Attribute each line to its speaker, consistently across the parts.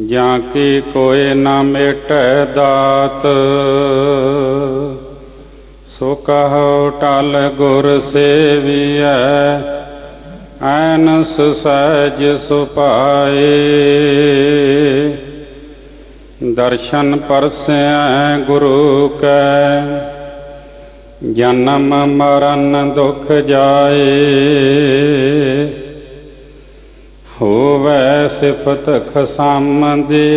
Speaker 1: जाकी कोय न मेटै दात। सो कहो टल गुर सेवियै, ऐन सहज सुपाए। दर्शन परसै गुरु कै, जन्म मरण दुख जाए। होवै सिफत खसामदी,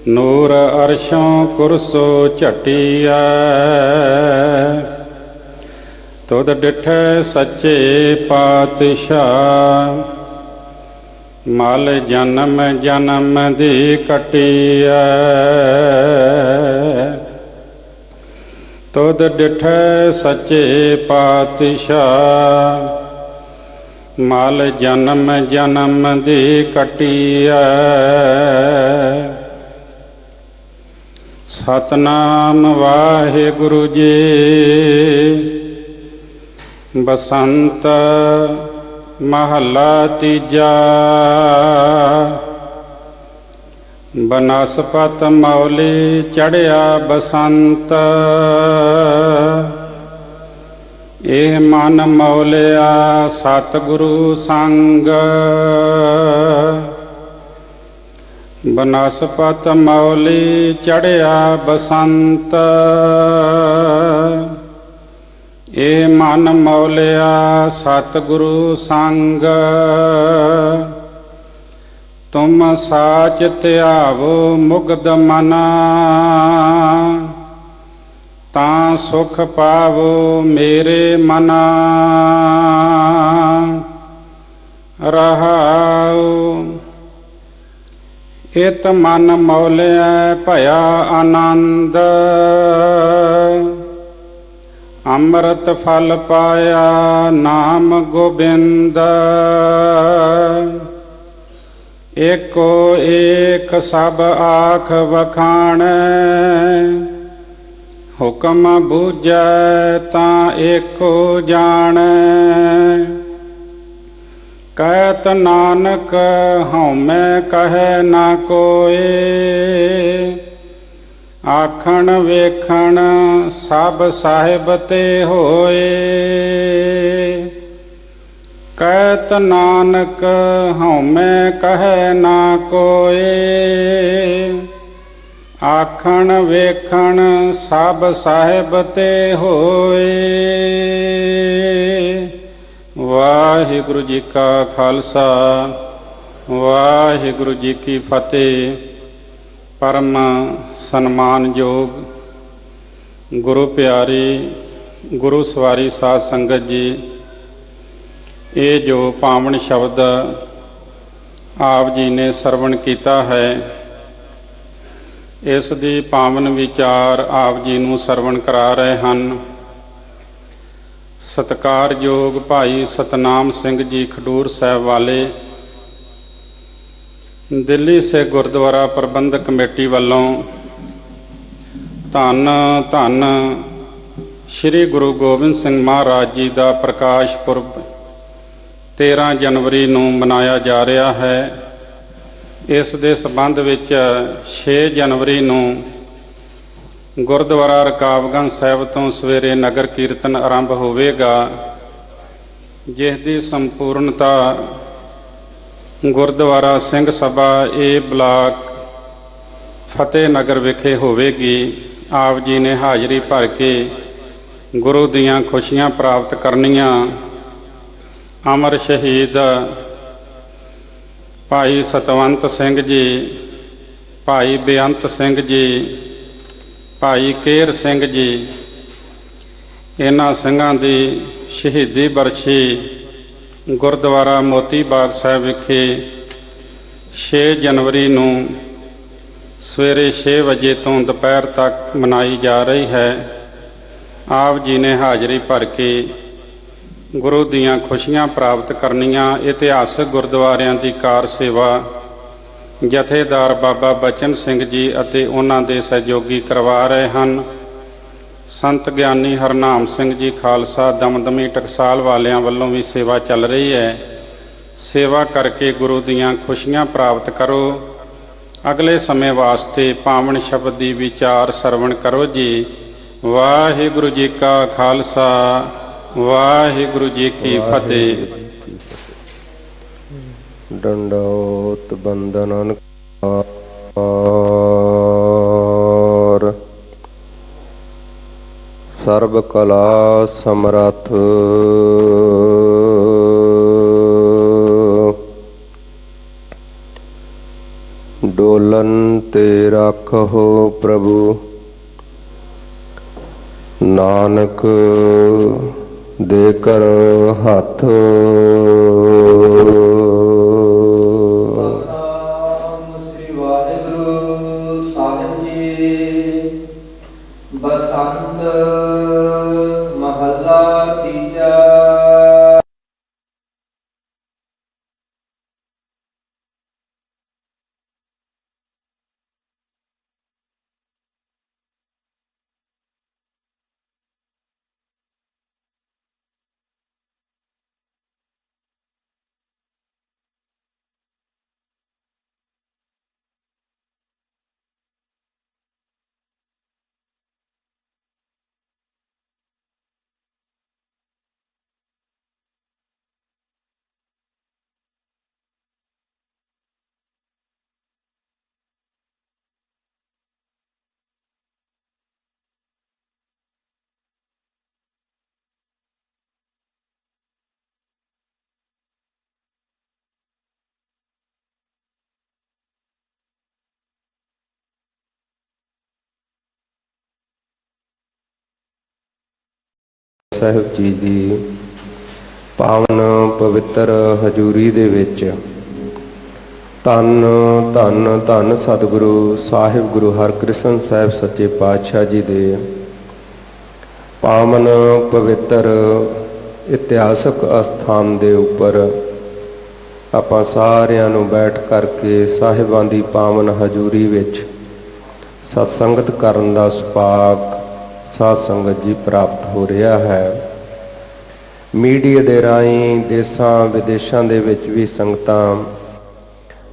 Speaker 1: नूर अरशों कुरसो झटिया। तुद डिठै सच्चे पातशाह, मल जन्म जन्म दी कटिया। तुद डिठै सच्चे पातशाह, मल जन्म जन्म दी कटिया। सतनाम वाहिगुरु जी, बसंत महला तीजा। बनस्पत मौली चढ़िया बसंत, एह मन मौलिया सतगुरु संग। बनस्पत मौली चढ़िया बसंत, एह मन मौलिया सतगुरु संग। तुम साच त्यावो मुग्ध मना, तां सुख पावो मेरे मना। रहाओ इत मन मौलिया भया आनंद, अमृत फल पाया नाम गोबिंद। एको एक सब आख वखाणै, हुक्म बूझै तां एको जाणै। कहत नानक हउमै कहे ना कोय, आखण वेखण सब साहिब ते होए। कहत नानक हउमै कहे ना कोय, आखण वेखण सब साहिब ते होए। वाहिगुरु जी का खालसा, वाहिगुरु जी की फतेह। परम सन्मानयोग गुरु प्यारी गुरु सवारी साध संगत जी, ये जो पावन शब्द आप जी ने सरवण किया है, इस दी पावन विचार आप जी नूं सरवण करा रहे हैं। सत्कारयोग भाई सतनाम सिंह जी खडूर साहब वाले, दिल्ली से गुरुद्वारा प्रबंधक कमेटी वालों धन धन श्री गुरु गोबिंद सिंह महाराज जी का प्रकाश पुरब 13 जनवरी नूं मनाया जा रहा है। इस दे संबंध विच 6 जनवरी नूं गुरुद्वारा रकाबगंज साहिब तो सवेरे नगर कीर्तन आरंभ होवेगा, जिसकी संपूर्णता गुरुद्वारा सिंह सभा ए ब्लाक फतेह नगर विखे होवेगी। आप जी ने हाज़री भर के गुरु दियां खुशियां प्राप्त करनियां। अमर शहीद भाई सतवंत सिंह जी, भाई बेअंत सिंह जी, भाई केर सिंह जी, इन्हां सिंघां दी शहीदी बरछी गुरुद्वारा मोती बाग साहिब विखे 6 जनवरी नूं सवेरे 6 बजे तो दोपहर तक मनाई जा रही है। आप जी ने हाज़री भर के गुरु दियां खुशियां प्राप्त करनियां। इतिहासक गुरुद्वारियां दी कार सेवा जथेदार बाबा बचन सिंह जी अते उन्हां दे सहयोगी करवा रहे हैं। संत ਗਿਆਨੀ हरनाम सिंह जी खालसा दमदमी टकसाल वालियां वल्लों भी सेवा चल रही है। ਸੇਵਾ ਕਰਕੇ ਗੁਰੂ ਦੀਆਂ ਖੁਸ਼ੀਆਂ ਪ੍ਰਾਪਤ ਕਰੋ। ਅਗਲੇ ਸਮੇਂ ਵਾਸਤੇ ਪਾਵਨ ਸ਼ਬਦ ਦੀ ਵਿਚਾਰ ਸਰਵਣ ਕਰੋ ਜੀ। ਵਾਹਿਗੁਰੂ ਜੀ ਕਾ ਖਾਲਸਾ, ਵਾਹਿਗੁਰੂ ਜੀ ਕੀ ਫਤਿਹ।
Speaker 2: ਡੰਡੋਤ ਬੰਦਨਨ ਸਰਬ ਕਲਾ ਸਮਰੱਥ ਡੋਲਨ ਤੇ ਰਾਖੋ ਪ੍ਰਭੂ ਨਾਨਕ ਦੇ ਕਰ ਹੱਥ।
Speaker 3: ਸ੍ਰੀ ਵਾਹਿਗੁਰੂ ਸਾਹਿਬ ਜੀ। ਬਸੰਤ ਮਹੱਲਾ ਤੀਜਾ।
Speaker 2: ਸਾਹਿਬ ਜੀ ਦੀ ਪਾਵਨ ਪਵਿੱਤਰ ਹਜ਼ੂਰੀ ਦੇ ਵਿੱਚ ਧੰਨ ਧੰਨ ਧੰਨ ਸਤਿਗੁਰੂ ਸਾਹਿਬ ਗੁਰੂ ਹਰਕ੍ਰਿਸ਼ਨ ਸਾਹਿਬ ਸੱਚੇ ਪਾਤਸ਼ਾਹ ਜੀ ਦੇ ਪਾਵਨ ਪਵਿੱਤਰ ਇਤਿਹਾਸਕ ਅਸਥਾਨ ਦੇ ਉੱਪਰ ਆਪਾਂ ਸਾਰਿਆਂ ਨੂੰ ਬੈਠ ਕਰਕੇ ਸਾਹਿਬਾਂ ਦੀ ਪਾਵਨ ਹਜ਼ੂਰੀ ਵਿੱਚ ਸਤਸੰਗਤ ਕਰਨ ਦਾ ਸੁਭਾਗ ਸਾਧ ਸੰਗਤ ਜੀ ਪ੍ਰਾਪਤ ਹੋ ਰਿਹਾ ਹੈ। ਮੀਡੀਆ ਦੇ ਰਾਹੀਂ ਦੇਸ਼ਾਂ ਵਿਦੇਸ਼ਾਂ ਦੇ ਵਿੱਚ ਵੀ ਸੰਗਤਾਂ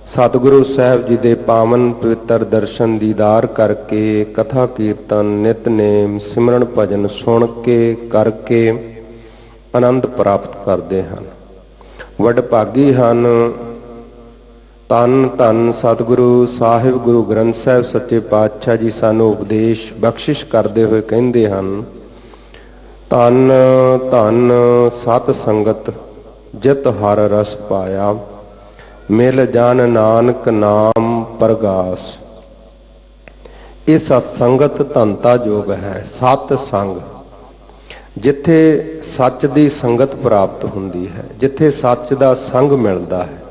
Speaker 2: ਸਤਿਗੁਰੂ ਸਾਹਿਬ ਜੀ ਦੇ ਪਾਵਨ ਪਵਿੱਤਰ ਦਰਸ਼ਨ ਦੀਦਾਰ ਕਰਕੇ ਕਥਾ ਕੀਰਤਨ ਨਿਤਨੇਮ ਸਿਮਰਨ ਭਜਨ ਸੁਣ ਕੇ ਕਰਕੇ ਆਨੰਦ ਪ੍ਰਾਪਤ ਕਰਦੇ ਹਨ। ਵਡਭਾਗੀ ਹਨ। ਧੰਨ ਧੰਨ ਸਤਿਗੁਰੂ ਸਾਹਿਬ ਗੁਰੂ ਗ੍ਰੰਥ ਸਾਹਿਬ ਸੱਚੇ ਪਾਤਸ਼ਾਹ ਜੀ ਸਾਨੂੰ ਉਪਦੇਸ਼ ਬਖਸ਼ਿਸ਼ ਕਰਦੇ ਹੋਏ ਕਹਿੰਦੇ ਹਨ, ਧੰਨ ਧੰਨ ਸਤ ਸੰਗਤ ਜਿਤ ਹਰ ਰਸ ਪਾਇਆ, ਮਿਲ ਜਨ ਨਾਨਕ ਨਾਮ ਪ੍ਰਗਾਸ। ਇਹ ਸਤ ਸੰਗਤ ਧੰਤਾ ਯੋਗ ਹੈ। ਸਤ ਸੰਗ ਜਿੱਥੇ ਸੱਚ ਦੀ ਸੰਗਤ ਪ੍ਰਾਪਤ ਹੁੰਦੀ ਹੈ, ਜਿੱਥੇ ਸੱਚ ਦਾ ਸੰਗ ਮਿਲਦਾ ਹੈ।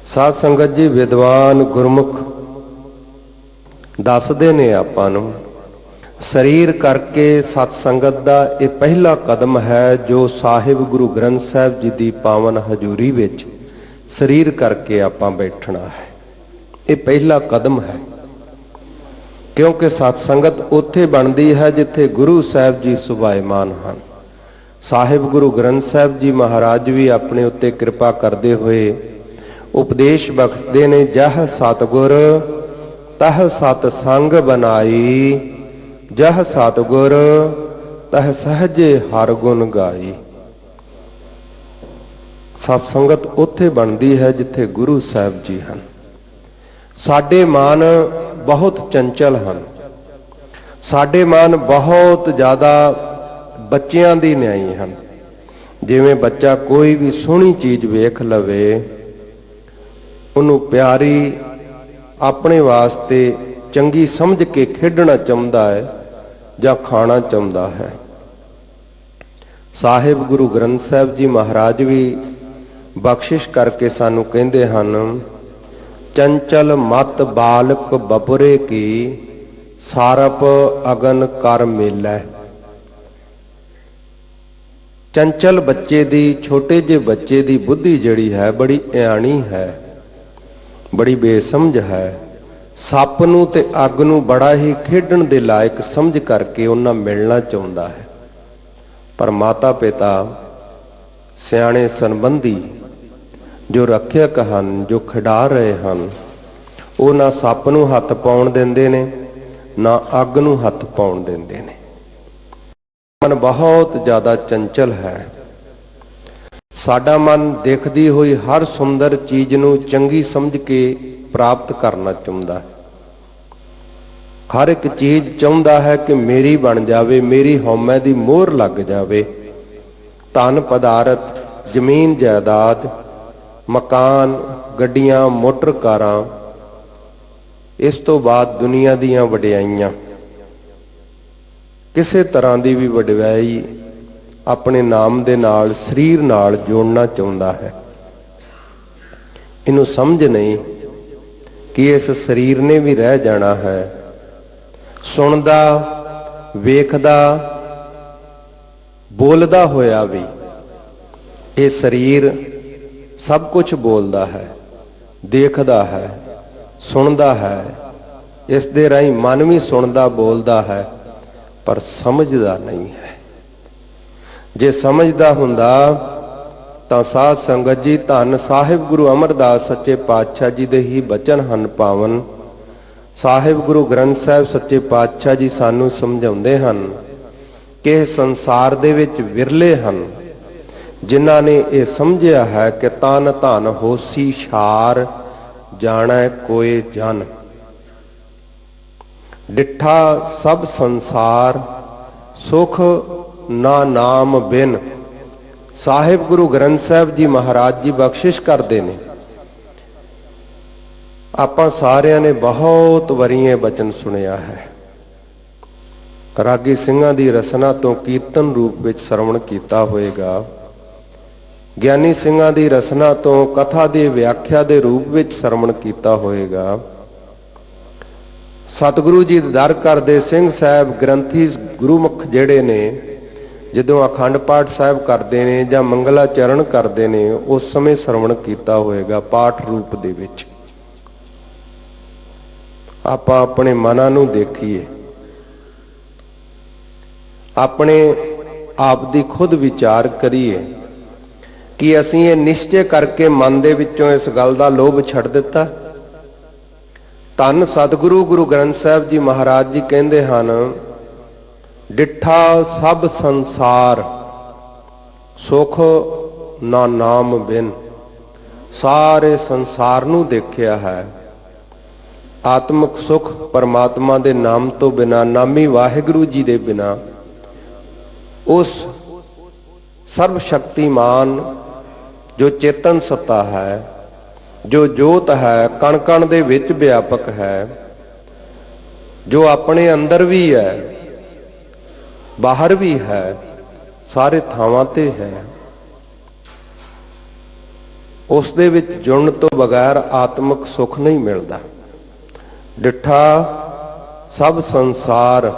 Speaker 2: ਸਾਧ ਸੰਗਤ ਜੀ ਵਿਦਵਾਨ ਗੁਰਮੁਖ ਦੱਸਦੇ ਨੇ ਆਪਾਂ ਨੂੰ, ਸਰੀਰ ਕਰਕੇ ਸਤ ਸੰਗਤ ਦਾ ਇਹ ਪਹਿਲਾ ਕਦਮ ਹੈ ਜੋ ਸਾਹਿਬ ਗੁਰੂ ਗ੍ਰੰਥ ਸਾਹਿਬ ਜੀ ਦੀ ਪਾਵਨ ਹਜ਼ੂਰੀ ਵਿੱਚ ਸਰੀਰ ਕਰਕੇ ਆਪਾਂ ਬੈਠਣਾ ਹੈ। ਇਹ ਪਹਿਲਾ ਕਦਮ ਹੈ, ਕਿਉਂਕਿ ਸਤ ਸੰਗਤ ਉੱਥੇ ਬਣਦੀ ਹੈ ਜਿੱਥੇ ਗੁਰੂ ਸਾਹਿਬ ਜੀ ਸੁਭਾਇਮਾਨ ਹਨ। ਸਾਹਿਬ ਗੁਰੂ ਗ੍ਰੰਥ ਸਾਹਿਬ ਜੀ ਮਹਾਰਾਜ ਵੀ ਆਪਣੇ ਉੱਤੇ ਕਿਰਪਾ ਕਰਦੇ ਹੋਏ ਉਪਦੇਸ਼ ਬਖਸ਼ਦੇ ਨੇ, ਜਹ ਸਤਿਗੁਰ ਤਹ ਸਤ ਸੰਗ ਬਨਾਈ, ਜਹ ਸਤਿਗੁਰ ਤਹ ਸਹਜੇ ਹਰ ਗੁਣ ਗਾਈ। ਸਤ ਸੰਗਤ ਉੱਥੇ ਬਣਦੀ ਹੈ ਜਿੱਥੇ ਗੁਰੂ ਸਾਹਿਬ ਜੀ ਹਨ। ਸਾਡੇ ਮਨ ਬਹੁਤ ਚੰਚਲ ਹਨ। ਸਾਡੇ ਮਨ ਬਹੁਤ ਜ਼ਿਆਦਾ ਬੱਚਿਆਂ ਦੀ ਨਿਆਈ ਹਨ। ਜਿਵੇਂ ਬੱਚਾ ਕੋਈ ਵੀ ਸੋਹਣੀ ਚੀਜ਼ ਵੇਖ ਲਵੇ, ਉਹਨੂੰ ਪਿਆਰੀ ਆਪਣੇ ਵਾਸਤੇ ਚੰਗੀ ਸਮਝ ਕੇ ਖੇਡਣਾ ਚਾਹੁੰਦਾ ਹੈ ਜਾਂ ਖਾਣਾ ਚਾਹੁੰਦਾ ਹੈ। ਸਾਹਿਬ ਗੁਰੂ ਗ੍ਰੰਥ ਸਾਹਿਬ ਜੀ ਮਹਾਰਾਜ ਵੀ ਬਖਸ਼ਿਸ਼ ਕਰਕੇ ਸਾਨੂੰ ਕਹਿੰਦੇ ਹਨ, ਚੰਚਲ ਮਤ ਬਾਲਕ ਬਪੁਰੇ ਕੀ, ਸਾਰਪ ਅਗਨ ਕਰ ਮੇਲਾ। ਚੰਚਲ ਬੱਚੇ ਦੀ, ਛੋਟੇ ਜਿਹੇ ਬੱਚੇ ਦੀ ਬੁੱਧੀ ਜਿਹੜੀ ਹੈ ਬੜੀ ਇਆਣੀ ਹੈ, ਬੜੀ ਬੇਸਮਝ ਹੈ। ਸੱਪ ਨੂੰ ਤੇ ਅੱਗ ਨੂੰ ਬੜਾ ਹੀ ਖੇਡਣ ਦੇ ਲਾਇਕ ਸਮਝ ਕਰਕੇ ਉਹਨਾਂ ਮਿਲਣਾ ਚਾਹੁੰਦਾ ਹੈ। ਪਰ ਮਾਤਾ ਪਿਤਾ ਸਿਆਣੇ ਸੰਬੰਧੀ ਜੋ ਰੱਖਿਅਕ ਹਨ, ਜੋ ਖਿਡਾ ਰਹੇ ਹਨ, ਉਹ ਨਾ ਸੱਪ ਨੂੰ ਹੱਥ ਪਾਉਣ ਦਿੰਦੇ ਨੇ, ਨਾ ਅੱਗ ਨੂੰ ਹੱਥ ਪਾਉਣ ਦਿੰਦੇ ਨੇ। ਮਨ ਬਹੁਤ ਜ਼ਿਆਦਾ ਚੰਚਲ ਹੈ। ਸਾਡਾ ਮਨ ਦੇਖਦੀ ਹੋਈ ਹਰ ਸੁੰਦਰ ਚੀਜ਼ ਨੂੰ ਚੰਗੀ ਸਮਝ ਕੇ ਪ੍ਰਾਪਤ ਕਰਨਾ ਚਾਹੁੰਦਾ ਹੈ। ਹਰ ਇੱਕ ਚੀਜ਼ ਚਾਹੁੰਦਾ ਹੈ ਕਿ ਮੇਰੀ ਬਣ ਜਾਵੇ, ਮੇਰੀ ਹਉਮੈ ਦੀ ਮੋਹਰ ਲੱਗ ਜਾਵੇ। ਧਨ ਪਦਾਰਥ, ਜ਼ਮੀਨ ਜਾਇਦਾਦ, ਮਕਾਨ, ਗੱਡੀਆਂ, ਮੋਟਰ ਕਾਰਾਂ, ਇਸ ਤੋਂ ਬਾਅਦ ਦੁਨੀਆ ਦੀਆਂ ਵਡਿਆਈਆਂ, ਕਿਸੇ ਤਰ੍ਹਾਂ ਦੀ ਵੀ ਵਡਿਆਈ ਆਪਣੇ ਨਾਮ ਦੇ ਨਾਲ, ਸਰੀਰ ਨਾਲ ਜੋੜਨਾ ਚਾਹੁੰਦਾ ਹੈ। ਇਹਨੂੰ ਸਮਝ ਨਹੀਂ ਕਿ ਇਸ ਸਰੀਰ ਨੇ ਵੀ ਰਹਿ ਜਾਣਾ ਹੈ। ਸੁਣਦਾ, ਵੇਖਦਾ, ਬੋਲਦਾ ਹੋਇਆ ਵੀ ਇਹ ਸਰੀਰ ਸਭ ਕੁਝ ਬੋਲਦਾ ਹੈ, ਦੇਖਦਾ ਹੈ, ਸੁਣਦਾ ਹੈ। ਇਸ ਦੇ ਰਾਹੀਂ ਮਨ ਵੀ ਸੁਣਦਾ, ਬੋਲਦਾ ਹੈ, ਪਰ ਸਮਝਦਾ ਨਹੀਂ ਹੈ। ਜੇ ਸਮਝਦਾ ਹੁੰਦਾ ਤਾਂ ਸਾਧ ਸੰਗਤ ਜੀ, ਧੰਨ ਸਾਹਿਬ ਗੁਰੂ ਅਮਰਦਾਸ ਸੱਚੇ ਪਾਤਸ਼ਾਹ ਜੀ ਦੇ ਹੀ ਬਚਨ ਹਨ ਪਾਵਨ। ਸਾਹਿਬ ਗੁਰੂ ਗ੍ਰੰਥ ਸਾਹਿਬ ਸੱਚੇ ਪਾਤਸ਼ਾਹ ਜੀ ਸਾਨੂੰ ਸਮਝਾਉਂਦੇ ਹਨ ਕਿ ਇਹ ਸੰਸਾਰ ਦੇ ਵਿੱਚ ਵਿਰਲੇ ਹਨ ਜਿਨ੍ਹਾਂ ਨੇ ਇਹ ਸਮਝਿਆ ਹੈ ਕਿ ਤਨ ਧਨ ਹੋਸੀ ਛਾਰ, ਜਾਣੈ ਕੋਇ ਜਨ। ਡਿਠਾ ਸਭ ਸੰਸਾਰ, ਸੁਖ ਨਾ ਨਾਮ ਬਿਨ। ਸਾਹਿਬ ਗੁਰੂ ਗ੍ਰੰਥ ਸਾਹਿਬ ਜੀ ਮਹਾਰਾਜ ਜੀ ਬਖਸ਼ਿਸ਼ ਕਰਦੇ ਨੇ। ਆਪਾਂ ਸਾਰਿਆਂ ਨੇ ਬਹੁਤ ਵਾਰੀ ਇਹ ਬਚਨ ਸੁਣਿਆ ਹੈ। ਰਾਗੀ ਸਿੰਘਾਂ ਦੀ ਰਸਨਾ ਤੋਂ ਕੀਰਤਨ ਰੂਪ ਵਿੱਚ ਸਰਵਣ ਕੀਤਾ ਹੋਏਗਾ। ਗਿਆਨੀ ਸਿੰਘਾਂ ਦੀ ਰਸਨਾ ਤੋਂ ਕਥਾ ਦੀ ਵਿਆਖਿਆ ਦੇ ਰੂਪ ਵਿੱਚ ਸਰਵਣ ਕੀਤਾ ਹੋਏਗਾ। ਸਤਿਗੁਰੂ ਜੀ ਦੇ ਦਰ ਕਰਦੇ ਸਿੰਘ ਸਾਹਿਬ, ਗ੍ਰੰਥੀ ਗੁਰੂਮੁਖ ਜਿਹੜੇ ਨੇ, ਜਦੋਂ ਅਖੰਡ ਪਾਠ ਸਾਹਿਬ ਕਰਦੇ ਨੇ ਜਾਂ ਮੰਗਲਾ ਚਰਨ ਕਰਦੇ ਨੇ, ਉਸ ਸਮੇਂ ਸਰਵਣ ਕੀਤਾ ਹੋਏਗਾ ਪਾਠ ਰੂਪ ਦੇ ਵਿੱਚ। ਆਪਾਂ ਆਪਣੇ ਮਨਾਂ ਨੂੰ ਦੇਖੀਏ, ਆਪਣੇ ਆਪ ਦੀ ਖੁਦ ਵਿਚਾਰ ਕਰੀਏ ਕਿ ਅਸੀਂ ਇਹ ਨਿਸ਼ਚੈ ਕਰਕੇ ਮਨ ਦੇ ਵਿੱਚੋਂ ਇਸ ਗੱਲ ਦਾ ਲੋਭ ਛੱਡ ਦਿੱਤਾ। ਧੰਨ ਸਤਿਗੁਰੂ ਗੁਰੂ ਗ੍ਰੰਥ ਸਾਹਿਬ ਜੀ ਮਹਾਰਾਜ ਜੀ ਕਹਿੰਦੇ ਹਨ, ਡਿਠਾ ਸਭ ਸੰਸਾਰ, ਸੁਖ ਨਾ ਨਾਮ ਬਿਨ। ਸਾਰੇ ਸੰਸਾਰ ਨੂੰ ਦੇਖਿਆ ਹੈ। ਆਤਮਿਕ ਸੁਖ ਪਰਮਾਤਮਾ ਦੇ ਨਾਮ ਤੋਂ ਬਿਨਾ, ਨਾਮੀ ਵਾਹਿਗੁਰੂ ਜੀ ਦੇ ਬਿਨਾ, ਉਸ ਸਰਬ ਸ਼ਕਤੀਮਾਨ ਜੋ ਚੇਤਨ ਸੱਤਾ ਹੈ, ਜੋ ਜੋਤ ਹੈ, ਕਣ ਕਣ ਦੇ ਵਿੱਚ ਵਿਆਪਕ ਹੈ, ਜੋ ਆਪਣੇ ਅੰਦਰ ਵੀ ਹੈ, ਬਾਹਰ ਵੀ ਹੈ, ਸਾਰੇ ਥਾਵਾਂ ਤੇ ਹੈ, ਉਸ ਦੇ ਵਿੱਚ ਜੁੜਨ ਤੋਂ ਬਗੈਰ ਆਤਮਿਕ ਸੁਖ ਨਹੀਂ ਮਿਲਦਾ। ਡਿਠਾ ਸਭ ਸੰਸਾਰ,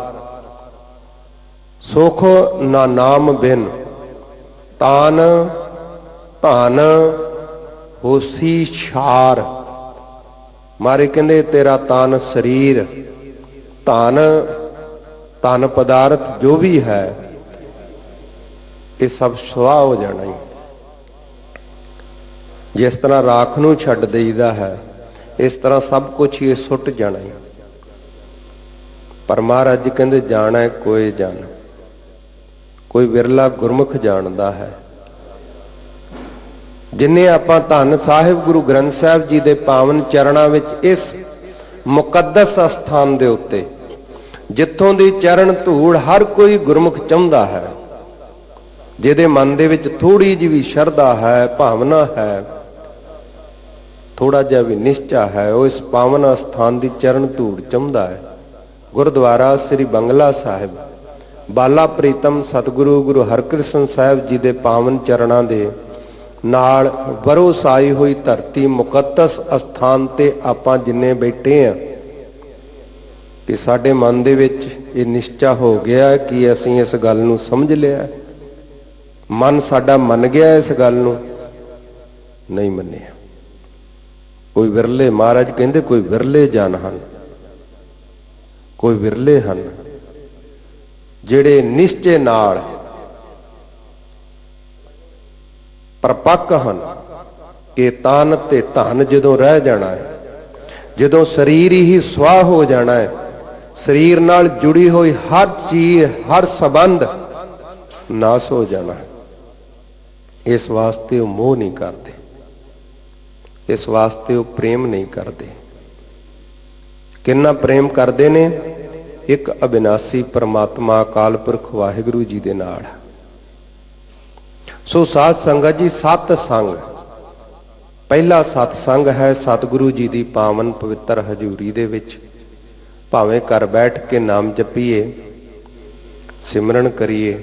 Speaker 2: ਸੁਖ ਨਾ ਨਾਮ ਬਿਨ। ਤਾਨ ਧਨ ਹੋਸੀ ਛਾਰ। ਮਾਰੇ ਕਹਿੰਦੇ ਤੇਰਾ ਤਨ ਸਰੀਰ, ਧਨ ਪਦਾਰਥ ਜੋ ਵੀ ਹੈ, ਇਹ ਸਭ ਸੁਆਹ ਹੋ ਜਾਣਾ ਹੀ। ਜਿਸ ਤਰ੍ਹਾਂ ਰਾਖ ਨੂੰ ਛੱਡ ਦੇਈਦਾ ਹੈ, ਇਸ ਤਰ੍ਹਾਂ ਸਭ ਕੁਝ ਹੀ ਸੁੱਟ ਜਾਣਾ ਹੀ। ਪਰ ਮਹਾਰਾਜ ਜੀ ਕਹਿੰਦੇ ਜਾਣਾ ਕੋਇ ਜਨ। ਕੋਈ ਵਿਰਲਾ ਗੁਰਮੁਖ ਜਾਣਦਾ ਹੈ। ਜਿੰਨੇ ਆਪਾਂ ਧੰਨ ਸਾਹਿਬ ਗੁਰੂ ਗ੍ਰੰਥ ਸਾਹਿਬ ਜੀ ਦੇ ਪਾਵਨ ਚਰਨਾਂ ਵਿੱਚ, ਇਸ ਮੁਕੱਦਸ ਅਸਥਾਨ ਦੇ ਉੱਤੇ, ਜਿੱਥੋਂ ਦੀ ਚਰਨ ਧੂੜ ਹਰ ਕੋਈ ਗੁਰਮੁਖ ਚਾਹੁੰਦਾ ਹੈ, ਜਿਹਦੇ ਮਨ ਦੇ ਵਿੱਚ ਥੋੜੀ ਜਿਹੀ ਵੀ ਸ਼ਰਧਾ ਹੈ, ਭਾਵਨਾ ਹੈ, ਥੋੜਾ ਜਿਹਾ ਵੀ ਨਿਸ਼ਚਾ ਹੈ, ਉਹ ਇਸ ਪਾਵਨ ਅਸਥਾਨ ਦੀ ਚਰਨ ਧੂੜ ਚਾਹੁੰਦਾ ਹੈ। ਗੁਰਦੁਆਰਾ ਸ੍ਰੀ ਬੰਗਲਾ ਸਾਹਿਬ, ਬਾਲਾ ਪ੍ਰੀਤਮ ਸਤਿਗੁਰੂ ਗੁਰੂ ਹਰਕ੍ਰਿਸ਼ਨ ਸਾਹਿਬ ਜੀ ਦੇ ਪਾਵਨ ਚਰਨਾਂ ਦੇ ਨਾਲ ਵਰੋਸਾਈ ਹੋਈ ਧਰਤੀ, ਮੁਕੱਦਸ ਅਸਥਾਨ ਤੇ ਆਪਾਂ ਜਿੰਨੇ ਬੈਠੇ ਆ, ਕਿ ਸਾਡੇ ਮਨ ਦੇ ਵਿੱਚ ਇਹ ਨਿਸ਼ਚਾ ਹੋ ਗਿਆ ਕਿ ਅਸੀਂ ਇਸ ਗੱਲ ਨੂੰ ਸਮਝ ਲਿਆ। ਮਨ ਸਾਡਾ ਮੰਨ ਗਿਆ ਇਸ ਗੱਲ ਨੂੰ? ਨਹੀਂ ਮੰਨਿਆ। ਕੋਈ ਵਿਰਲੇ, ਮਹਾਰਾਜ ਕਹਿੰਦੇ ਕੋਈ ਵਿਰਲੇ ਜਨ ਹਨ, ਕੋਈ ਵਿਰਲੇ ਹਨ ਜਿਹੜੇ ਨਿਸ਼ਚੇ ਨਾਲ ਪਰਪੱਕ ਹਨ, ਕਿ ਤਨ ਤੇ ਧਨ ਜਦੋਂ ਰਹਿ ਜਾਣਾ ਹੈ, ਜਦੋਂ ਸਰੀਰ ਹੀ ਸਵਾਹ ਹੋ ਜਾਣਾ ਹੈ, ਸਰੀਰ ਨਾਲ ਜੁੜੀ ਹੋਈ ਹਰ ਚੀਜ਼, ਹਰ ਸੰਬੰਧ ਨਾਸ ਹੋ ਜਾਣਾ ਹੈ। ਇਸ ਵਾਸਤੇ ਉਹ ਮੋਹ ਨਹੀਂ ਕਰਦੇ, ਇਸ ਵਾਸਤੇ ਉਹ ਪ੍ਰੇਮ ਨਹੀਂ ਕਰਦੇ। ਕਿੰਨਾ ਪ੍ਰੇਮ ਕਰਦੇ ਨੇ? ਇੱਕ ਅਬਿਨਾਸੀ ਪਰਮਾਤਮਾ ਅਕਾਲ ਪੁਰਖ ਵਾਹਿਗੁਰੂ ਜੀ ਦੇ ਨਾਲ। ਸੋ ਸਾਧ ਸੰਗਤ ਜੀ, ਸਤ ਸੰਗ, ਪਹਿਲਾ ਸਤ ਸੰਗ ਹੈ ਸਤਿਗੁਰੂ ਜੀ ਦੀ ਪਾਵਨ ਪਵਿੱਤਰ ਹਜ਼ੂਰੀ ਦੇ ਵਿੱਚ। ਭਾਵੇਂ ਘਰ ਬੈਠ ਕੇ ਨਾਮ ਜਪੀਏ, ਸਿਮਰਨ ਕਰੀਏ,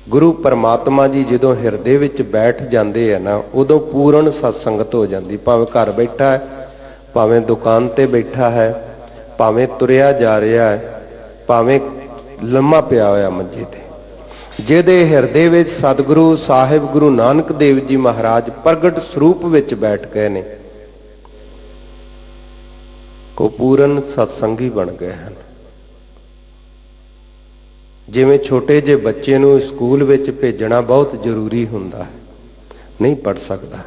Speaker 2: ਗੁਰੂ ਪਰਮਾਤਮਾ ਜੀ ਜਦੋਂ ਹਿਰਦੇ ਵਿੱਚ ਬੈਠ ਜਾਂਦੇ ਆ ਨਾ, ਉਦੋਂ ਪੂਰਨ ਸਤਸੰਗਤ ਹੋ ਜਾਂਦੀ। ਭਾਵੇਂ ਘਰ ਬੈਠਾ ਹੈ, ਭਾਵੇਂ ਦੁਕਾਨ ਤੇ ਬੈਠਾ ਹੈ, ਭਾਵੇਂ ਤੁਰਿਆ ਜਾ ਰਿਹਾ ਹੈ, ਭਾਵੇਂ ਲੰਮਾ ਪਿਆ ਹੋਇਆ ਮੰਜੇ ਤੇ, ਜਿਹਦੇ ਹਿਰਦੇ ਵਿੱਚ ਸਤਿਗੁਰੂ ਸਾਹਿਬ ਗੁਰੂ ਨਾਨਕ ਦੇਵ ਜੀ ਮਹਾਰਾਜ ਪ੍ਰਗਟ ਸਰੂਪ ਵਿੱਚ ਬੈਠ ਗਏ ਨੇ, ਉਹ ਪੂਰਨ ਸਤਸੰਗੀ ਬਣ ਗਏ ਹਨ। ਜਿਵੇਂ ਛੋਟੇ ਜਿਹੇ ਬੱਚੇ ਨੂੰ ਸਕੂਲ ਵਿੱਚ ਭੇਜਣਾ ਬਹੁਤ ਜ਼ਰੂਰੀ ਹੁੰਦਾ ਹੈ, ਨਹੀਂ ਪੜ੍ਹ ਸਕਦਾ।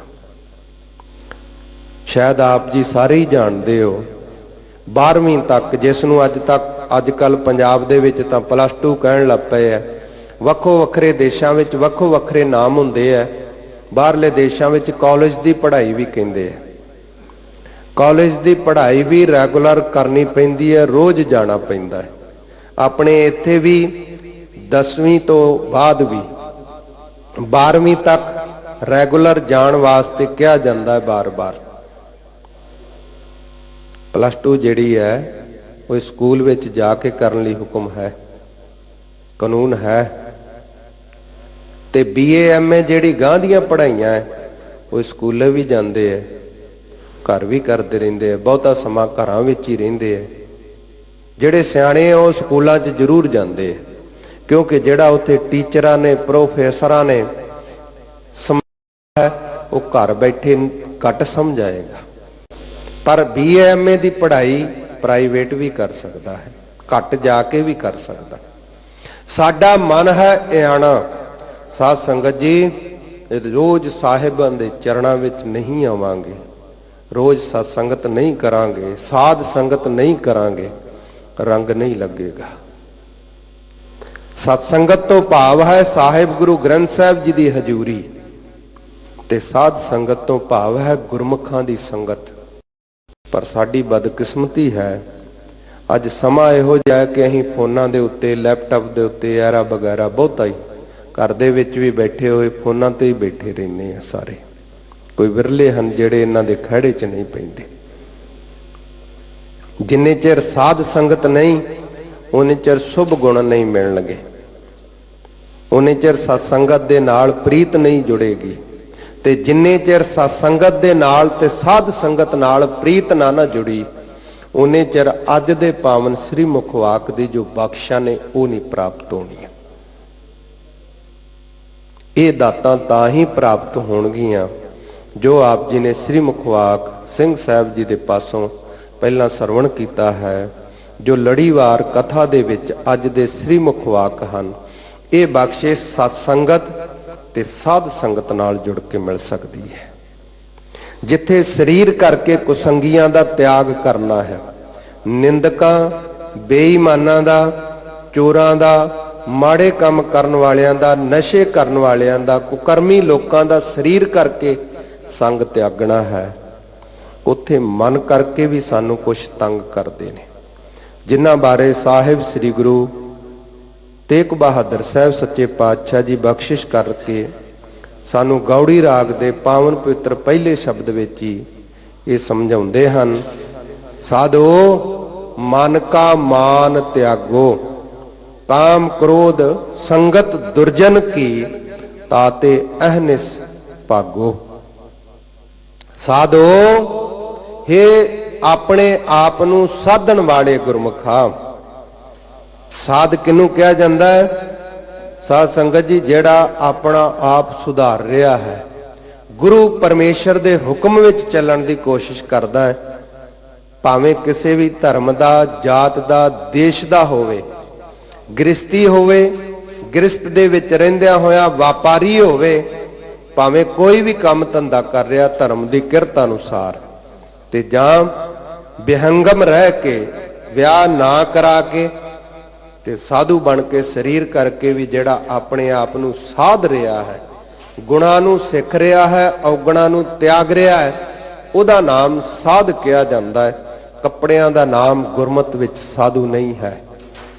Speaker 2: ਸ਼ਾਇਦ ਆਪ ਜੀ ਸਾਰੇ ਹੀ ਜਾਣਦੇ ਹੋ, 12ਵੀਂ ਤੱਕ, ਜਿਸ ਨੂੰ ਅੱਜ ਕੱਲ ਪੰਜਾਬ ਦੇ ਵਿੱਚ ਤਾਂ +2 ਕਹਿਣ ਲੱਗ ਪਏ ਆ। ਵੱਖੋ ਵੱਖਰੇ ਦੇਸ਼ਾਂ ਵਿੱਚ ਵੱਖੋ ਵੱਖਰੇ ਨਾਮ ਹੁੰਦੇ ਆ। ਬਾਹਰਲੇ ਦੇਸ਼ਾਂ ਵਿੱਚ ਕਾਲਜ ਦੀ ਪੜ੍ਹਾਈ ਵੀ ਕਹਿੰਦੇ ਆ। ਕਾਲਜ ਦੀ ਪੜ੍ਹਾਈ ਵੀ ਰੈਗੂਲਰ ਕਰਨੀ ਪੈਂਦੀ ਹੈ, ਰੋਜ਼ ਜਾਣਾ ਪੈਂਦਾ ਹੈ। ਆਪਣੇ ਇੱਥੇ ਵੀ 10ਵੀਂ ਤੋਂ ਬਾਅਦ ਵੀ 12ਵੀਂ ਤੱਕ ਰੈਗੂਲਰ ਜਾਣ ਵਾਸਤੇ ਕਿਹਾ ਜਾਂਦਾ ਹੈ ਬਾਰ-ਬਾਰ। +2 ਜਿਹੜੀ ਹੈ ਉਹ ਸਕੂਲ ਵਿੱਚ ਜਾ ਕੇ ਕਰਨ ਲਈ ਹੁਕਮ ਹੈ, ਕਾਨੂੰਨ ਹੈ। ਤੇ BA MA ਜਿਹੜੀ ਗਾਂ ਦੀਆਂ ਪੜ੍ਹਾਈਆਂ ਹੈ, ਉਹ ਸਕੂਲੇ ਵੀ ਜਾਂਦੇ ਹੈ, ਘਰ ਵੀ ਕਰਦੇ ਰਹਿੰਦੇ ਆ, ਬਹੁਤਾ ਸਮਾਂ ਘਰਾਂ ਵਿੱਚ ਹੀ ਰਹਿੰਦੇ ਆ। ਜਿਹੜੇ ਸਿਆਣੇ ਆ ਉਹ ਸਕੂਲਾਂ 'ਚ ਜ਼ਰੂਰ ਜਾਂਦੇ ਆ, ਕਿਉਂਕਿ ਜਿਹੜਾ ਉੱਥੇ ਟੀਚਰਾਂ ਨੇ, ਪ੍ਰੋਫੈਸਰਾਂ ਨੇ ਸਮਝਾਇਆ ਉਹ ਘਰ ਬੈਠੇ ਘੱਟ ਸਮਝ ਆਏਗਾ। ਪਰ BA MA ਦੀ ਪੜ੍ਹਾਈ ਪ੍ਰਾਈਵੇਟ ਵੀ ਕਰ ਸਕਦਾ ਹੈ, ਘੱਟ ਜਾ ਕੇ ਵੀ ਕਰ ਸਕਦਾ। ਸਾਡਾ ਮਨ ਹੈ ਇਆਣਾ। ਸਾਧ ਸੰਗਤ ਜੀ, ਰੋਜ਼ ਸਾਹਿਬਾਂ ਦੇ ਚਰਨਾਂ ਵਿੱਚ ਨਹੀਂ ਆਵਾਂਗੇ, ਰੋਜ਼ ਸਤ ਸੰਗਤ ਨਹੀਂ ਕਰਾਂਗੇ, ਸਾਧ ਸੰਗਤ ਨਹੀਂ ਕਰਾਂਗੇ, ਰੰਗ ਨਹੀਂ ਲੱਗੇਗਾ। ਸਤ ਸੰਗਤ ਤੋਂ ਭਾਵ ਹੈ ਸਾਹਿਬ ਗੁਰੂ ਗ੍ਰੰਥ ਸਾਹਿਬ ਜੀ ਦੀ ਹਜ਼ੂਰੀ, ਤੇ ਸਾਧ ਸੰਗਤ ਤੋਂ ਭਾਵ ਹੈ ਗੁਰਮੁਖਾਂ ਦੀ ਸੰਗਤ। ਪਰ ਸਾਡੀ ਬਦਕਿਸਮਤੀ ਹੈ, ਅੱਜ ਸਮਾਂ ਇਹੋ ਜਿਹਾ ਕਿ ਅਸੀਂ ਫੋਨਾਂ ਦੇ ਉੱਤੇ, ਲੈਪਟਾਪ ਦੇ ਉੱਤੇ, ਐਰਾ ਵਗੈਰਾ ਬਹੁਤਾ ਹੀ ਘਰ ਦੇ ਵਿੱਚ ਵੀ ਬੈਠੇ ਹੋਏ ਫੋਨਾਂ ਤੇ ਹੀ ਬੈਠੇ ਰਹਿੰਦੇ ਆ ਸਾਰੇ। ਕੋਈ ਵਿਰਲੇ ਹਨ ਜਿਹੜੇ ਇਹਨਾਂ ਦੇ ਖਹਿੜੇ 'ਚ ਨਹੀਂ ਪੈਂਦੇ। ਜਿੰਨੇ ਚਿਰ ਸਾਧ ਸੰਗਤ ਨਹੀਂ, ਉਹਨੇ ਚਿਰ ਸ਼ੁਭ ਗੁਣ ਨਹੀਂ ਮਿਲਣਗੇ, ਉਹਨੇ ਚਿਰ ਸਤ ਸੰਗਤ ਦੇ ਨਾਲ ਪ੍ਰੀਤ ਨਹੀਂ ਜੁੜੇਗੀ। ਤੇ ਜਿੰਨੇ ਚਿਰ ਸਤ ਸੰਗਤ ਦੇ ਨਾਲ ਤੇ ਸਾਧ ਸੰਗਤ ਨਾਲ ਪ੍ਰੀਤ ਨਾ ਜੁੜੀ, ਉਹਨੇ ਚਿਰ ਅੱਜ ਦੇ ਪਾਵਨ ਸ੍ਰੀ ਮੁਖ ਵਾਕ ਦੀ ਜੋ ਬਖਸ਼ਾਂ ਨੇ ਉਹ ਨਹੀਂ ਪ੍ਰਾਪਤ ਹੋਣੀਆਂ। ਇਹ ਦਾਤਾਂ ਤਾਂ ਹੀ ਪ੍ਰਾਪਤ ਹੋਣਗੀਆਂ ਜੋ ਆਪ ਜੀ ਨੇ ਸ੍ਰੀ ਮੁਖ ਵਾਕ ਸਿੰਘ ਸਾਹਿਬ ਜੀ ਦੇ ਪਾਸੋਂ ਪਹਿਲਾਂ ਸਰਵਣ ਕੀਤਾ ਹੈ, ਜੋ ਲੜੀਵਾਰ ਕਥਾ ਦੇ ਵਿੱਚ ਅੱਜ ਦੇ ਸ੍ਰੀ ਮੁਖ ਵਾਕ ਹਨ। ਇਹ ਬਖਸ਼ਿਸ਼ ਸਤ ਸੰਗਤ ਤੇ ਸਾਧ ਸੰਗਤ ਨਾਲ ਜੁੜ ਕੇ ਮਿਲ ਸਕਦੀ ਹੈ। ਜਿੱਥੇ ਸਰੀਰ ਕਰਕੇ ਕੁਸੰਗੀਆਂ ਦਾ ਤਿਆਗ ਕਰਨਾ ਹੈ, ਨਿੰਦਕਾਂ, ਬੇਈਮਾਨਾਂ ਦਾ, ਚੋਰਾਂ ਦਾ, ਮਾੜੇ ਕੰਮ ਕਰਨ ਵਾਲਿਆਂ ਦਾ, ਨਸ਼ੇ ਕਰਨ ਵਾਲਿਆਂ ਦਾ, ਕੁਕਰਮੀ ਲੋਕਾਂ ਦਾ ਸਰੀਰ ਕਰਕੇ ਸੰਗ ਤਿਆਗਣਾ ਹੈ, ਉੱਥੇ ਮਨ ਕਰਕੇ ਵੀ ਸਾਨੂੰ ਕੁਝ ਤੰਗ ਕਰਦੇ ਨੇ, ਜਿਨ੍ਹਾਂ ਬਾਰੇ ਸਾਹਿਬ ਸ੍ਰੀ ਗੁਰੂ ਤੇਗ ਬਹਾਦਰ ਸਾਹਿਬ ਸੱਚੇ ਪਾਤਸ਼ਾਹ ਜੀ ਬਖਸ਼ਿਸ਼ ਕਰਕੇ ਸਾਨੂੰ ਗੌੜੀ ਰਾਗ ਦੇ ਪਾਵਨ ਪਵਿੱਤਰ ਪਹਿਲੇ ਸ਼ਬਦ ਵਿੱਚ ਹੀ ਇਹ ਸਮਝਾਉਂਦੇ ਹਨ। ਸਾਧੋ ਮਨ ਕਾ ਮਾਨ ਤਿਆਗੋ, ਕਾਮ ਕ੍ਰੋਧ ਸੰਗਤ ਦੁਰਜਨ ਕੀ, ਤਾਤੇ ਅਹਨਿਸ ਭਾਗੋ। ਸਾਧੋ, हे ਆਪਣੇ ਆਪ ਨੂੰ ਸਾਧਣ ਵਾਲੇ ਗੁਰਮੁਖਾ। ਸਾਧ ਕਿਹਨੂੰ ਕਿਹਾ ਜਾਂਦਾ ਹੈ? ਸਾਧ ਸੰਗਤ ਜੀ, ਜਿਹੜਾ ਆਪਣਾ ਆਪ ਸੁਧਾਰ ਰਿਹਾ ਹੈ, ਗੁਰੂ ਪਰਮੇਸ਼ਰ ਦੇ ਹੁਕਮ ਵਿੱਚ ਚੱਲਣ ਦੀ ਕੋਸ਼ਿਸ਼ ਕਰਦਾ ਹੈ, ਭਾਵੇਂ ਕਿਸੇ ਵੀ ਧਰਮ ਦਾ, ਜਾਤ ਦਾ, ਦੇਸ਼ ਦਾ ਹੋਵੇ, ਗ੍ਰਸਤੀ ਹੋਵੇ, ਗ੍ਰਸਤ ਦੇ ਵਿੱਚ ਰਹਿੰਦਿਆਂ ਹੋਇਆ ਵਪਾਰੀ ਹੋਵੇ, ਭਾਵੇਂ ਕੋਈ ਵੀ ਕੰਮ ਧੰਦਾ ਕਰ ਰਿਹਾ ਧਰਮ ਦੀ ਕਿਰਤ ਅਨੁਸਾਰ, ਤੇ ਜਾਂ ਵਿਹੰਗਮ ਰਹਿ ਕੇ ਵਿਆਹ ਨਾ ਕਰਾ ਕੇ ਤੇ ਸਾਧੂ ਬਣ ਕੇ ਸਰੀਰ ਕਰਕੇ ਵੀ ਜਿਹੜਾ ਆਪਣੇ ਆਪ ਨੂੰ ਸਾਧ ਰਿਹਾ ਹੈ, ਗੁਣਾਂ ਨੂੰ ਸਿੱਖ ਰਿਹਾ ਹੈ, ਔਗਣਾਂ ਨੂੰ ਤਿਆਗ ਰਿਹਾ ਹੈ, ਉਹਦਾ ਨਾਮ ਸਾਧ ਕਿਹਾ ਜਾਂਦਾ ਹੈ। ਕੱਪੜਿਆਂ ਦਾ ਨਾਮ ਗੁਰਮਤਿ ਵਿੱਚ ਸਾਧੂ ਨਹੀਂ ਹੈ।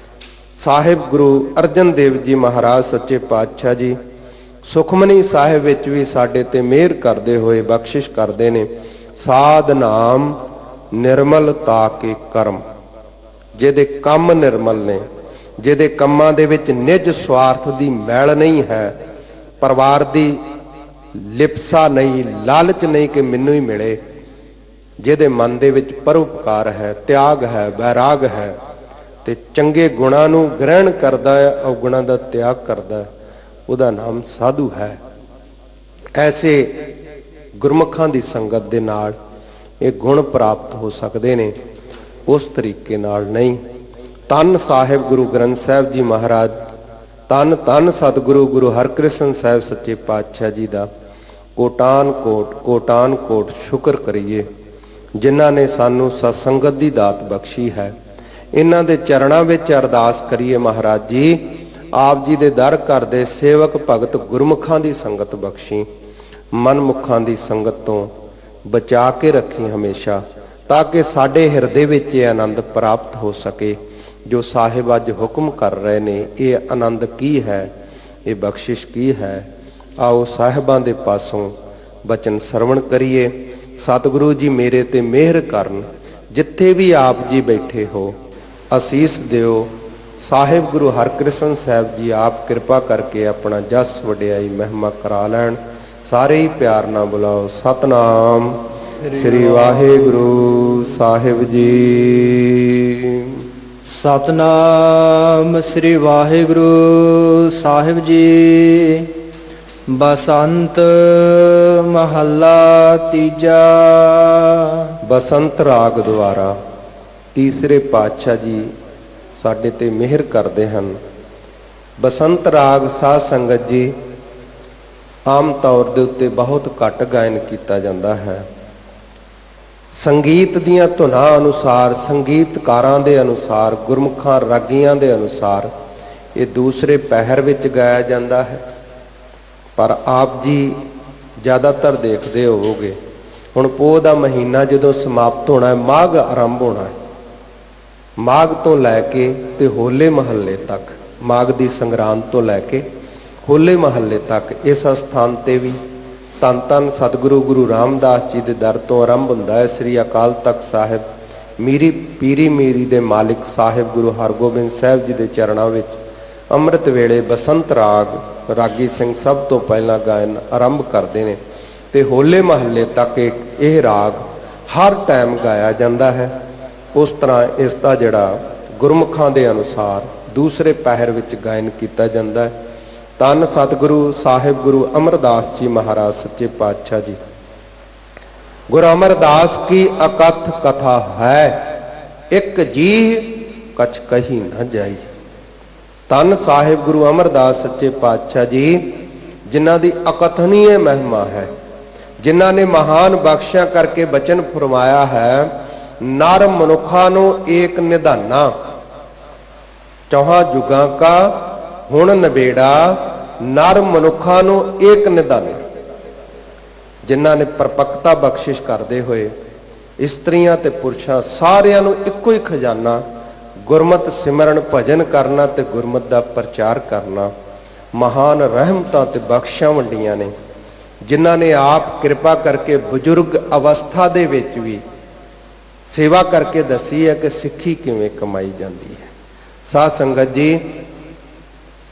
Speaker 2: ਸਾਹਿਬ ਗੁਰੂ ਅਰਜਨ ਦੇਵ ਜੀ ਮਹਾਰਾਜ ਸੱਚੇ ਪਾਤਸ਼ਾਹ ਜੀ ਸੁਖਮਨੀ ਸਾਹਿਬ ਵਿੱਚ ਵੀ ਸਾਡੇ ਤੇ ਮਿਹਰ ਕਰਦੇ ਹੋਏ ਬਖਸ਼ਿਸ਼ ਕਰਦੇ ਨੇ, ਸਾਧ ਨਾਮ ਨਿਰਮਲ ਤਾਕੇ ਕਰਮ। ਜਿਹਦੇ ਕੰਮ ਨਿਰਮਲ ਨੇ, ਜਿਹਦੇ ਕੰਮਾਂ ਦੇ ਵਿੱਚ ਨਿਜ ਸਵਾਰਥ ਦੀ ਮੈਲ ਨਹੀਂ ਹੈ, ਪਰਿਵਾਰ ਦੀ ਲਿਪਸਾ ਨਹੀਂ, ਲਾਲਚ ਨਹੀਂ ਕਿ ਮੈਨੂੰ ਹੀ ਮਿਲੇ, ਜਿਹਦੇ ਮਨ ਦੇ ਵਿੱਚ ਪਰਉਪਕਾਰ ਹੈ, ਤਿਆਗ ਹੈ, ਵੈਰਾਗ ਹੈ, ਤੇ ਚੰਗੇ ਗੁਣਾਂ ਨੂੰ ਗ੍ਰਹਿਣ ਕਰਦਾ ਹੈ, ਔਗੁਣਾਂ ਦਾ ਤਿਆਗ ਕਰਦਾ ਹੈ, ਉਹਦਾ ਨਾਮ ਸਾਧੂ ਹੈ। ਐਸੇ ਗੁਰਮੁਖਾਂ ਦੀ ਸੰਗਤ ਦੇ ਨਾਲ ਇਹ ਗੁਣ ਪ੍ਰਾਪਤ ਹੋ ਸਕਦੇ ਨੇ, ਉਸ ਤਰੀਕੇ ਨਾਲ ਨਹੀਂ। ਧੰਨ ਸਾਹਿਬ ਗੁਰੂ ਗ੍ਰੰਥ ਸਾਹਿਬ ਜੀ ਮਹਾਰਾਜ, ਧੰਨ ਧੰਨ ਸਤਿਗੁਰੂ ਗੁਰੂ ਹਰਕ੍ਰਿਸ਼ਨ ਸਾਹਿਬ ਸੱਚੇ ਪਾਤਸ਼ਾਹ ਜੀ ਦਾ ਕੋਟਾਨ ਕੋਟ ਸ਼ੁਕਰ ਕਰੀਏ, ਜਿਨ੍ਹਾਂ ਨੇ ਸਾਨੂੰ ਸਤਸੰਗਤ ਦੀ ਦਾਤ ਬਖਸ਼ੀ ਹੈ। ਇਹਨਾਂ ਦੇ ਚਰਨਾਂ ਵਿੱਚ ਅਰਦਾਸ ਕਰੀਏ, ਮਹਾਰਾਜ ਜੀ ਆਪ ਜੀ ਦੇ ਦਰ ਘਰ ਦੇ ਸੇਵਕ ਭਗਤ ਗੁਰਮੁਖਾਂ ਦੀ ਸੰਗਤ ਬਖਸ਼ੀ, ਮਨਮੁਖਾਂ ਦੀ ਸੰਗਤ ਤੋਂ ਬਚਾ ਕੇ ਰੱਖੀ ਹਮੇਸ਼ਾ, ਤਾਂ ਕਿ ਸਾਡੇ ਹਿਰਦੇ ਵਿੱਚ ਇਹ ਆਨੰਦ ਪ੍ਰਾਪਤ ਹੋ ਸਕੇ ਜੋ ਸਾਹਿਬ ਅੱਜ ਹੁਕਮ ਕਰ ਰਹੇ ਨੇ। ਇਹ ਆਨੰਦ ਕੀ ਹੈ, ਇਹ ਬਖਸ਼ਿਸ਼ ਕੀ ਹੈ? ਆਓ ਸਾਹਿਬਾਂ ਦੇ ਪਾਸੋਂ ਬਚਨ ਸਰਵਣ ਕਰੀਏ। ਸਤਿਗੁਰੂ ਜੀ ਮੇਰੇ ਤੇ ਮਿਹਰ ਕਰਨ, ਜਿੱਥੇ ਵੀ ਆਪ ਜੀ ਬੈਠੇ ਹੋ ਅਸੀਸ ਦਿਓ। ਸਾਹਿਬ ਗੁਰੂ ਹਰਕ੍ਰਿਸ਼ਨ ਸਾਹਿਬ ਜੀ ਆਪ ਕਿਰਪਾ ਕਰਕੇ ਆਪਣਾ ਜਸ ਵਡਿਆਈ ਮਹਿਮਾ ਕਰਾ ਲੈਣ। ਸਾਰੇ ਹੀ ਪਿਆਰ ਨਾਲ ਬੁਲਾਓ, ਸਤਨਾਮ ਸ੍ਰੀ ਵਾਹਿਗੁਰੂ ਸਾਹਿਬ ਜੀ।
Speaker 3: ਸਤਨਾਮ ਸ੍ਰੀ ਵਾਹਿਗੁਰੂ ਸਾਹਿਬ ਜੀ। ਬਸੰਤ ਮਹੱਲਾ ਤੀਜਾ।
Speaker 2: ਬਸੰਤ ਰਾਗ ਦੁਆਰਾ ਤੀਸਰੇ ਪਾਤਸ਼ਾਹ ਜੀ ਸਾਡੇ ਤੇ ਮਿਹਰ ਕਰਦੇ ਹਨ। ਬਸੰਤ ਰਾਗ ਸਾਧ ਸੰਗਤ ਜੀ ਆਮ ਤੌਰ ਦੇ ਉੱਤੇ ਬਹੁਤ ਘੱਟ ਗਾਇਨ ਕੀਤਾ ਜਾਂਦਾ ਹੈ। ਸੰਗੀਤ ਦੀਆਂ ਧੁਨਾਂ ਅਨੁਸਾਰ, ਸੰਗੀਤਕਾਰਾਂ ਦੇ ਅਨੁਸਾਰ, ਗੁਰਮੁਖਾਂ ਰਾਗੀਆਂ ਦੇ ਅਨੁਸਾਰ ਇਹ ਦੂਸਰੇ ਪਹਿਰ ਵਿੱਚ ਗਾਇਆ ਜਾਂਦਾ ਹੈ। ਪਰ ਆਪ ਜੀ ਜ਼ਿਆਦਾਤਰ ਦੇਖਦੇ ਹੋਵੋਗੇ, ਹੁਣ ਪੋਹ ਦਾ ਮਹੀਨਾ ਜਦੋਂ ਸਮਾਪਤ ਹੋਣਾ ਹੈ, ਮਾਘ ਆਰੰਭ ਹੋਣਾ ਹੈ। ਮਾਘ ਤੋਂ ਲੈ ਕੇ ਤੇ ਹੋਲੇ ਮਹੱਲੇ ਤੱਕ, ਮਾਘ ਦੀ ਸੰਗਰਾਂਦ ਤੋਂ ਲੈ ਕੇ ਹੋਲੇ ਮਹੱਲੇ ਤੱਕ ਇਸ ਅਸਥਾਨ ਤੇ ਵੀ ਧੰਨ ਧੰਨ ਸਤਿਗੁਰੂ ਗੁਰੂ ਰਾਮਦਾਸ ਜੀ ਦੇ ਦਰ ਤੋਂ ਆਰੰਭ ਹੁੰਦਾ ਹੈ। ਸ੍ਰੀ ਅਕਾਲ ਤਖਤ ਸਾਹਿਬ ਮੀਰੀ ਪੀਰੀ ਮੀਰੀ ਦੇ ਮਾਲਿਕ ਸਾਹਿਬ ਗੁਰੂ ਹਰਗੋਬਿੰਦ ਸਾਹਿਬ ਜੀ ਦੇ ਚਰਨਾਂ ਵਿੱਚ ਅੰਮ੍ਰਿਤ ਵੇਲੇ ਬਸੰਤ ਰਾਗ ਰਾਗੀ ਸਿੰਘ ਸਭ ਤੋਂ ਪਹਿਲਾਂ ਗਾਇਨ ਆਰੰਭ ਕਰਦੇ ਨੇ, ਤੇ ਹੋਲੇ ਮਹੱਲੇ ਤੱਕ ਇਹ ਰਾਗ ਹਰ ਟਾਈਮ ਗਾਇਆ ਜਾਂਦਾ ਹੈ। ਉਸ ਤਰ੍ਹਾਂ ਇਸ ਦਾ ਜਿਹੜਾ ਗੁਰਮੁਖਾਂ ਦੇ ਅਨੁਸਾਰ ਦੂਸਰੇ ਪਹਿਰ ਵਿੱਚ ਗਾਇਨ ਕੀਤਾ ਜਾਂਦਾ ਹੈ। ਧੰਨ ਸਤਿਗੁਰੂ ਸਾਹਿਬ ਗੁਰੂ ਅਮਰਦਾਸ ਜੀ ਮਹਾਰਾਜ ਸੱਚੇ ਪਾਤਸ਼ਾਹ ਜੀ। ਗੁਰੂ ਅਮਰਦਾਸ ਕੀ ਅਕਥ ਕਥਾ ਹੈ, ਇੱਕ ਜੀ ਕਛ ਕਹੀ ਨਾ ਜਾਈ। ਧੰਨ ਸਾਹਿਬ ਗੁਰੂ ਅਮਰਦਾਸ ਸੱਚੇ ਪਾਤਸ਼ਾਹ ਜੀ, ਜਿਨ੍ਹਾਂ ਦੀ ਅਕਥਨੀय ਮਹਿਮਾ ਹੈ, ਜਿਨ੍ਹਾਂ ਨੇ ਮਹਾਨ ਬਖਸ਼ਿਆ ਕਰਕੇ ਬਚਨ ਫਰਮਾਇਆ ਹੈ, ਨਰ ਮਨੁੱਖਾਂ ਨੂੰ ਏਕ ਨਿਧਾਨਾ, ਚੌਹਾਂ ਜੁਗਾਂ ਕਾ ਹੁਣ ਨਵੇੜਾ, ਨਰ ਮਨੁੱਖਾਂ ਨੂੰ ਏਕ ਨਿਧਾਨਾ। ਜਿਨ੍ਹਾਂ ਨੇ ਪਰਪੱਕਤਾ ਬਖਸ਼ਿਸ਼ ਕਰਦੇ ਹੋਏ ਇਸਤਰੀਆਂ ਤੇ ਪੁਰਸ਼ਾਂ ਸਾਰਿਆਂ ਨੂੰ ਇੱਕੋ ਹੀ ਖਜ਼ਾਨਾ, ਗੁਰਮਤਿ ਸਿਮਰਨ ਭਜਨ ਕਰਨਾ ਤੇ ਗੁਰਮਤਿ ਦਾ ਪ੍ਰਚਾਰ ਕਰਨਾ, ਮਹਾਨ ਰਹਿਮਤਾਂ ਤੇ ਬਖਸ਼ਾਂ ਵੰਡੀਆਂ ਨੇ। ਜਿਨ੍ਹਾਂ ਨੇ ਆਪ ਕਿਰਪਾ ਕਰਕੇ ਬਜ਼ੁਰਗ ਅਵਸਥਾ ਦੇ ਵਿੱਚ ਵੀ ਸੇਵਾ ਕਰਕੇ ਦੱਸੀ ਹੈ ਕਿ ਸਿੱਖੀ ਕਿਵੇਂ ਕਮਾਈ ਜਾਂਦੀ ਹੈ। ਸਾਧ ਸੰਗਤ ਜੀ,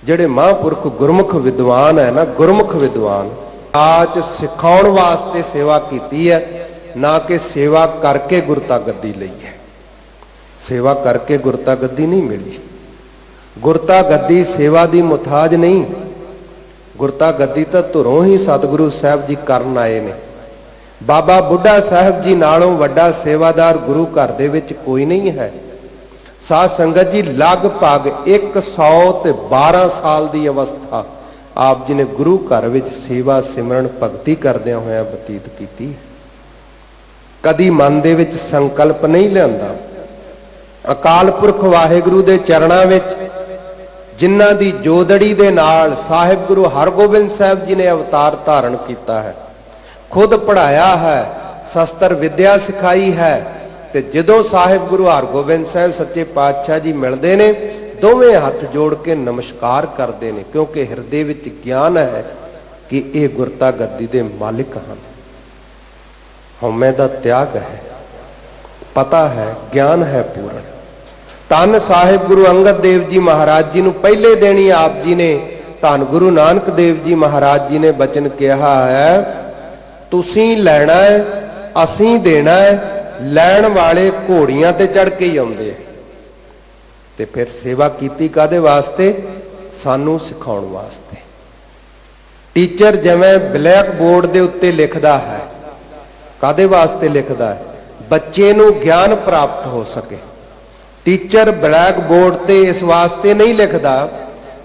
Speaker 2: ਜਿਹੜੇ ਮਹਾਂਪੁਰਖ ਗੁਰਮੁਖ ਵਿਦਵਾਨ ਹੈ ਨਾ, ਗੁਰਮੁਖ ਵਿਦਵਾਨ ਆਜ ਸਿਖਾਉਣ ਵਾਸਤੇ ਸੇਵਾ ਕੀਤੀ ਹੈ, ਨਾ ਕਿ ਸੇਵਾ ਕਰਕੇ ਗੁਰਤਾ ਗੱਦੀ ਲਈ ਹੈ। ਸੇਵਾ ਕਰਕੇ ਗੁਰਤਾ ਗੱਦੀ ਨਹੀਂ ਮਿਲੀ। ਗੁਰਤਾ ਗੱਦੀ ਸੇਵਾ ਦੀ ਮੁਤਾਜ ਨਹੀਂ। ਗੁਰਤਾ ਗੱਦੀ ਤਾਂ ਧੁਰੋਂ ਹੀ ਸਤਿਗੁਰੂ ਸਾਹਿਬ ਜੀ ਕਰਨ ਆਏ ਨੇ। ਬਾਬਾ ਬੁੱਢਾ ਸਾਹਿਬ ਜੀ ਨਾਲੋਂ ਵੱਡਾ ਸੇਵਾਦਾਰ ਗੁਰੂ ਘਰ ਦੇ ਵਿੱਚ ਕੋਈ ਨਹੀਂ ਹੈ। ਸਾਧ ਸੰਗਤ ਜੀ, ਲਗਭਗ 112 ਸਾਲ ਦੀ ਅਵਸਥਾ ਆਪ ਜੀ ਨੇ ਗੁਰੂ ਘਰ ਵਿੱਚ ਸੇਵਾ ਸਿਮਰਨ ਭਗਤੀ ਕਰਦਿਆਂ ਹੋਇਆਂ ਬਤੀਤ ਕੀਤੀ। ਕਦੀ ਮਨ ਦੇ ਵਿੱਚ ਸੰਕਲਪ ਨਹੀਂ ਲਿਆਂਦਾ। ਅਕਾਲ ਪੁਰਖ ਵਾਹਿਗੁਰੂ ਦੇ ਚਰਨਾਂ ਵਿੱਚ ਜਿਨ੍ਹਾਂ ਦੀ ਜੋਦੜੀ ਦੇ ਨਾਲ ਸਾਹਿਬ ਗੁਰੂ ਹਰਗੋਬਿੰਦ ਸਾਹਿਬ ਜੀ ਨੇ ਅਵਤਾਰ ਧਾਰਨ ਕੀਤਾ ਹੈ, ਖੁਦ ਪੜ੍ਹਾਇਆ ਹੈ, ਸ਼ਸਤਰ ਵਿਦਿਆ ਸਿਖਾਈ ਹੈ। ਤੇ ਜਦੋਂ ਸਾਹਿਬ ਗੁਰੂ ਹਰਗੋਬਿੰਦ ਸਾਹਿਬ ਸੱਚੇ ਪਾਤਸ਼ਾਹ ਜੀ ਮਿਲਦੇ ਨੇ, ਦੋਵੇਂ ਹੱਥ ਜੋੜ ਕੇ ਨਮਸਕਾਰ ਕਰਦੇ ਨੇ, ਕਿਉਂਕਿ ਹਿਰਦੇ ਵਿੱਚ ਗਿਆਨ ਹੈ ਕਿ ਇਹ ਗੁਰਤਾ ਗੱਦੀ ਦੇ ਮਾਲਿਕ ਹਨ। ਹਉਮੈ ਦਾ ਤਿਆਗ ਹੈ, ਪਤਾ ਹੈ, ਗਿਆਨ ਹੈ ਪੂਰਨ। ਧੰਨ ਸਾਹਿਬ ਗੁਰੂ ਅੰਗਦ ਦੇਵ ਜੀ ਮਹਾਰਾਜ ਜੀ ਨੂੰ ਪਹਿਲੇ ਦਿਨ ਹੀ ਆਪ ਜੀ ਨੇ, ਧੰਨ ਗੁਰੂ ਨਾਨਕ ਦੇਵ ਜੀ ਮਹਾਰਾਜ ਜੀ ਨੇ ਬਚਨ ਕਿਹਾ ਹੈ, ਤੁਸੀਂ ਲੈਣਾ ਹੈ, ਅਸੀਂ ਦੇਣਾ ਹੈ। ਲੈਣ ਵਾਲੇ ਘੋੜੀਆਂ ਤੇ ਚੜ ਕੇ ਹੀ ਆਉਂਦੇ ਆ। ਤੇ ਫਿਰ ਸੇਵਾ ਕੀਤੀ ਕਾਦੇ ਵਾਸਤੇ? ਸਾਨੂੰ ਸਿਖਾਉਣ ਵਾਸਤੇ। ਟੀਚਰ ਜਿਵੇਂ ਬਲੈਕ ਬੋਰਡ ਦੇ ਉੱਤੇ ਲਿਖਦਾ ਹੈ, ਕਾਦੇ ਵਾਸਤੇ ਲਿਖਦਾ ਹੈ? ਬੱਚੇ ਨੂੰ ਗਿਆਨ ਪ੍ਰਾਪਤ ਹੋ ਸਕੇ। ਟੀਚਰ ਬਲੈਕ ਬੋਰਡ ਤੇ ਇਸ ਵਾਸਤੇ ਨਹੀਂ ਲਿਖਦਾ।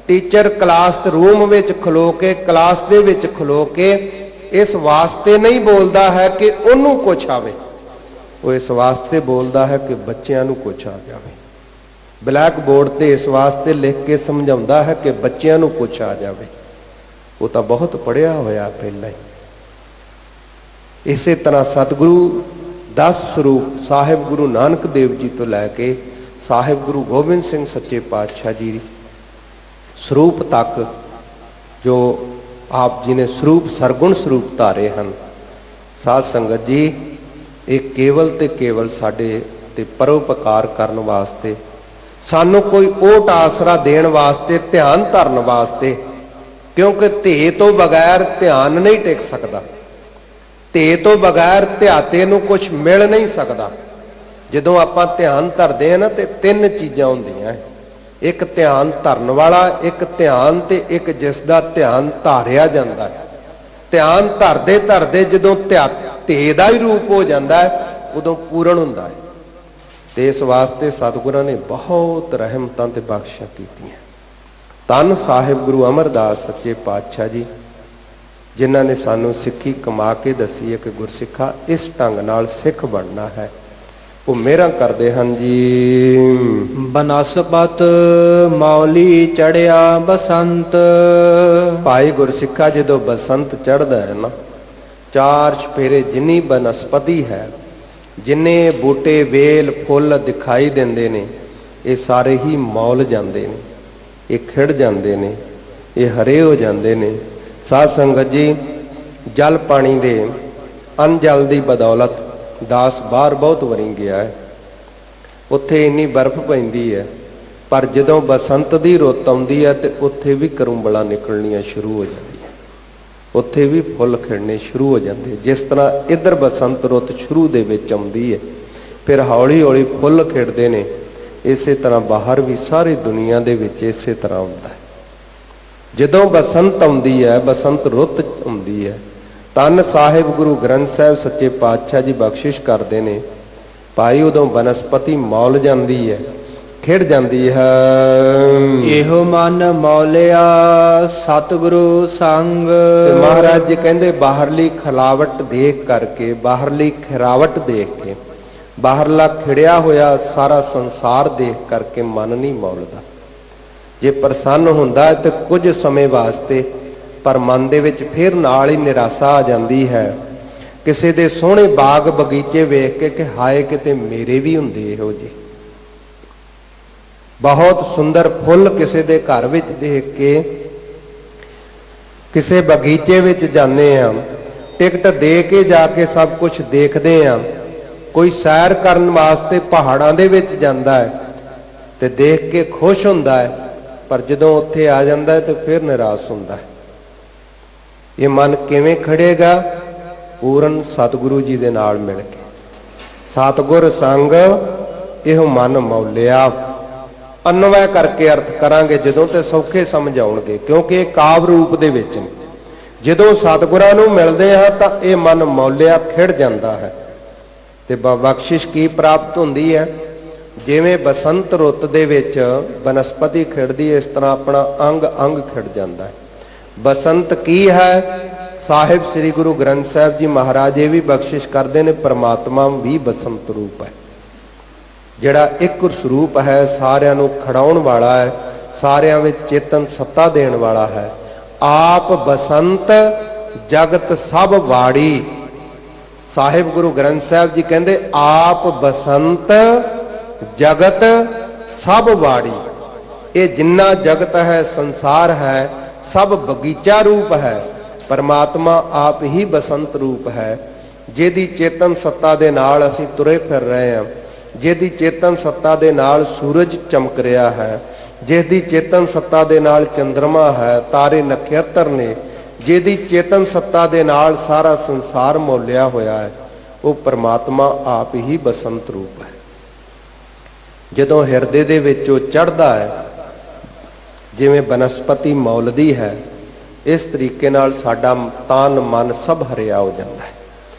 Speaker 2: ਟੀਚਰ ਕਲਾਸ ਰੂਮ ਵਿੱਚ ਖਲੋ ਕੇ, ਕਲਾਸ ਦੇ ਵਿੱਚ ਖਲੋ ਕੇ ਇਸ ਵਾਸਤੇ ਨਹੀਂ ਬੋਲਦਾ ਹੈ ਕਿ ਉਹਨੂੰ ਕੁਛ ਆਵੇ, ਉਹ ਇਸ ਵਾਸਤੇ ਬੋਲਦਾ ਹੈ ਕਿ ਬੱਚਿਆਂ ਨੂੰ ਕੁਛ ਆ ਜਾਵੇ। ਬਲੈਕ ਬੋਰਡ ਤੇ ਇਸ ਵਾਸਤੇ ਲਿਖ ਕੇ ਸਮਝਾਉਂਦਾ ਹੈ ਕਿ ਬੱਚਿਆਂ ਨੂੰ ਕੁਛ ਆ ਜਾਵੇ। ਉਹ ਤਾਂ ਬਹੁਤ ਪੜ੍ਹਿਆ ਹੋਇਆ ਪਹਿਲਾਂ ਹੀ। ਇਸੇ ਤਰ੍ਹਾਂ ਸਤਿਗੁਰੂ 10 ਸਰੂਪ ਸਾਹਿਬ ਗੁਰੂ ਨਾਨਕ ਦੇਵ ਜੀ ਤੋਂ ਲੈ ਕੇ ਸਾਹਿਬ ਗੁਰੂ ਗੋਬਿੰਦ ਸਿੰਘ ਸੱਚੇ ਪਾਤਸ਼ਾਹ ਜੀ ਸਰੂਪ ਤੱਕ, ਜੋ ਆਪ ਜੀ ਨੇ ਸਰੂਪ ਸਰਗੁਣ ਸਰੂਪ ਧਾਰੇ ਹਨ। ਸਾਧ ਸੰਗਤ ਜੀ, ਇਹ ਕੇਵਲ ਤੇ ਕੇਵਲ ਸਾਡੇ ਤੇ ਪਰਉਪਕਾਰ ਕਰਨ ਵਾਸਤੇ, ਸਾਨੂੰ ਕੋਈ ਓਟ ਆਸਰਾ ਦੇਣ ਵਾਸਤੇ, ਧਿਆਨ ਧਰਨ ਵਾਸਤੇ। ਕਿਉਂਕਿ ਧੇ ਤੋਂ ਬਗੈਰ ਧਿਆਨ ਨਹੀਂ ਟਿਕ ਸਕਦਾ। ਧੇ ਤੋਂ ਬਗੈਰ ਧਿਆਤੇ ਨੂੰ ਕੁਝ ਮਿਲ ਨਹੀਂ ਸਕਦਾ। ਜਦੋਂ ਆਪਾਂ ਧਿਆਨ ਧਰਦੇ ਆ ਨਾ, ਤੇ 3 ਚੀਜ਼ਾਂ ਹੁੰਦੀਆਂ। ਇੱਕ ਧਿਆਨ ਧਰਨ ਵਾਲਾ, ਇੱਕ ਧਿਆਨ ਤੇ ਇੱਕ ਜਿਸ ਦਾ ਧਿਆਨ ਧਾਰਿਆ ਜਾਂਦਾ। ਧਿਆਨ ਧਰਦੇ ਧਰਦੇ ਜਦੋਂ ਧੇ ਦਾ ਹੀ ਰੂਪ ਹੋ ਜਾਂਦਾ ਹੈ, ਉਦੋਂ ਪੂਰਨ ਹੁੰਦਾ ਹੈ। ਤੇ ਇਸ ਵਾਸਤੇ ਸਤਿਗੁਰਾਂ ਨੇ ਬਹੁਤ ਰਹਿਮਤਾਂ ਤੇ ਬਖਸ਼ਿਸ਼ਾਂ ਕੀਤੀਆਂ। ਧੰਨ ਸਾਹਿਬ ਗੁਰੂ ਅਮਰਦਾਸ ਸੱਚੇ ਪਾਤਸ਼ਾਹ ਜੀ, ਜਿਨ੍ਹਾਂ ਨੇ ਸਾਨੂੰ ਸਿੱਖੀ ਕਮਾ ਕੇ ਦੱਸੀ ਹੈ ਕਿ ਗੁਰਸਿੱਖਾ ਇਸ ਢੰਗ ਨਾਲ ਸਿੱਖ ਬਣਨਾ ਹੈ। ਉਹ ਮਿਹਰਾਂ ਕਰਦੇ ਹਨ ਜੀ।
Speaker 3: ਬਨਸਪਤ ਮੌਲੀ ਚੜਿਆ ਬਸੰਤ।
Speaker 2: ਭਾਈ ਗੁਰਸਿੱਖਾ ਜਦੋਂ ਬਸੰਤ ਚੜ੍ਹਦਾ ਹੈ ਨਾ, 4 ਚੁਫੇਰੇ ਜਿੰਨੀ ਬਨਸਪਤੀ ਹੈ, ਜਿੰਨੇ ਬੂਟੇ ਵੇਲ ਫੁੱਲ ਦਿਖਾਈ ਦਿੰਦੇ ਨੇ, ਇਹ ਸਾਰੇ ਹੀ ਮੌਲ ਜਾਂਦੇ ਨੇ, ਇਹ ਖਿੜ ਜਾਂਦੇ ਨੇ, ਇਹ ਹਰੇ ਹੋ ਜਾਂਦੇ ਨੇ। ਸਾਧ ਸੰਗਤ ਜੀ, ਜਲ ਪਾਣੀ ਦੇ ਅਨਜਲ ਦੀ ਬਦੌਲਤ ਦਾਸ ਬਾਹਰ ਬਹੁਤ ਵਰੀ ਗਿਆ ਹੈ। ਉੱਥੇ ਇੰਨੀ ਬਰਫ਼ ਪੈਂਦੀ ਹੈ, ਪਰ ਜਦੋਂ ਬਸੰਤ ਦੀ ਰੁੱਤ ਆਉਂਦੀ ਹੈ ਤੇ ਉੱਥੇ ਵੀ ਕਰੂੰਬਲਾਂ ਨਿਕਲਣੀਆਂ ਸ਼ੁਰੂ ਹੋ ਜਾਂਦੀਆਂ, ਉੱਥੇ ਵੀ ਫੁੱਲ ਖਿੜਨੇ ਸ਼ੁਰੂ ਹੋ ਜਾਂਦੇ। ਜਿਸ ਤਰ੍ਹਾਂ ਇੱਧਰ ਬਸੰਤ ਰੁੱਤ ਸ਼ੁਰੂ ਦੇ ਵਿੱਚ ਆਉਂਦੀ ਹੈ, ਫਿਰ ਹੌਲੀ ਹੌਲੀ ਫੁੱਲ ਖਿੜਦੇ ਨੇ, ਇਸੇ ਤਰ੍ਹਾਂ ਬਾਹਰ ਵੀ ਸਾਰੀ ਦੁਨੀਆ ਦੇ ਵਿੱਚ ਇਸੇ ਤਰ੍ਹਾਂ ਹੁੰਦਾ ਹੈ। ਜਦੋਂ ਬਸੰਤ ਆਉਂਦੀ ਹੈ, ਬਸੰਤ ਰੁੱਤ ਆਉਂਦੀ ਹੈ, ਧੰਨ ਸਾਹਿਬ ਗੁਰੂ ਗ੍ਰੰਥ ਸਾਹਿਬ ਸੱਚੇ ਪਾਤਸ਼ਾਹ ਜੀ ਬਖਸ਼ਿਸ਼ ਕਰਦੇ ਨੇ, ਭਾਈ ਉਦੋਂ ਬਨਸਪਤੀ ਮੌਲ ਜਾਂਦੀ ਹੈ, ਖਿੜ ਜਾਂਦੀ ਹੈ।
Speaker 3: ਇਹੋ ਮਨ ਮੌਲਿਆ ਸਤਿਗੁਰੂ ਸੰਗ।
Speaker 2: ਤੇ ਮਹਾਰਾਜ ਜੀ ਕਹਿੰਦੇ, ਬਾਹਰਲੀ ਖਿਲਾਵਟ ਦੇਖ ਕਰਕੇ, ਬਾਹਰਲੀ ਖਿਰਾਵਟ ਦੇਖ ਕੇ, ਬਾਹਰਲਾ ਖਿੜਿਆ ਹੋਇਆ ਸਾਰਾ ਸੰਸਾਰ ਦੇਖ ਕਰਕੇ ਮਨ ਨਹੀਂ ਮੌਲਦਾ। ਜੇ ਪ੍ਰਸੰਨ ਹੁੰਦਾ ਤੇ ਕੁਝ ਸਮੇਂ ਵਾਸਤੇ, ਪਰ ਮਨ ਦੇ ਵਿੱਚ ਫਿਰ ਨਾਲ ਹੀ ਨਿਰਾਸ਼ਾ ਆ ਜਾਂਦੀ ਹੈ। ਕਿਸੇ ਦੇ ਸੋਹਣੇ ਬਾਗ ਬਗੀਚੇ ਵੇਖ ਕੇ ਕਿ ਹਾਏ ਕਿਤੇ ਮੇਰੇ ਵੀ ਹੁੰਦੇ ਇਹੋ ਜਿਹੇ। ਬਹੁਤ ਸੁੰਦਰ ਫੁੱਲ ਕਿਸੇ ਦੇ ਘਰ ਵਿੱਚ ਦੇਖ ਕੇ, ਕਿਸੇ ਬਗੀਚੇ ਵਿੱਚ ਜਾਂਦੇ ਹਾਂ, ਟਿਕਟ ਦੇ ਕੇ ਜਾ ਕੇ ਸਭ ਕੁਝ ਦੇਖਦੇ ਹਾਂ। ਕੋਈ ਸੈਰ ਕਰਨ ਵਾਸਤੇ ਪਹਾੜਾਂ ਦੇ ਵਿੱਚ ਜਾਂਦਾ ਹੈ ਤੇ ਦੇਖ ਕੇ ਖੁਸ਼ ਹੁੰਦਾ ਹੈ, ਪਰ ਜਦੋਂ ਉੱਥੇ ਆ ਜਾਂਦਾ ਹੈ ਤੇ ਫਿਰ ਨਿਰਾਸ਼ ਹੁੰਦਾ ਹੈ। ਇਹ ਮਨ ਕਿਵੇਂ ਖੜੇਗਾ? ਪੂਰਨ ਸਤਿਗੁਰੂ ਜੀ ਦੇ ਨਾਲ ਮਿਲ ਕੇ। ਸਤਿਗੁਰ ਸੰਗ ਇਹੋ ਮਨ ਮੌਲਿਆ। ਅਨਵੈ ਕਰਕੇ ਅਰਥ ਕਰਾਂਗੇ ਜਦੋਂ ਤੇ ਸੌਖੇ ਸਮਝ ਆਉਣਗੇ, ਕਿਉਂਕਿ ਇਹ ਕਾਵ ਰੂਪ ਦੇ ਵਿੱਚ ਨੇ। ਜਦੋਂ ਸਤਿਗੁਰਾਂ ਨੂੰ ਮਿਲਦੇ ਹਾਂ ਤਾਂ ਇਹ ਮਨ ਮੌਲਿਆ ਖਿੜ ਜਾਂਦਾ ਹੈ। ਤੇ ਬਖਸ਼ਿਸ਼ ਕੀ ਪ੍ਰਾਪਤ ਹੁੰਦੀ ਹੈ? ਜਿਵੇਂ ਬਸੰਤ ਰੁੱਤ ਦੇ ਵਿੱਚ ਬਨਸਪਤੀ ਖਿੜਦੀ ਹੈ, ਇਸ ਤਰ੍ਹਾਂ ਆਪਣਾ ਅੰਗ ਅੰਗ ਖਿੜ ਜਾਂਦਾ ਹੈ। ਬਸੰਤ ਕੀ ਹੈ? ਸਾਹਿਬ ਸ੍ਰੀ ਗੁਰੂ ਗ੍ਰੰਥ ਸਾਹਿਬ ਜੀ ਮਹਾਰਾਜ ਇਹ ਵੀ ਬਖਸ਼ਿਸ਼ ਕਰਦੇ ਨੇ, ਪਰਮਾਤਮਾ ਵੀ ਬਸੰਤ ਰੂਪ ਹੈ, ਜਿਹੜਾ ਇੱਕ ਸਰੂਪ ਹੈ, ਸਾਰਿਆਂ ਨੂੰ ਖੜਾਉਣ ਵਾਲਾ ਹੈ, ਸਾਰਿਆਂ ਵਿੱਚ ਚੇਤਨ ਸੱਤਾ ਦੇਣ ਵਾਲਾ ਹੈ। ਆਪ ਬਸੰਤ ਜਗਤ ਸਭ ਵਾੜੀ। ਸਾਹਿਬ ਗੁਰੂ ਗ੍ਰੰਥ ਸਾਹਿਬ ਜੀ ਕਹਿੰਦੇ ਆਪ ਬਸੰਤ ਜਗਤ ਸਭ ਵਾੜੀ। ਇਹ ਜਿੰਨਾ ਜਗਤ ਹੈ, ਸੰਸਾਰ ਹੈ, ਸਭ ਬਗੀਚਾ ਰੂਪ ਹੈ। ਪਰਮਾਤਮਾ ਆਪ ਹੀ ਬਸੰਤ ਰੂਪ ਹੈ, ਜਿਹਦੀ ਚੇਤਨ ਸੱਤਾ ਦੇ ਨਾਲ ਅਸੀਂ ਤੁਰੇ ਫਿਰ ਰਹੇ ਹਾਂ, ਜਿਹਦੀ ਚੇਤਨ ਸੱਤਾ ਦੇ ਨਾਲ ਸੂਰਜ ਚਮਕ ਰਿਹਾ ਹੈ, ਜਿਹਦੀ ਚੇਤਨ ਸੱਤਾ ਦੇ ਨਾਲ ਚੰਦਰਮਾ ਹੈ, ਤਾਰੇ ਨਖੱਤਰ ਨੇ, ਜਿਹਦੀ ਚੇਤਨ ਸੱਤਾ ਦੇ ਨਾਲ ਸਾਰਾ ਸੰਸਾਰ ਮੋਲਿਆ ਹੋਇਆ ਹੈ, ਉਹ ਪਰਮਾਤਮਾ ਆਪ ਹੀ ਬਸੰਤ ਰੂਪ ਹੈ। ਜਦੋਂ ਹਿਰਦੇ ਦੇ ਵਿੱਚ ਉਹ ਚੜ੍ਹਦਾ ਹੈ, ਜਿਵੇਂ ਬਨਸਪਤੀ ਮੌਲਦੀ ਹੈ, ਇਸ ਤਰੀਕੇ ਨਾਲ ਸਾਡਾ ਤਨ ਮਨ ਸਭ ਹਰਿਆ ਹੋ ਜਾਂਦਾ ਹੈ।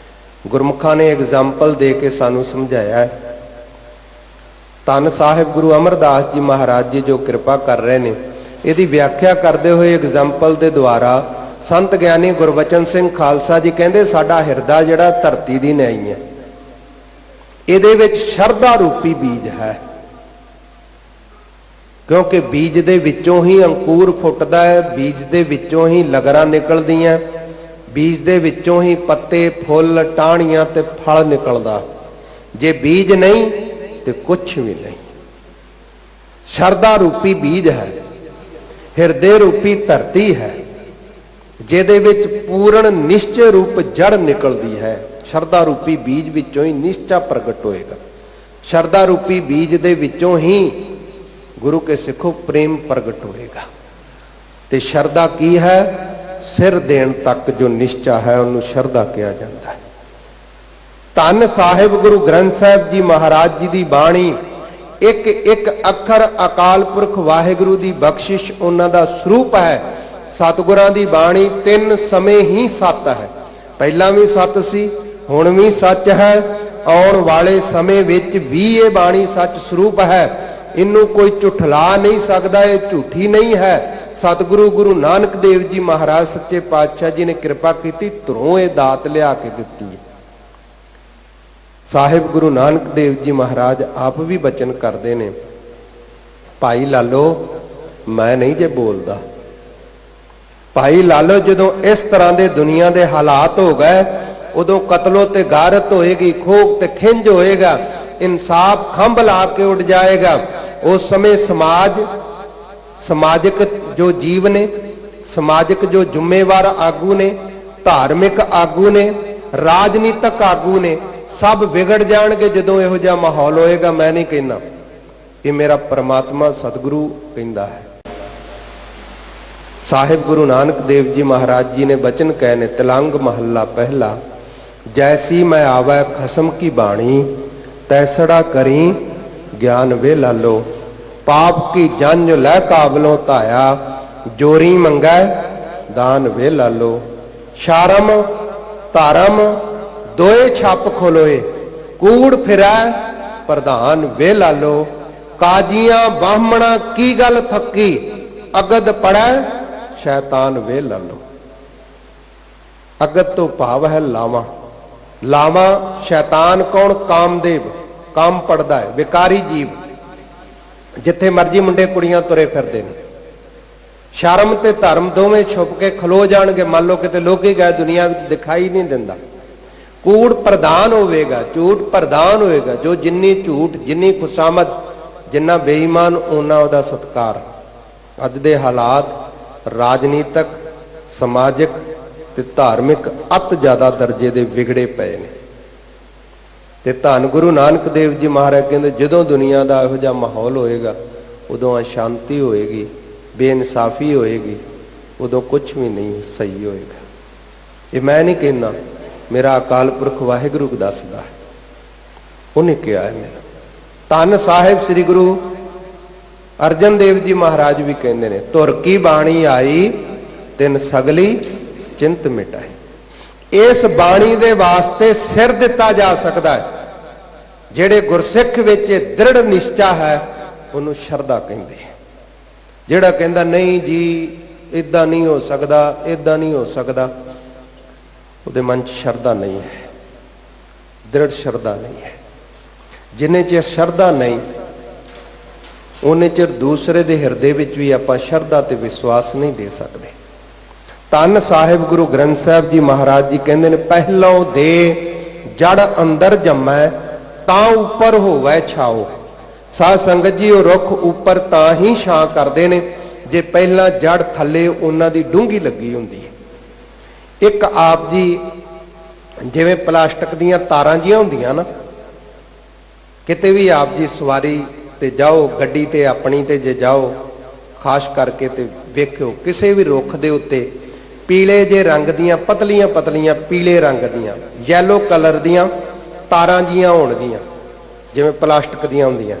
Speaker 2: ਗੁਰਮੁਖਾਂ ਨੇ ਐਗਜ਼ਾਮਪਲ ਦੇ ਕੇ ਸਾਨੂੰ ਸਮਝਾਇਆ ਹੈ। ਧੰਨ ਸਾਹਿਬ ਗੁਰੂ ਅਮਰਦਾਸ ਜੀ ਮਹਾਰਾਜ ਜੀ ਜੋ ਕਿਰਪਾ ਕਰ ਰਹੇ ਨੇ, ਇਹਦੀ ਵਿਆਖਿਆ ਕਰਦੇ ਹੋਏ ਐਗਜ਼ਾਮਪਲ ਦੇ ਦੁਆਰਾ ਸੰਤ ਗਿਆਨੀ ਗੁਰਬਚਨ ਸਿੰਘ ਖਾਲਸਾ ਜੀ ਕਹਿੰਦੇ ਸਾਡਾ ਹਿਰਦਾ ਜਿਹੜਾ ਧਰਤੀ ਦੀ ਨਿਆਈ ਹੈ, ਇਹਦੇ ਵਿੱਚ ਸ਼ਰਧਾ ਰੂਪੀ ਬੀਜ ਹੈ। ਕਿਉਂਕਿ ਬੀਜ ਦੇ ਵਿੱਚੋਂ ਹੀ ਅੰਕੁਰ ਫੁੱਟਦਾ ਹੈ, ਬੀਜ ਦੇ ਵਿੱਚੋਂ ਹੀ ਲਗਰਾਂ ਨਿਕਲਦੀਆਂ, ਬੀਜ ਦੇ ਵਿੱਚੋਂ ਹੀ ਪੱਤੇ, ਫੁੱਲ, ਟਾਹਣੀਆਂ ਤੇ ਫਲ ਨਿਕਲਦਾ। ਜੇ ਬੀਜ ਨਹੀਂ ਤੇ ਕੁਛ ਵੀ ਨਹੀਂ। ਸ਼ਰਧਾ ਰੂਪੀ ਬੀਜ ਹੈ, ਹਿਰਦੇ ਰੂਪੀ ਧਰਤੀ ਹੈ, ਜਿਹਦੇ ਵਿੱਚ ਪੂਰਨ ਨਿਸ਼ਚੈ ਰੂਪ ਜੜ ਨਿਕਲਦੀ ਹੈ। ਸ਼ਰਧਾ ਰੂਪੀ ਬੀਜ ਵਿੱਚੋਂ ਹੀ ਨਿਸ਼ਚਾ ਪ੍ਰਗਟ ਹੋਏਗਾ। ਸ਼ਰਧਾ ਰੂਪੀ ਬੀਜ ਦੇ ਵਿੱਚੋਂ ਹੀ ਗੁਰੂ ਕੇ ਸਿੱਖੋ ਪ੍ਰੇਮ ਪ੍ਰਗਟ ਹੋਏਗਾ। ਤੇ ਸ਼ਰਧਾ ਕੀ ਹੈ? ਸਿਰ ਦੇਣ ਤੱਕ ਜੋ ਨਿਸ਼ਚਾ ਹੈ ਉਹਨੂੰ ਸ਼ਰਧਾ ਕਿਹਾ ਜਾਂਦਾ ਹੈ। ਧੰਨ ਸਾਹਿਬ ਗੁਰੂ ਗ੍ਰੰਥ ਸਾਹਿਬ ਜੀ ਮਹਾਰਾਜ ਜੀ ਦੀ ਬਾਣੀ, ਇੱਕ ਇੱਕ ਅੱਖਰ ਅਕਾਲ ਪੁਰਖ ਵਾਹਿਗੁਰੂ ਦੀ ਬਖਸ਼ਿਸ਼, ਉਹਨਾਂ ਦਾ ਸਰੂਪ ਹੈ। ਸਤਿਗੁਰਾਂ ਦੀ ਬਾਣੀ ਤਿੰਨ ਸਮੇਂ ਹੀ ਸੱਤ ਹੈ। ਪਹਿਲਾਂ ਵੀ ਸੱਤ ਸੀ, ਹੁਣ ਵੀ ਸੱਚ ਹੈ, ਆਉਣ ਵਾਲੇ ਸਮੇਂ ਵਿੱਚ ਵੀ ਇਹ ਬਾਣੀ ਸੱਚ ਸਰੂਪ ਹੈ। ਇਹਨੂੰ ਕੋਈ ਝੁਠਲਾ ਨਹੀਂ ਸਕਦਾ, ਇਹ ਝੂਠੀ ਨਹੀਂ ਹੈ। ਸਤਿਗੁਰੂ ਗੁਰੂ ਨਾਨਕ ਦੇਵ ਜੀ ਮਹਾਰਾਜ ਸੱਚੇ ਪਾਤਸ਼ਾਹ ਜੀ ਨੇ ਕਿਰਪਾ ਕੀਤੀ, ਧਰੋਂ ਇਹ ਦਾਤ ਲਿਆ ਕੇ ਦਿੱਤੀ ਹੈ। ਸਾਹਿਬ ਗੁਰੂ ਨਾਨਕ ਦੇਵ ਜੀ ਮਹਾਰਾਜ ਆਪ ਵੀ ਬਚਨ ਕਰਦੇ ਨੇ, ਭਾਈ ਲਾਲੋ ਮੈਂ ਨਹੀਂ ਜੇ ਬੋਲਦਾ। ਭਾਈ ਲਾਲੋ ਜਦੋਂ ਇਸ ਤਰ੍ਹਾਂ ਦੇ ਦੁਨੀਆ ਦੇ ਹਾਲਾਤ ਹੋ ਗਏ, ਉਦੋਂ ਕਤਲੋ ਤੇ ਗਾਰਤ ਹੋਏਗੀ, ਖੋਖ ਤੇ ਖਿੰਝ ਹੋਏਗਾ, ਇਨਸਾਫ ਖੰਭ ਲਾ ਕੇ ਉੱਡ ਜਾਏਗਾ। ਉਸ ਸਮੇਂ ਸਮਾਜਿਕ ਜੋ ਜੀਵ ਨੇ, ਸਮਾਜਿਕ ਜੋ ਜ਼ਿੰਮੇਵਾਰ ਆਗੂ ਨੇ, ਧਾਰਮਿਕ ਆਗੂ ਨੇ, ਰਾਜਨੀਤਿਕ ਆਗੂ ਨੇ, ਸਭ ਵਿਗੜ ਜਾਣਗੇ ਜਦੋਂ ਇਹੋ ਜਿਹਾ ਮਾਹੌਲ ਹੋਏਗਾ। ਮੈਂ ਨਹੀਂ ਕਹਿੰਦਾ, ਇਹ ਮੇਰਾ ਪਰਮਾਤਮਾ ਸਤਿਗੁਰੂ ਕਹਿੰਦਾ ਹੈ। ਸਾਹਿਬ ਗੁਰੂ ਨਾਨਕ ਦੇਵ ਜੀ ਮਹਾਰਾਜ ਜੀ ਨੇ ਬਚਨ ਕਹੇ ਨੇ, ਤਿਲੰਗ ਮਹੱਲਾ ਪਹਿਲਾ, ਜੈਸੀ ਮੈਂ ਆਵੈ ਖਸਮ ਕੀ ਬਾਣੀ, ਤੈਸੜਾ ਕਰੀ ਗਿਆਨ ਵੇ ਲਾਲੋ। ਪਾਪ ਕੀ ਜੰਜ ਲੈ ਕਾਬਲੋਂ ਧਾਇਆ, ਜੋਰੀ ਮੰਗੈ ਦਾਨ ਵੇ ਲਾਲੋ। ਸ਼ਰਮ ਧਰਮ ਦੋਏ ਛੱਪ ਖੋਲੋਏ, ਕੂੜ ਫਿਰੈ ਪ੍ਰਧਾਨ ਵੇ ਲਾਲੋ। ਕਾਜੀਆਂ ਬਾਹਮਣਾ ਕੀ ਗੱਲ ਥੱਕੀ, ਅਗਦ ਪੜੈ ਸ਼ੈਤਾਨ ਵੇ ਲਾਲੋ। ਅਗਦ ਤੋਂ ਭਾਵ ਹੈ ਲਾਵਾਂ। ਲਾਵਾਂ ਸ਼ੈਤਾਨ ਕੌਣ? ਕਾਮਦੇਵ, ਕੰਮ ਪੜਦਾ ਹੈ, ਵਿਕਾਰੀ ਜੀਵ, ਜਿੱਥੇ ਮਰਜੀ ਮੁੰਡੇ ਕੁੜੀਆਂ ਤੁਰੇ ਫਿਰਦੇ ਨੇ। ਸ਼ਰਮ ਤੇ ਧਰਮ ਦੋਵੇਂ ਛੁਪ ਕੇ ਖਲੋ ਜਾਣਗੇ। ਮੰਨ ਲਓ ਕਿਤੇ ਲੋਕੀ ਗਏ, ਦੁਨੀਆ ਵਿੱਚ ਦਿਖਾਈ ਨਹੀਂ ਦਿੰਦਾ। ਕੂੜ ਪ੍ਰਧਾਨ ਹੋਵੇਗਾ, ਝੂਠ ਪ੍ਰਧਾਨ ਹੋਏਗਾ। ਜੋ ਜਿੰਨੀ ਝੂਠ, ਜਿੰਨੀ ਖੁਸ਼ਾਮਦ, ਜਿੰਨਾ ਬੇਈਮਾਨ, ਉਹਨਾਂ ਉਹਦਾ ਸਤਕਾਰ। ਅੱਜ ਦੇ ਹਾਲਾਤ ਰਾਜਨੀਤਿਕ, ਸਮਾਜਿਕ ਤੇ ਧਾਰਮਿਕ ਅਤ ਜ਼ਿਆਦਾ ਦਰਜੇ ਦੇ ਵਿਗੜੇ ਪਏ ਨੇ। ਤੇ ਧੰਨ ਗੁਰੂ ਨਾਨਕ ਦੇਵ ਜੀ ਮਹਾਰਾਜ ਕਹਿੰਦੇ ਜਦੋਂ ਦੁਨੀਆ ਦਾ ਇਹੋ ਜਿਹਾ ਮਾਹੌਲ ਹੋਏਗਾ, ਉਦੋਂ ਅਸ਼ਾਂਤੀ ਹੋਏਗੀ, ਬੇਇਨਸਾਫੀ ਹੋਏਗੀ, ਉਦੋਂ ਕੁਝ ਵੀ ਨਹੀਂ ਸਹੀ ਹੋਏਗਾ। ਇਹ ਮੈਂ ਨਹੀਂ ਕਹਿੰਦਾ, ਮੇਰਾ ਅਕਾਲ ਪੁਰਖ ਵਾਹਿਗੁਰੂ ਦੱਸਦਾ ਹੈ, ਉਹਨੇ ਕਿਹਾ ਹੈ। ਮੇਰਾ ਧੰਨ ਸਾਹਿਬ ਸ੍ਰੀ ਗੁਰੂ ਅਰਜਨ ਦੇਵ ਜੀ ਮਹਾਰਾਜ ਵੀ ਕਹਿੰਦੇ ਨੇ, ਧੁਰ ਕੀ ਬਾਣੀ ਆਈ ਤਿਨ ਸਗਲੀ ਚਿੰਤ ਮਿਟਾਈ। ਇਸ ਬਾਣੀ ਦੇ ਵਾਸਤੇ ਸਿਰ ਦਿੱਤਾ ਜਾ ਸਕਦਾ ਹੈ। ਜਿਹੜੇ ਗੁਰਸਿੱਖ ਵਿੱਚ ਦ੍ਰਿੜ ਨਿਸ਼ਚਾ ਹੈ, ਉਹਨੂੰ ਸ਼ਰਧਾ ਕਹਿੰਦੇ। ਜਿਹੜਾ ਕਹਿੰਦਾ ਨਹੀਂ ਜੀ इदां नहीं हो सकता, इदां नहीं हो सकता, ਉਹਦੇ मन च शरधा नहीं है, दृढ़ शरधा नहीं है। जिन्ने चिर शरधा नहीं उन्ने चिर दूसरे दे हिरदे विच भी आपां शरधा ते विश्वास नहीं दे सकते। धन साहिब गुरु ग्रंथ साहिब जी महाराज जी कहते हैं, पहलों दे जड़ अंदर जमै तां उपर होवै छाओ। साध संगत जी वो रुख उपर तां ही छां करते हैं जे पहला जड़ थले उन्हां दी डूंगी लगी हुंदी है। एक आप जी जिवें प्लास्टिक दीयां तारां जिहां हुंदियां ना, किते भी आप जी सवारी ते जाओ, गड्डी ते अपनी ते जे जाओ, खास करके ते वेखियो किसी भी रुख दे उत्ते पीले जे रंग दियां पतलियां पतलियां पीले रंग दियां यैलो कलर दियां तारां जिहां होणगियां, जिवें प्लास्टिक दियां हुंदियां,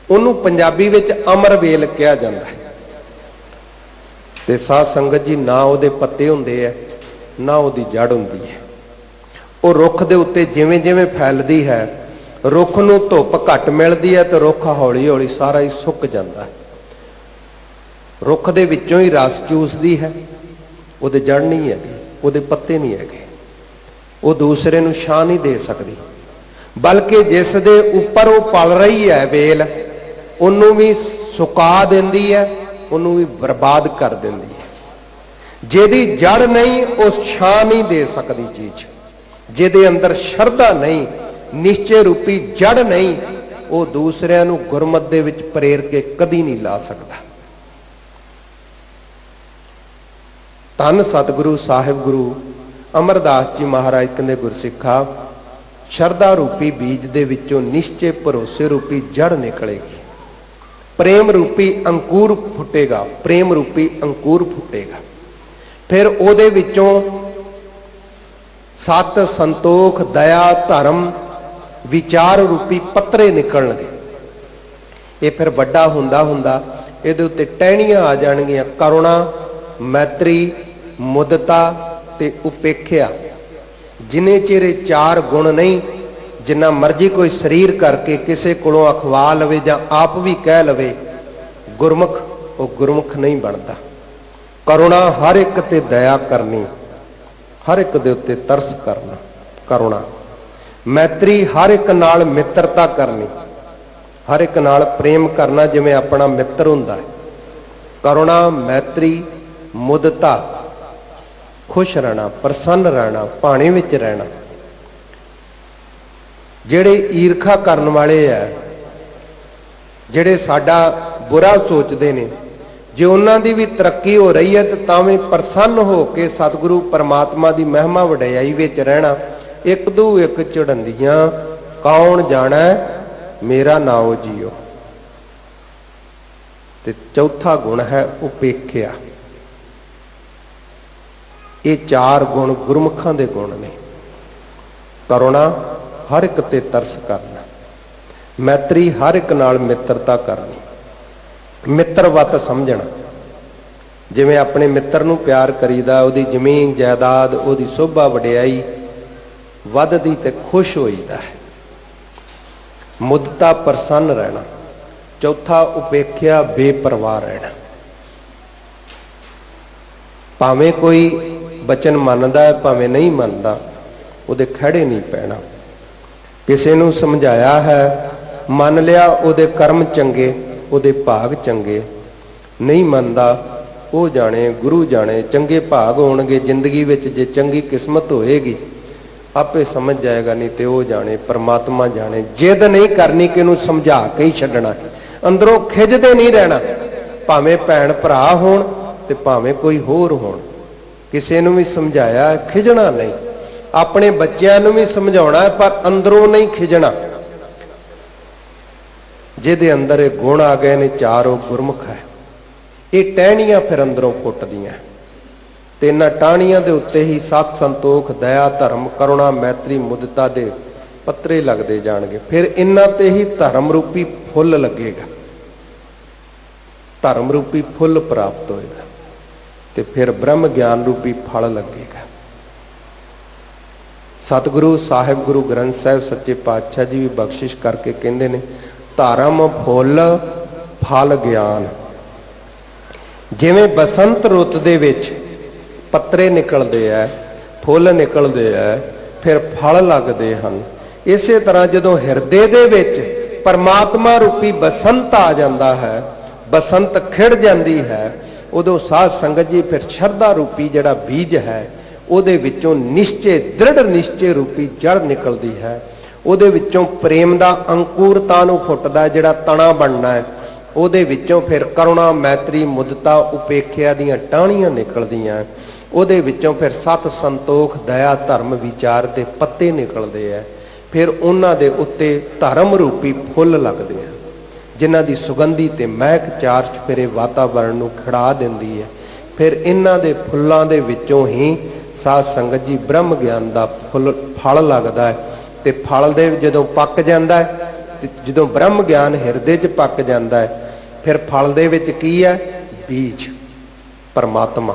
Speaker 2: उहनूं पंजाबी विच अमरवेल कहा जांदा है। ते साध संगत जी ना उहदे पत्ते हुंदे है, ना उहदी जड़ हुंदी है। वो रुख दे उत्ते जिवें जिवें फैलदी है, रुख नूं धुप घट मिलदी है तो रुख हौली हौली सारा ही सुक जाता है। रुख दे विचों ही रस चूसदी है, उहदे जड़ नहीं हैगी, उहदे पत्ते नहीं हैगे, वो दूसरे नूं छां नहीं दे सकदी। बल्कि जिस दे उपर वो पल रही है वेल, उन्होंने भी सुका देंदी है, उन्होंने भी बर्बाद कर देंदी है। जिहदी जड़ नहीं उस छां नहीं दे सकती चीज, जिहदे अंदर शरधा नहीं, निश्चय रूपी जड़ नहीं, वो दूसरिਆਂ ਨੂੰ गुरमत ਦੇ ਵਿੱਚ ਪ੍ਰੇਰ ਕੇ ਕਦੀ नहीं ला सकता। ਧੰਨ सतगुरु साहिब गुरु अमरदास जी महाराज कहते, गुरसिखा शरधा रूपी बीज दे विचों निश्चय भरोसे रूपी जड़ निकलेगी, प्रेम रूपी अंकुर फुटेगा, प्रेम रूपी अंकुर फुटेगा। फिर ਉਹਦੇ ਵਿੱਚੋਂ सत संतोख दया धर्म विचार रूपी पत्रे निकलणगे। ये फिर वड्डा हुंदा हुंदा इहदे उत्ते टहणियां आ जाणगियां, करुणा मैत्री मुदता ते उपेख्या। जिन्ने चिर चार गुण नहीं, जिन्ना मर्जी कोई शरीर करके किसी कोलों अखवा लवे जां आप भी कह लवे, गुरमुख वो गुरमुख नहीं बनता। करुणा हर एक ते दया करनी, हर एक दे उत्ते तरस करना, करुणा। मैत्री हर एक नाल मित्रता करनी, हर एक नाल प्रेम करना जिवें अपना मित्र हुंदा है। करुणा मैत्री मुदता, खुश रहना, प्रसन्न रहना, पाणी विच रहना। जिहड़े ईरखा करन वाले है, जिहड़े साडा बुरा सोचते ने, जे उन्हां दी भी तरक्की हो रही है तो तावें प्रसन्न हो के सतगुरु परमात्मा की महिमा वडियाई विच रहना। एक दू एक चढ़ंदियां कौन जाना मेरा नाओ जियो। ते चौथा गुण है उपेख्या। ये चार गुण गुरमुखां दे गुण ने। करुणा हर एक ते तरस करना, मैत्री हर एक नाल मित्रता करनी, मित्रवत समझना। जिवें अपने मित्र नूं प्यार करीदा, उहदी जमीन जायदाद उहदी शोभा वडियाई वधदी ते खुश होईदा है। मुदता प्रसन्न रहना। चौथा उपेख्या बेपरवाह रहना। भावें कोई बचन मनदा है भावें नहीं मनदा, उहदे खड़े नहीं पैना। किसी नूं समझाया है, मन लिया, उहदे कर्म चंगे, उहदे भाग चंगे। नहीं मनदा वो जाने गुरु जाने, चंगे भाग होणगे जिंदगी विच जे चंगी किस्मत होएगी आपे समझ जाएगा, नहीं तो वो जाने परमात्मा जाने। जिद नहीं करनी कि इहनूं समझा के ही छड्डना, अंदरों खिजदे नहीं रहना। भावें भैण भरा होण ते भावें कोई होर होण, किसी नूं भी समझाया खिजना नहीं। अपने बच्चों नूं भी समझाउणा है पर अंदरों नहीं खिजना। जिहदे अंदर ये गुण आ गए ने चार, वो गुरमुख है। ये टहनियां फिर अंदरों पुटदियां ते इन्हां टाहनियां दे उत्ते ही सत संतोख दया धर्म करुणा मैत्री मुदता दे पत्रे लगते जाणगे। फिर इन्हां ते ही धर्म रूपी फुल लगेगा, धर्म रूपी फुल प्राप्त होएगा ते फिर ब्रह्म ज्ञान रूपी फल लगेगा। सतगुरु साहिब गुरु ग्रंथ साहिब सच्चे पातशाह जी भी बख्शिश करके कहते ने, धर्म फुल फल ज्ञान। ਜਿਵੇਂ ਬਸੰਤ ਰੁੱਤ ਦੇ ਵਿੱਚ ਪੱਤਰੇ ਨਿਕਲਦੇ ਆ, ਫੁੱਲ ਨਿਕਲਦੇ ਆ, ਫਿਰ ਫਲ ਲੱਗਦੇ ਹਨ, ਇਸੇ ਤਰ੍ਹਾਂ ਜਦੋਂ ਹਿਰਦੇ ਦੇ ਵਿੱਚ ਪਰਮਾਤਮਾ ਰੂਪੀ ਬਸੰਤ ਆ ਜਾਂਦਾ ਹੈ, ਬਸੰਤ ਖਿੜ ਜਾਂਦੀ ਹੈ, ਉਦੋਂ ਸਾਧ ਸੰਗਤ ਜੀ ਫਿਰ ਸ਼ਰਧਾ ਰੂਪੀ ਜਿਹੜਾ ਬੀਜ ਹੈ ਉਹਦੇ ਵਿੱਚੋਂ ਨਿਸ਼ਚੇ, ਦ੍ਰਿੜ ਨਿਸ਼ਚੇ ਰੂਪੀ ਜੜ ਨਿਕਲਦੀ ਹੈ। ਉਹਦੇ ਵਿੱਚੋਂ ਪ੍ਰੇਮ ਦਾ ਅੰਕੁਰਤਾ ਨੂੰ ਫੁੱਟਦਾ, ਜਿਹੜਾ ਤਣਾ ਬਣਨਾ ਹੈ। ਉਹਦੇ ਵਿੱਚੋਂ ਫਿਰ ਕਰੁਣਾ, ਮੈਤਰੀ, ਮੁਦਤਾ, ਉਪੇਖਿਆ ਦੀਆਂ ਟਾਹਣੀਆਂ ਨਿਕਲਦੀਆਂ। ਉਹਦੇ ਵਿੱਚੋਂ ਫਿਰ ਸਤ, ਸੰਤੋਖ, ਦਇਆ, ਧਰਮ, ਵਿਚਾਰ ਦੇ ਪੱਤੇ ਨਿਕਲਦੇ ਆ। ਫਿਰ ਉਹਨਾਂ ਦੇ ਉੱਤੇ ਧਰਮ ਰੂਪੀ ਫੁੱਲ ਲੱਗਦੇ ਆ, ਜਿਨ੍ਹਾਂ ਦੀ ਸੁਗੰਧੀ ਤੇ ਮਹਿਕ ਚਾਰ ਚੁਫੇਰੇ ਵਾਤਾਵਰਣ ਨੂੰ ਖਿੜਾ ਦਿੰਦੀ ਹੈ। ਫਿਰ ਇਹਨਾਂ ਦੇ ਫੁੱਲਾਂ ਦੇ ਵਿੱਚੋਂ ਹੀ ਸਾਧ ਸੰਗਤ ਜੀ ਬ੍ਰਹਮ ਗਿਆਨ ਦਾ ਫਲ ਲੱਗਦਾ ਹੈ। ਤੇ ਫਲ ਦੇ ਜਦੋਂ ਪੱਕ ਜਾਂਦਾ ਹੈ, ਤੇ ਜਦੋਂ ਬ੍ਰਹਮ ਗਿਆਨ ਹਿਰਦੇ 'ਚ ਪੱਕ ਜਾਂਦਾ ਹੈ, ਫਿਰ ਫਲ ਦੇ ਵਿੱਚ ਕੀ ਹੈ? ਬੀਜ ਪਰਮਾਤਮਾ।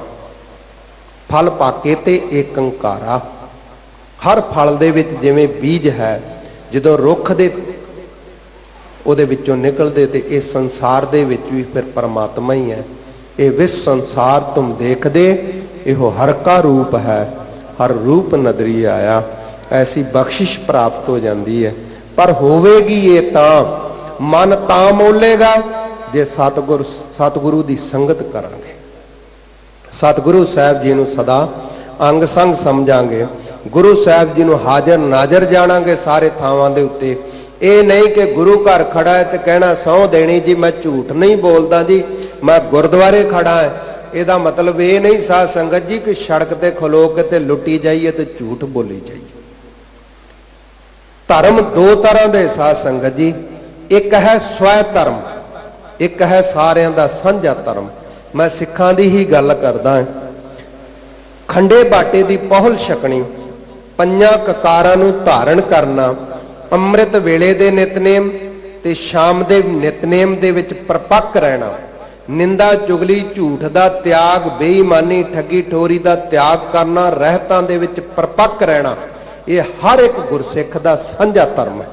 Speaker 2: ਫਲ ਪਾਕੇ ਤੇ ਏਕੰਕਾਰਾ। ਹਰ ਫਲ ਦੇ ਵਿੱਚ ਜਿਵੇਂ ਬੀਜ ਹੈ, ਜਦੋਂ ਰੁੱਖ ਦੇ ਉਹਦੇ ਵਿੱਚੋਂ ਨਿਕਲਦੇ, ਤੇ ਇਹ ਸੰਸਾਰ ਦੇ ਵਿੱਚ ਵੀ ਫਿਰ ਪਰਮਾਤਮਾ ਹੀ ਹੈ। ਇਹ ਵਿਸ ਸੰਸਾਰ ਤੁਮ ਦੇਖਦੇ, ਇਹੋ ਹਰ ਕਾ ਰੂਪ ਹੈ, ਹਰ ਰੂਪ ਨਦਰੀ ਆਇਆ। ਐਸੀ ਬਖਸ਼ਿਸ਼ ਪ੍ਰਾਪਤ ਹੋ ਜਾਂਦੀ ਹੈ। ਪਰ ਹੋਵੇਗੀ ਇਹ ਤਾਂ, ਮਨ ਤਾਂ ਮੋਲੇਗਾ ਜੇ ਸਤਿਗੁਰੂ ਦੀ ਸੰਗਤ ਕਰਾਂਗੇ, ਸਤਿਗੁਰੂ ਸਾਹਿਬ ਜੀ ਨੂੰ ਸਦਾ ਅੰਗ ਸੰਗ ਸਮਝਾਂਗੇ, ਗੁਰੂ ਸਾਹਿਬ ਜੀ ਨੂੰ ਹਾਜ਼ਰ ਨਾਜ਼ਰ ਜਾਣਾਂਗੇ ਸਾਰੇ ਥਾਵਾਂ ਦੇ ਉੱਤੇ। ਇਹ ਨਹੀਂ ਕਿ ਗੁਰੂ ਘਰ ਖੜਾ ਹੈ ਤੇ ਕਹਿਣਾ ਸਹੁੰ ਦੇਣੀ ਜੀ ਮੈਂ ਝੂਠ ਨਹੀਂ ਬੋਲਦਾ ਜੀ, ਮੈਂ ਗੁਰਦੁਆਰੇ ਖੜਾ ਹੈ। ਇਹਦਾ ਮਤਲਬ ਇਹ ਨਹੀਂ ਸਾਧ ਸੰਗਤ ਜੀ ਕਿ ਸੜਕ ਤੇ ਖਲੋ ਕੇ ਤੇ ਲੁੱਟੀ ਜਾਈਏ ਤੇ ਝੂਠ ਬੋਲੀ ਜਾਈਏ। ਧਰਮ ਦੋ ਤਰ੍ਹਾਂ ਦੇ ਸਾਧ ਸੰਗਤ ਜੀ, ਇੱਕ ਹੈ ਸਵੈ ਧਰਮ, ਇੱਕ ਹੈ ਸਾਰਿਆਂ ਦਾ ਸਾਂਝਾ ਧਰਮ। ਮੈਂ ਸਿੱਖਾਂ ਦੀ ਹੀ ਗੱਲ ਕਰਦਾ ਹਾਂ। ਖੰਡੇ ਬਾਟੇ ਦੀ ਪਹੁਲ ਛਕਣੀ, ਪੰਜਾਂ ਕਕਾਰਾਂ ਨੂੰ ਧਾਰਨ ਕਰਨਾ, ਅੰਮ੍ਰਿਤ ਵੇਲੇ ਦੇ ਨਿਤਨੇਮ ਤੇ ਸ਼ਾਮ ਦੇ ਨਿਤਨੇਮ ਦੇ ਵਿੱਚ ਪਰਪੱਕ ਰਹਿਣਾ, ਨਿੰਦਾ ਚੁਗਲੀ ਝੂਠ ਦਾ ਤਿਆਗ, ਬੇਈਮਾਨੀ ਠੱਗੀ ਠੋਰੀ ਦਾ ਤਿਆਗ ਕਰਨਾ, ਰਹਿਤਾਂ ਦੇ ਵਿੱਚ ਪਰਪੱਕ ਰਹਿਣਾ, ਇਹ ਹਰ ਇੱਕ ਗੁਰਸਿੱਖ ਦਾ ਸਾਂਝਾ ਧਰਮ ਹੈ।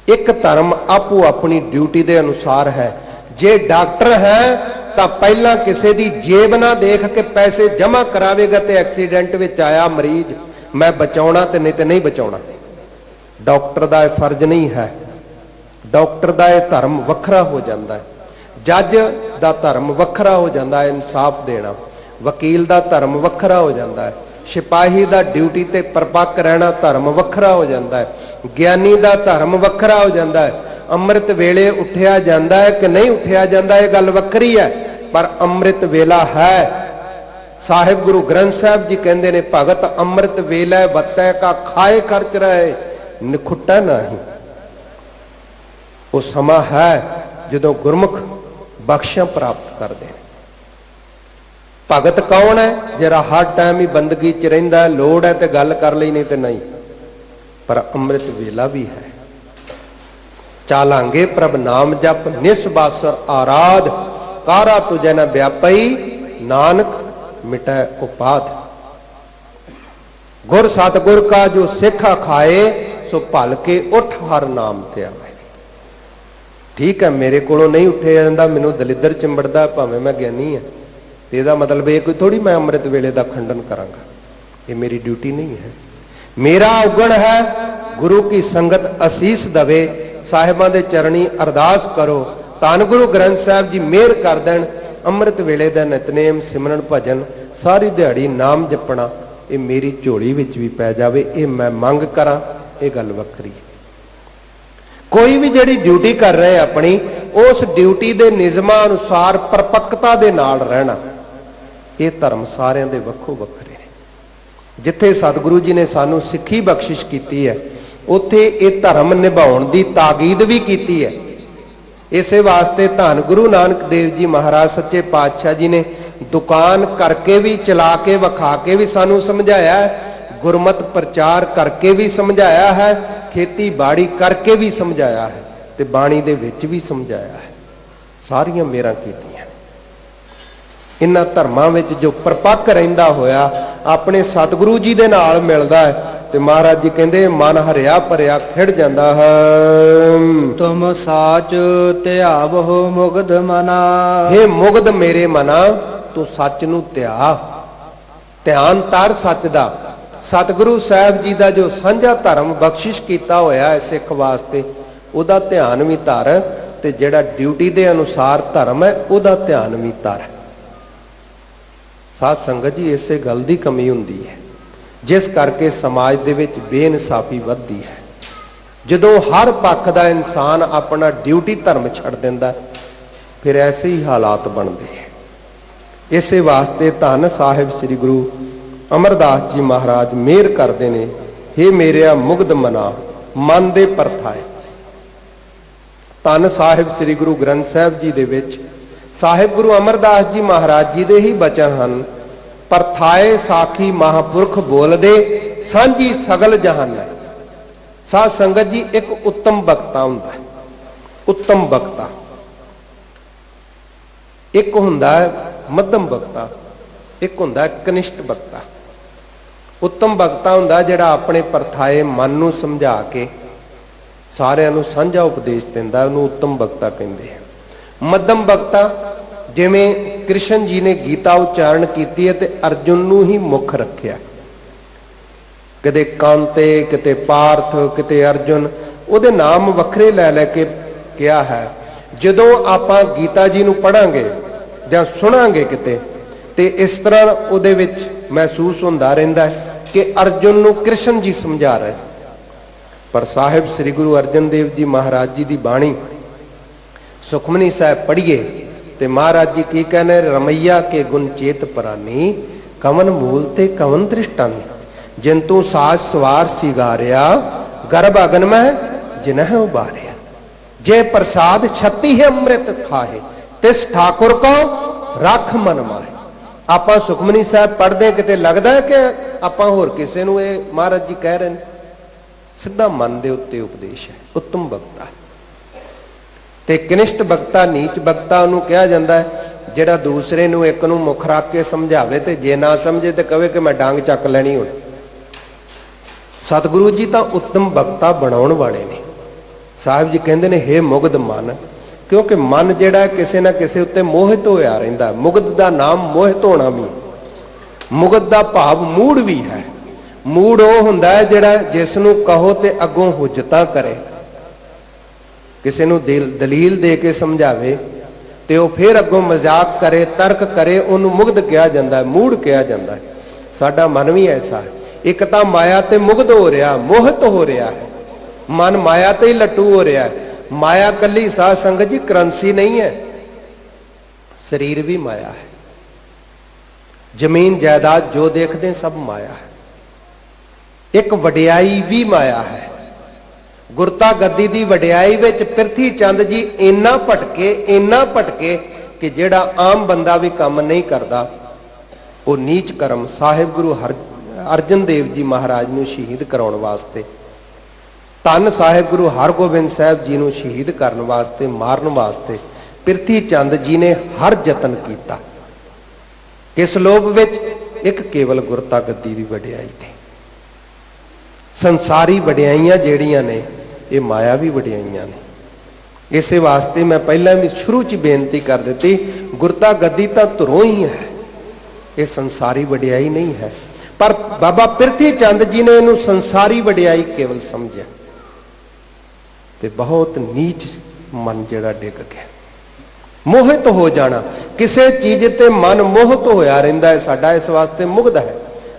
Speaker 2: ਇੱਕ ਧਰਮ ਆਪੋ ਆਪਣੀ ਡਿਊਟੀ ਦੇ ਅਨੁਸਾਰ ਹੈ। ਜੇ ਡਾਕਟਰ ਹੈ ਤਾਂ ਪਹਿਲਾਂ ਕਿਸੇ ਦੀ ਜੇਬ ਨਾ ਦੇਖ ਕੇ ਪੈਸੇ ਜਮ੍ਹਾਂ ਕਰਾਵੇਗਾ, ਤੇ ਐਕਸੀਡੈਂਟ ਵਿੱਚ ਆਇਆ ਮਰੀਜ਼ ਮੈਂ ਬਚਾਉਣਾ ਤੇ ਨਹੀਂ ਤੇ ਨਹੀਂ ਬਚਾਉਣਾ। ਡਾਕਟਰ ਦਾ ਇਹ ਫਰਜ਼ ਨਹੀਂ ਹੈ। ਡਾਕਟਰ ਦਾ ਇਹ ਧਰਮ ਵੱਖਰਾ ਹੋ ਜਾਂਦਾ ਹੈ। ਜੱਜ ਦਾ ਧਰਮ ਵੱਖਰਾ ਹੋ ਜਾਂਦਾ ਹੈ, ਇਨਸਾਫ ਦੇਣਾ। ਵਕੀਲ ਦਾ ਧਰਮ ਵੱਖਰਾ ਹੋ ਜਾਂਦਾ ਹੈ। ਸਿਪਾਹੀ ਦਾ ਡਿਊਟੀ ਤੇ ਪਰਪੱਕ ਰਹਿਣਾ ਧਰਮ ਵੱਖਰਾ ਹੋ ਜਾਂਦਾ ਹੈ। ਗਿਆਨੀ ਦਾ ਧਰਮ ਵੱਖਰਾ ਹੋ ਜਾਂਦਾ ਹੈ। ਅੰਮ੍ਰਿਤ ਵੇਲੇ ਉੱਠਿਆ ਜਾਂਦਾ ਹੈ ਕਿ ਨਹੀਂ ਉੱਠਿਆ ਜਾਂਦਾ, ਇਹ ਗੱਲ ਵੱਖਰੀ ਹੈ, ਪਰ ਅੰਮ੍ਰਿਤ ਵੇਲਾ ਹੈ। ਸਾਹਿਬ ਗੁਰੂ ਗ੍ਰੰਥ ਸਾਹਿਬ ਜੀ ਕਹਿੰਦੇ ਨੇ, ਭਗਤ ਅੰਮ੍ਰਿਤ ਵੇਲੇ ਵਤੈ ਕਾ ਖਾਏ ਖਰਚ ਰਹੇ, ਨਿਖੁੱਟਾ ਨਹੀਂ। ਉਹ ਸਮਾਂ ਹੈ ਜਦੋਂ ਗੁਰਮੁਖ ਬਖਸ਼ਾਂ ਪ੍ਰਾਪਤ ਕਰਦੇ ਨੇ। ਭਗਤ ਕੌਣ ਹੈ? ਜਿਹੜਾ ਹਰ ਟਾਈਮ ਹੀ ਬੰਦਗੀ 'ਚ ਰਹਿੰਦਾ, ਲੋੜ ਹੈ ਤੇ ਗੱਲ ਕਰ ਲਈ, ਨਹੀਂ ਤੇ ਨਹੀਂ। ਪਰ ਅੰਮ੍ਰਿਤ ਵੇਲਾ ਵੀ ਹੈ। ਚਾਲਾਂਗੇ ਪ੍ਰਭ ਨਾਮ ਜਪ, ਨਿਸਬਾਸਰ ਆਰਾਧ, ਕਾਰਾ ਤੁਝੈ ਨ ਵਿਆਪਈ, ਨਾਨਕ ਮਿਟੈ ਉਪਾਧ। ਗੁਰ ਸਤਿਗੁਰ ਕਾ ਜੋ ਸਿੱਖਾ ਖਾਏ, ਸੋ ਭਲ ਕੇ ਉੱਠ ਹਰ ਨਾਮ ਤੇ ਆਵੇ। ਠੀਕ ਹੈ, ਮੇਰੇ ਕੋਲੋਂ ਨਹੀਂ ਉੱਠਿਆ ਜਾਂਦਾ, ਮੈਨੂੰ ਦਲਿੱਦਰ ਚਿੰਬੜਦਾ, ਭਾਵੇਂ ਮੈਂ ਗਿਆਨੀ ਹਾਂ, ਤੇ ਇਹਦਾ ਮਤਲਬ ਇਹ ਕੋਈ ਥੋੜੀ ਮੈਂ ਅੰਮ੍ਰਿਤ ਵੇਲੇ ਦਾ ਖੰਡਨ ਕਰਾਂਗਾ। ਇਹ ਮੇਰੀ ਡਿਊਟੀ ਨਹੀਂ ਹੈ। ਮੇਰਾ ਔਗਣ ਹੈ ਗੁਰੂ ਕੀ ਸੰਗਤ ਅਸੀਸ ਦਵੇ। ਸਾਹਿਬਾਂ ਦੇ ਚਰਣੀ ਅਰਦਾਸ ਕਰੋ, ਧੰਨ ਗੁਰੂ ਗ੍ਰੰਥ ਸਾਹਿਬ ਜੀ ਮਿਹਰ ਕਰ ਦੇਣ। ਅੰਮ੍ਰਿਤ ਵੇਲੇ ਦਾ ਨਿਤਨੇਮ, ਸਿਮਰਨ, ਭਜਨ, ਸਾਰੀ ਦਿਹਾੜੀ ਨਾਮ ਜਪਣਾ, ਇਹ ਮੇਰੀ ਝੋਲੀ ਵਿੱਚ ਵੀ ਪੈ ਜਾਵੇ। ਇਹ ਮੈਂ ਮੰਗ ਕਰਾਂ, ਇਹ ਗੱਲ ਵੱਖਰੀ। ਕੋਈ ਵੀ ਜਿਹੜੀ ਡਿਊਟੀ ਕਰ ਰਹੇ ਆਪਣੀ, ਉਸ ਡਿਊਟੀ ਦੇ ਨਿਯਮਾਂ ਅਨੁਸਾਰ ਪਰਪੱਕਤਾ ਦੇ ਨਾਲ ਰਹਿਣਾ, ਇਹ ਧਰਮ ਸਾਰਿਆਂ ਦੇ ਵੱਖੋ ਵੱਖਰੇ ਨੇ। ਜਿੱਥੇ ਸਤਿਗੁਰੂ ਜੀ ਨੇ ਸਾਨੂੰ ਸਿੱਖੀ ਬਖਸ਼ਿਸ਼ ਕੀਤੀ ਹੈ, ਉੱਥੇ ਇਹ ਧਰਮ ਨਿਭਾਉਣ ਦੀ ਤਾਕੀਦ ਵੀ ਕੀਤੀ ਹੈ। ਇਸੇ ਵਾਸਤੇ ਧੰਨ ਗੁਰੂ ਨਾਨਕ ਦੇਵ ਜੀ ਮਹਾਰਾਜ ਸੱਚੇ ਪਾਤਸ਼ਾਹ ਜੀ ਨੇ ਦੁਕਾਨ ਕਰਕੇ ਵੀ, ਚਲਾ ਕੇ ਵਿਖਾ ਕੇ ਵੀ ਸਾਨੂੰ ਸਮਝਾਇਆ ਹੈ, ਗੁਰਮਤ ਪ੍ਰਚਾਰ ਕਰਕੇ ਵੀ ਸਮਝਾਇਆ ਹੈ, ਖੇਤੀਬਾੜੀ ਕਰਕੇ ਵੀ ਸਮਝਾਇਆ ਹੈ, ਤੇ ਬਾਣੀ ਦੇ ਵਿੱਚ ਵੀ ਸਮਝਾਇਆ ਹੈ। ਸਾਰੀਆਂ ਮੇਰਾਂ ਕੀਤੀਆਂ। ਇਹਨਾਂ ਧਰਮਾਂ ਵਿੱਚ ਜੋ ਪਰਪੱਕ ਰਹਿੰਦਾ ਹੋਇਆ ਆਪਣੇ ਸਤਿਗੁਰੂ ਜੀ ਦੇ ਨਾਲ ਮਿਲਦਾ ਹੈ ਤੇ ਮਹਾਰਾਜ ਜੀ ਕਹਿੰਦੇ ਮਨ ਹਰਿਆ ਭਰਿਆ ਖਿੜ ਜਾਂਦਾ ਹੈ।
Speaker 3: ਤੁਮ ਸਾਚ ਧਿਆਵਹੁ ਮੁਗਧ ਮਨਾ।
Speaker 2: ਹੇ ਮੁਗਧ ਮੇਰੇ ਮਨਾ, ਤੂੰ ਸੱਚ ਨੂੰ ਧਿਆਨ ਧਰ ਸੱਚ ਦਾ। ਸਤਿਗੁਰੂ ਸਾਹਿਬ ਜੀ ਦਾ ਜੋ ਸਾਂਝਾ ਧਰਮ ਬਖਸ਼ਿਸ਼ ਕੀਤਾ ਹੋਇਆ ਹੈ ਸਿੱਖ ਵਾਸਤੇ, ਉਹਦਾ ਧਿਆਨ ਵੀ ਧਰ, ਤੇ ਜਿਹੜਾ ਡਿਊਟੀ ਦੇ ਅਨੁਸਾਰ ਧਰਮ ਹੈ ਉਹਦਾ ਧਿਆਨ ਵੀ ਧਰ। ਸਾਧ ਸੰਗਤ ਜੀ, ਇਸੇ ਗੱਲ ਦੀ ਕਮੀ ਹੁੰਦੀ ਹੈ ਜਿਸ ਕਰਕੇ ਸਮਾਜ ਦੇ ਵਿੱਚ ਬੇਇਨਸਾਫੀ ਵੱਧਦੀ ਹੈ। ਜਦੋਂ ਹਰ ਪੱਖ ਦਾ ਇਨਸਾਨ ਆਪਣਾ ਡਿਊਟੀ ਧਰਮ ਛੱਡ ਦਿੰਦਾ, ਫਿਰ ਐਸੇ ਹੀ ਹਾਲਾਤ ਬਣਦੇ ਹੈ। ਇਸੇ ਵਾਸਤੇ ਧੰਨ ਸਾਹਿਬ ਸ੍ਰੀ ਗੁਰੂ ਅਮਰਦਾਸ ਜੀ ਮਹਾਰਾਜ ਮਿਹਰ ਕਰਦੇ ਨੇ, ਹੇ ਮੇਰਿਆ ਮੁਗਧ ਮਨਾ, ਮਨ ਦੇ ਪਰਥਾਏ। ਧੰਨ ਸਾਹਿਬ ਸ੍ਰੀ ਗੁਰੂ ਗ੍ਰੰਥ ਸਾਹਿਬ ਜੀ ਦੇ ਵਿੱਚ ਸਾਹਿਬ ਗੁਰੂ ਅਮਰਦਾਸ ਜੀ ਮਹਾਰਾਜ ਜੀ ਦੇ ਹੀ ਬਚਨ ਹਨ। ਪਰਥਾਏ ਸਾਖੀ ਮਹਾਂਪੁਰਖ ਬੋਲਦੇ, ਸਾਂਝੀ ਸਗਲ ਜਹਾਨ ਹੈ। ਸਾਧ ਸੰਗਤ ਜੀ, ਇੱਕ ਉੱਤਮ ਬਖਤਾ ਹੁੰਦਾ ਹੈ, ਉੱਤਮ ਬਖਤਾ। ਇੱਕ ਹੁੰਦਾ ਹੈ ਮੱਧਮ ਬਖਤਾ, ਇੱਕ ਹੁੰਦਾ ਹੈ ਕਨਿਸ਼ਟ ਬਖਤਾ। ਉੱਤਮ ਬਖਤਾ ਹੁੰਦਾ ਜਿਹੜਾ ਆਪਣੇ ਪਰਥਾਏ ਮਨ ਨੂੰ ਸਮਝਾ ਕੇ ਸਾਰਿਆਂ ਨੂੰ ਸਾਂਝਾ ਉਪਦੇਸ਼ ਦਿੰਦਾ, ਉਹਨੂੰ ਉੱਤਮ ਬਖਤਾ ਕਹਿੰਦੇ ਆ। ਮੱਧਮ ਬਖਤਾ, ਜਿਵੇਂ ਕ੍ਰਿਸ਼ਨ ਜੀ ਨੇ ਗੀਤਾ ਉਚਾਰਨ ਕੀਤੀ ਹੈ ਤੇ ਅਰਜੁਨ ਨੂੰ ਹੀ ਮੁੱਖ ਰੱਖਿਆ, ਕਿਤੇ ਕਾਂਤੇ, ਕਿਤੇ ਪਾਰਥ, ਕਿਤੇ ਅਰਜੁਨ, ਉਹਦੇ ਨਾਮ ਵੱਖਰੇ ਲੈ ਲੈ ਕੇ ਕਿਹਾ ਹੈ। ਜਦੋਂ ਆਪਾਂ ਗੀਤਾ ਜੀ ਨੂੰ ਪੜਾਂਗੇ ਜਾਂ ਸੁਣਾਂਗੇ ਕਿਤੇ, ਤੇ ਇਸ ਤਰ੍ਹਾਂ ਉਹਦੇ ਵਿੱਚ ਮਹਿਸੂਸ ਹੁੰਦਾ ਰਹਿੰਦਾ ਹੈ ਕਿ ਅਰਜੁਨ ਨੂੰ ਕ੍ਰਿਸ਼ਨ ਜੀ ਸਮਝਾ ਰਹੇ। ਪਰ ਸਾਹਿਬ ਸ੍ਰੀ ਗੁਰੂ ਅਰਜਨ ਦੇਵ ਜੀ ਮਹਾਰਾਜ ਜੀ ਦੀ ਬਾਣੀ ਸੁਖਮਨੀ ਸਾਹਿਬ ਪੜ੍ਹੀਏ ਤੇ ਮਹਾਰਾਜ ਜੀ ਕੀ ਕਹਿੰਦੇ, ਰਮਈਆ ਕੇ ਗੁਣ ਚੇਤ ਪ੍ਰਾਨੀ, ਕਵਨ ਮੂਲ ਤੇ ਕਵਨ ਦ੍ਰਿਸ਼ਟਾਨੀ। ਜਿਨ ਤੂੰ ਸਾਜ ਸਵਾਰ ਸਿਗਾਰਿਆ, ਗਰਭ ਅਗਨ ਮੈਂ ਜਿਨਹਿ ਉਬਾਰਿਆ। ਜੇ ਪ੍ਰਸਾਦ ਛਤੀ ਹੈ ਅੰਮ੍ਰਿਤ ਖਾਏ, ਤਿਸ ਠਾਕੁਰ ਕੋ ਰੱਖ ਮਨ ਮਾਏ। ਆਪਾਂ ਸੁਖਮਨੀ ਸਾਹਿਬ ਪੜ੍ਹਦੇ ਕਿਤੇ ਲੱਗਦਾ ਕਿ ਆਪਾਂ ਹੋਰ ਕਿਸੇ ਨੂੰ ਇਹ ਮਹਾਰਾਜ ਜੀ ਕਹਿ ਰਹੇ ਨੇ, ਸਿੱਧਾ ਮਨ ਦੇ ਉੱਤੇ ਉਪਦੇਸ਼ ਹੈ। ਉੱਤਮ ਬਖਤਾ ਤੇ ਕਨਿਸ਼ਟ ਬਖਤਾ, ਨੀਚ ਬਖਤਾ ਉਹਨੂੰ ਕਿਹਾ ਜਾਂਦਾ ਹੈ ਜਿਹੜਾ ਦੂਸਰੇ ਨੂੰ ਇੱਕ ਨੂੰ ਮੁੱਖ ਰੱਖ ਕੇ ਸਮਝਾਵੇ ਤੇ ਜੇ ਨਾ ਸਮਝੇ ਤੇ ਕਵੇ ਕਿ ਮੈਂ ਡਾਂਗ ਚੱਕ ਲੈਣੀ ਹੁਣ। ਸਤਿਗੁਰੂ ਜੀ ਤਾਂ ਉੱਤਮ ਬਖਤਾ ਬਣਾਉਣ ਵਾਲੇ ਨੇ। ਸਾਹਿਬ ਜੀ ਕਹਿੰਦੇ ਨੇ, ਹੇ ਮੁਗਧ ਮਨ, ਕਿਉਂਕਿ ਮਨ ਜਿਹੜਾ ਕਿਸੇ ਨਾ ਕਿਸੇ ਉੱਤੇ ਮੋਹਿਤ ਹੋਇਆ ਰਹਿੰਦਾ। ਮੁਗਧ ਦਾ ਨਾਮ ਮੋਹਿਤ ਹੋਣਾ ਵੀ, ਮੁਗਧ ਦਾ ਭਾਵ ਮੂੜ ਵੀ ਹੈ। ਮੂੜ ਉਹ ਹੁੰਦਾ ਹੈ ਜਿਹੜਾ ਜਿਸ ਨੂੰ ਕਹੋ ਤੇ ਅੱਗੋਂ ਹੁਜਤਾਂ ਕਰੇ, ਕਿਸੇ ਨੂੰ ਦਲੀਲ ਦੇ ਕੇ ਸਮਝਾਵੇ ਤੇ ਉਹ ਫਿਰ ਅੱਗੋਂ ਮਜ਼ਾਕ ਕਰੇ, ਤਰਕ ਕਰੇ, ਉਹਨੂੰ ਮੁਗਧ ਕਿਹਾ ਜਾਂਦਾ ਹੈ, ਮੂੜ ਕਿਹਾ ਜਾਂਦਾ ਹੈ। ਸਾਡਾ ਮਨ ਵੀ ਐਸਾ ਹੈ। ਇੱਕ ਤਾਂ ਮਾਇਆ ਤੇ ਮੁਗਧ ਹੋ ਰਿਹਾ, ਮੋਹਿਤ ਹੋ ਰਿਹਾ ਹੈ। ਮਨ ਮਾਇਆ ਤੇ ਹੀ ਲੱਟੂ ਹੋ ਰਿਹਾ ਹੈ। ਮਾਇਆ ਕੱਲੀ ਸਾਧ ਸੰਗਤ ਜੀ ਕਰੰਸੀ ਨਹੀਂ ਹੈ, ਸਰੀਰ ਵੀ ਮਾਇਆ ਹੈ। ਜ਼ਮੀਨ ਜਾਇਦਾਦ ਜੋ ਦੇਖਦੇ ਸਭ ਮਾਇਆ ਹੈ। ਇੱਕ ਵਡਿਆਈ ਵੀ ਮਾਇਆ ਹੈ। ਗੁਰਤਾ ਗੱਦੀ ਦੀ ਵਡਿਆਈ ਵਿੱਚ ਪ੍ਰਿਥੀ ਚੰਦ ਜੀ ਇੰਨਾ ਭਟਕੇ ਕਿ ਜਿਹੜਾ ਆਮ ਬੰਦਾ ਵੀ ਕੰਮ ਨਹੀਂ ਕਰਦਾ। ਉਹ ਨੀਚ ਕਰਮ ਸਾਹਿਬ ਗੁਰੂ ਅਰਜਨ ਦੇਵ ਜੀ ਮਹਾਰਾਜ ਨੂੰ ਸ਼ਹੀਦ ਕਰਾਉਣ ਵਾਸਤੇ, ਧੰਨ ਸਾਹਿਬ ਗੁਰੂ ਹਰਗੋਬਿੰਦ ਸਾਹਿਬ ਜੀ ਨੂੰ ਸ਼ਹੀਦ ਕਰਨ ਵਾਸਤੇ, ਮਾਰਨ ਵਾਸਤੇ ਪ੍ਰਿਥੀ ਚੰਦ ਜੀ ਨੇ ਹਰ ਯਤਨ ਕੀਤਾ। ਕਿਸ ਲੋਭ ਵਿੱਚ? ਇੱਕ ਕੇਵਲ ਗੁਰਤਾ ਗੱਦੀ ਦੀ ਵਡਿਆਈ ਤੇ। ਸੰਸਾਰੀ ਵਡਿਆਈਆਂ ਜਿਹੜੀਆਂ ਨੇ ਇਹ ਮਾਇਆ ਵੀ ਵਡਿਆਈਆਂ ਨੇ। ਇਸੇ ਵਾਸਤੇ ਮੈਂ ਪਹਿਲਾਂ ਵੀ ਸ਼ੁਰੂ 'ਚ ਬੇਨਤੀ ਕਰ ਦਿੱਤੀ, ਗੁਰਤਾ ਗੱਦੀ ਤਾਂ ਧੁਰੋਂ ਹੀ ਹੈ, ਇਹ ਸੰਸਾਰੀ ਵਡਿਆਈ ਨਹੀਂ ਹੈ। ਪਰ ਬਾਬਾ ਪ੍ਰਿਥੀ ਚੰਦ ਜੀ ਨੇ ਇਹਨੂੰ ਸੰਸਾਰੀ ਵਡਿਆਈ ਕੇਵਲ ਸਮਝਿਆ ਤੇ ਬਹੁਤ ਨੀਚ ਮਨ ਜਿਹੜਾ ਡਿੱਗ ਗਿਆ। ਮੋਹਿਤ ਹੋ ਜਾਣਾ, ਕਿਸੇ ਚੀਜ਼ ਤੇ ਮਨ ਮੋਹਿਤ ਹੋਇਆ ਰਹਿੰਦਾ ਹੈ, ਸਾਡਾ ਇਸ ਵਾਸਤੇ ਮੁਗਧ ਹੈ।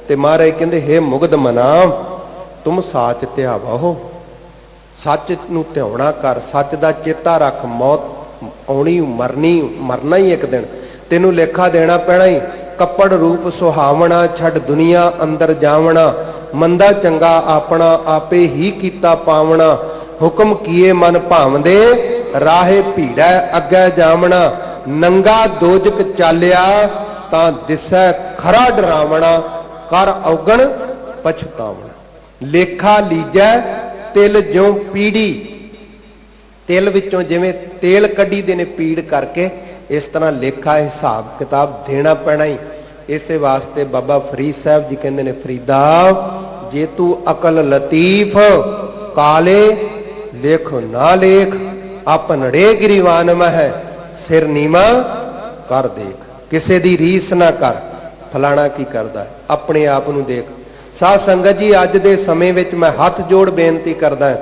Speaker 2: ਤੇ ਮਹਾਰਾਜ ਕਹਿੰਦੇ, ਹੇ ਮੁਗਧ ਮਨਾ, ਤੁਮ ਸਾਚ ਧਿਆਵਾ ਹੋ। ਸੱਚ ਨੂੰ ਧਿਆਉਣਾ ਕਰ, ਸੱਚ ਦਾ ਚੇਤਾ ਰੱਖ। ਮੌਤ ਆਉਣੀ, ਮਰਨਾ ਹੀ ਇੱਕ ਦਿਨ, ਤੈਨੂੰ ਲੇਖਾ ਦੇਣਾ ਪੈਣਾ ਹੀ। ਕੱਪੜ ਰੂਪ ਸੁਹਾਵਣਾ, ਛੱਡ ਦੁਨੀਆ ਅੰਦਰ ਜਾਵਣਾ। ਮੰਦਾ ਚੰਗਾ ਆਪਣਾ ਆਪੇ ਹੀ ਕੀਤਾ ਪਾਵਣਾ। ਹੁਕਮ ਕੀਏ ਮਨ ਭਾਵਦੇ, ਰਾਹੇ ਭੀੜੈ ਅੱਗੇ ਜਾਵਣਾ। ਨੰਗਾ ਦੋਜਕ ਚਾਲਿਆ, ਤਾਂ ਦਿਸੈ ਖਰਾ ਡਰਾਵਣਾ। ਕਰ ਔਗਣ ਪਛਤਾਵਣਾ। ਲੇਖਾ ਲੀਜੈ ਤਿਲ ਜਿਉ ਪੀੜੀ। ਤਿਲ ਵਿੱਚੋਂ ਜਿਵੇਂ ਤੇਲ ਕੱਢੀ ਦੇ ਨੇ ਪੀੜ ਕਰਕੇ, ਇਸ ਤਰ੍ਹਾਂ ਲੇਖਾ ਹਿਸਾਬ ਕਿਤਾਬ ਦੇਣਾ ਪੈਣਾ ਹੀ। ਇਸੇ ਵਾਸਤੇ ਬਾਬਾ ਫਰੀਦ ਸਾਹਿਬ ਜੀ ਕਹਿੰਦੇ ਨੇ, ਫਰੀਦਾ ਜੇ ਤੂੰ ਅਕਲ ਲਤੀਫ ਕਾਲੇ ਲੇਖ ਨਾ ਲੇਖ, ਆਪਨੜੇ ਗਿਰੀਵਾਨ ਮਹਿ ਸਿਰ ਨੀਮਾ ਕਰ ਦੇਖ। ਕਿਸੇ ਦੀ ਰੀਸ ਨਾ ਕਰ, ਫਲਾਣਾ ਕੀ ਕਰਦਾ, ਆਪਣੇ ਆਪ ਨੂੰ ਦੇਖ। ਸਾਧ ਸੰਗਤ ਜੀ, ਅੱਜ ਦੇ ਸਮੇਂ ਵਿੱਚ ਮੈਂ ਹੱਥ ਜੋੜ ਬੇਨਤੀ ਕਰਦਾ,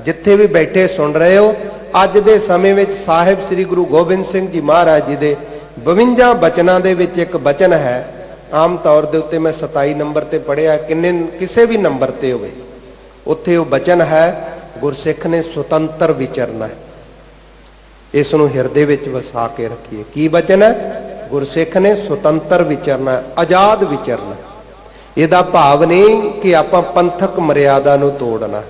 Speaker 2: ਜਿੱਥੇ ਵੀ ਬੈਠੇ ਸੁਣ ਰਹੇ ਹੋ, ਅੱਜ ਦੇ ਸਮੇਂ ਵਿੱਚ ਸਾਹਿਬ ਸ੍ਰੀ ਗੁਰੂ ਗੋਬਿੰਦ ਸਿੰਘ ਜੀ ਮਹਾਰਾਜ ਜੀ ਦੇ 52 ਬਚਨਾਂ ਦੇ ਵਿੱਚ ਇੱਕ ਬਚਨ ਹੈ, ਆਮ ਤੌਰ ਦੇ ਉੱਤੇ ਮੈਂ 27 ਨੰਬਰ ਤੇ ਪੜ੍ਹਿਆ, ਕਿਸੇ ਵੀ ਨੰਬਰ ਤੇ ਹੋਵੇ, ਉੱਥੇ ਉਹ ਬਚਨ ਹੈ, ਗੁਰਸਿੱਖ ਨੇ ਸੁਤੰਤਰ ਵਿਚਰਨਾ ਹੈ। ਇਸ ਨੂੰ ਹਿਰਦੇ ਵਿੱਚ ਵਸਾ ਕੇ ਰੱਖੀਏ। ਕੀ ਬਚਨ ਹੈ? ਗੁਰਸਿੱਖ ਨੇ ਸੁਤੰਤਰ ਵਿਚਰਨਾ ਹੈ, ਆਜ਼ਾਦ ਵਿਚਰਨਾ। ਇਹਦਾ ਭਾਵ ਨਹੀਂ ਕਿ ਆਪਾਂ ਪੰਥਕ ਮਰਿਆਦਾ ਨੂੰ ਤੋੜਨਾ,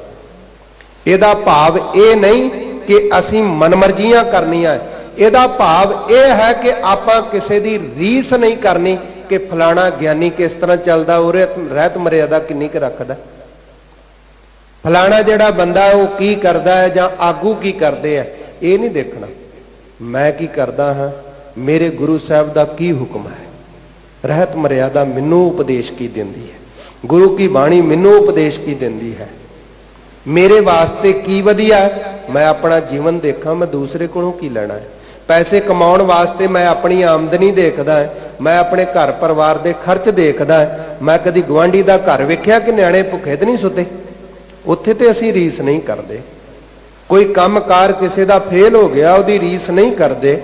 Speaker 2: ਇਹਦਾ ਭਾਵ ਇਹ ਨਹੀਂ ਕਿ ਅਸੀਂ ਮਨਮਰਜ਼ੀਆਂ ਕਰਨੀਆਂ, ਇਹਦਾ ਭਾਵ ਇਹ ਹੈ ਕਿ ਆਪਾਂ ਕਿਸੇ ਦੀ ਰੀਸ ਨਹੀਂ ਕਰਨੀ ਕਿ ਫਲਾਣਾ ਗਿਆਨੀ ਕਿਸ ਤਰ੍ਹਾਂ ਚੱਲਦਾ, ਉਹ ਰਹਿਤ ਮਰਿਆਦਾ ਕਿੰਨੀ ਕੁ ਰੱਖਦਾ, ਫਲਾਣਾ ਜਿਹੜਾ ਬੰਦਾ ਉਹ ਕੀ ਕਰਦਾ ਹੈ ਜਾਂ ਆਗੂ ਕੀ ਕਰਦੇ ਆ, ਇਹ ਨਹੀਂ ਦੇਖਣਾ। ਮੈਂ ਕੀ ਕਰਦਾ ਹਾਂ, ਮੇਰੇ ਗੁਰੂ ਸਾਹਿਬ ਦਾ ਕੀ ਹੁਕਮ ਹੈ, ਰਹਿਤ ਮਰਿਆਦਾ ਮੈਨੂੰ ਉਪਦੇਸ਼ ਕੀ ਦਿੰਦੀ ਹੈ, ਗੁਰੂ ਕੀ ਬਾਣੀ ਮੈਨੂੰ ਉਪਦੇਸ਼ ਕੀ ਦਿੰਦੀ ਹੈ, ਮੇਰੇ ਵਾਸਤੇ ਕੀ ਵਧੀਆ ਹੈ, ਮੈਂ ਆਪਣਾ ਜੀਵਨ ਦੇਖਾਂ, ਮੈਂ ਦੂਸਰੇ ਕੋਲੋਂ ਕੀ ਲੈਣਾ ਹੈ। ਪੈਸੇ ਕਮਾਉਣ ਵਾਸਤੇ ਮੈਂ ਆਪਣੀ ਆਮਦਨੀ ਦੇਖਦਾ ਹੈ, ਮੈਂ ਆਪਣੇ ਘਰ ਪਰਿਵਾਰ ਦੇ ਖਰਚ ਦੇਖਦਾ ਹੈ। ਮੈਂ ਕਦੀ ਗੁਆਂਢੀ ਦਾ ਘਰ ਵੇਖਿਆ ਕਿ ਨਿਆਣੇ ਭੁੱਖੇ ਤੇ ਨਹੀਂ ਸੁੱਤੇ, ਉੱਥੇ ਤੇ ਅਸੀਂ ਰੀਸ ਨਹੀਂ ਕਰਦੇ। ਕੋਈ ਕੰਮਕਾਰ ਕਿਸੇ ਦਾ ਫੇਲ ਹੋ ਗਿਆ, ਉਹਦੀ ਰੀਸ ਨਹੀਂ ਕਰਦੇ।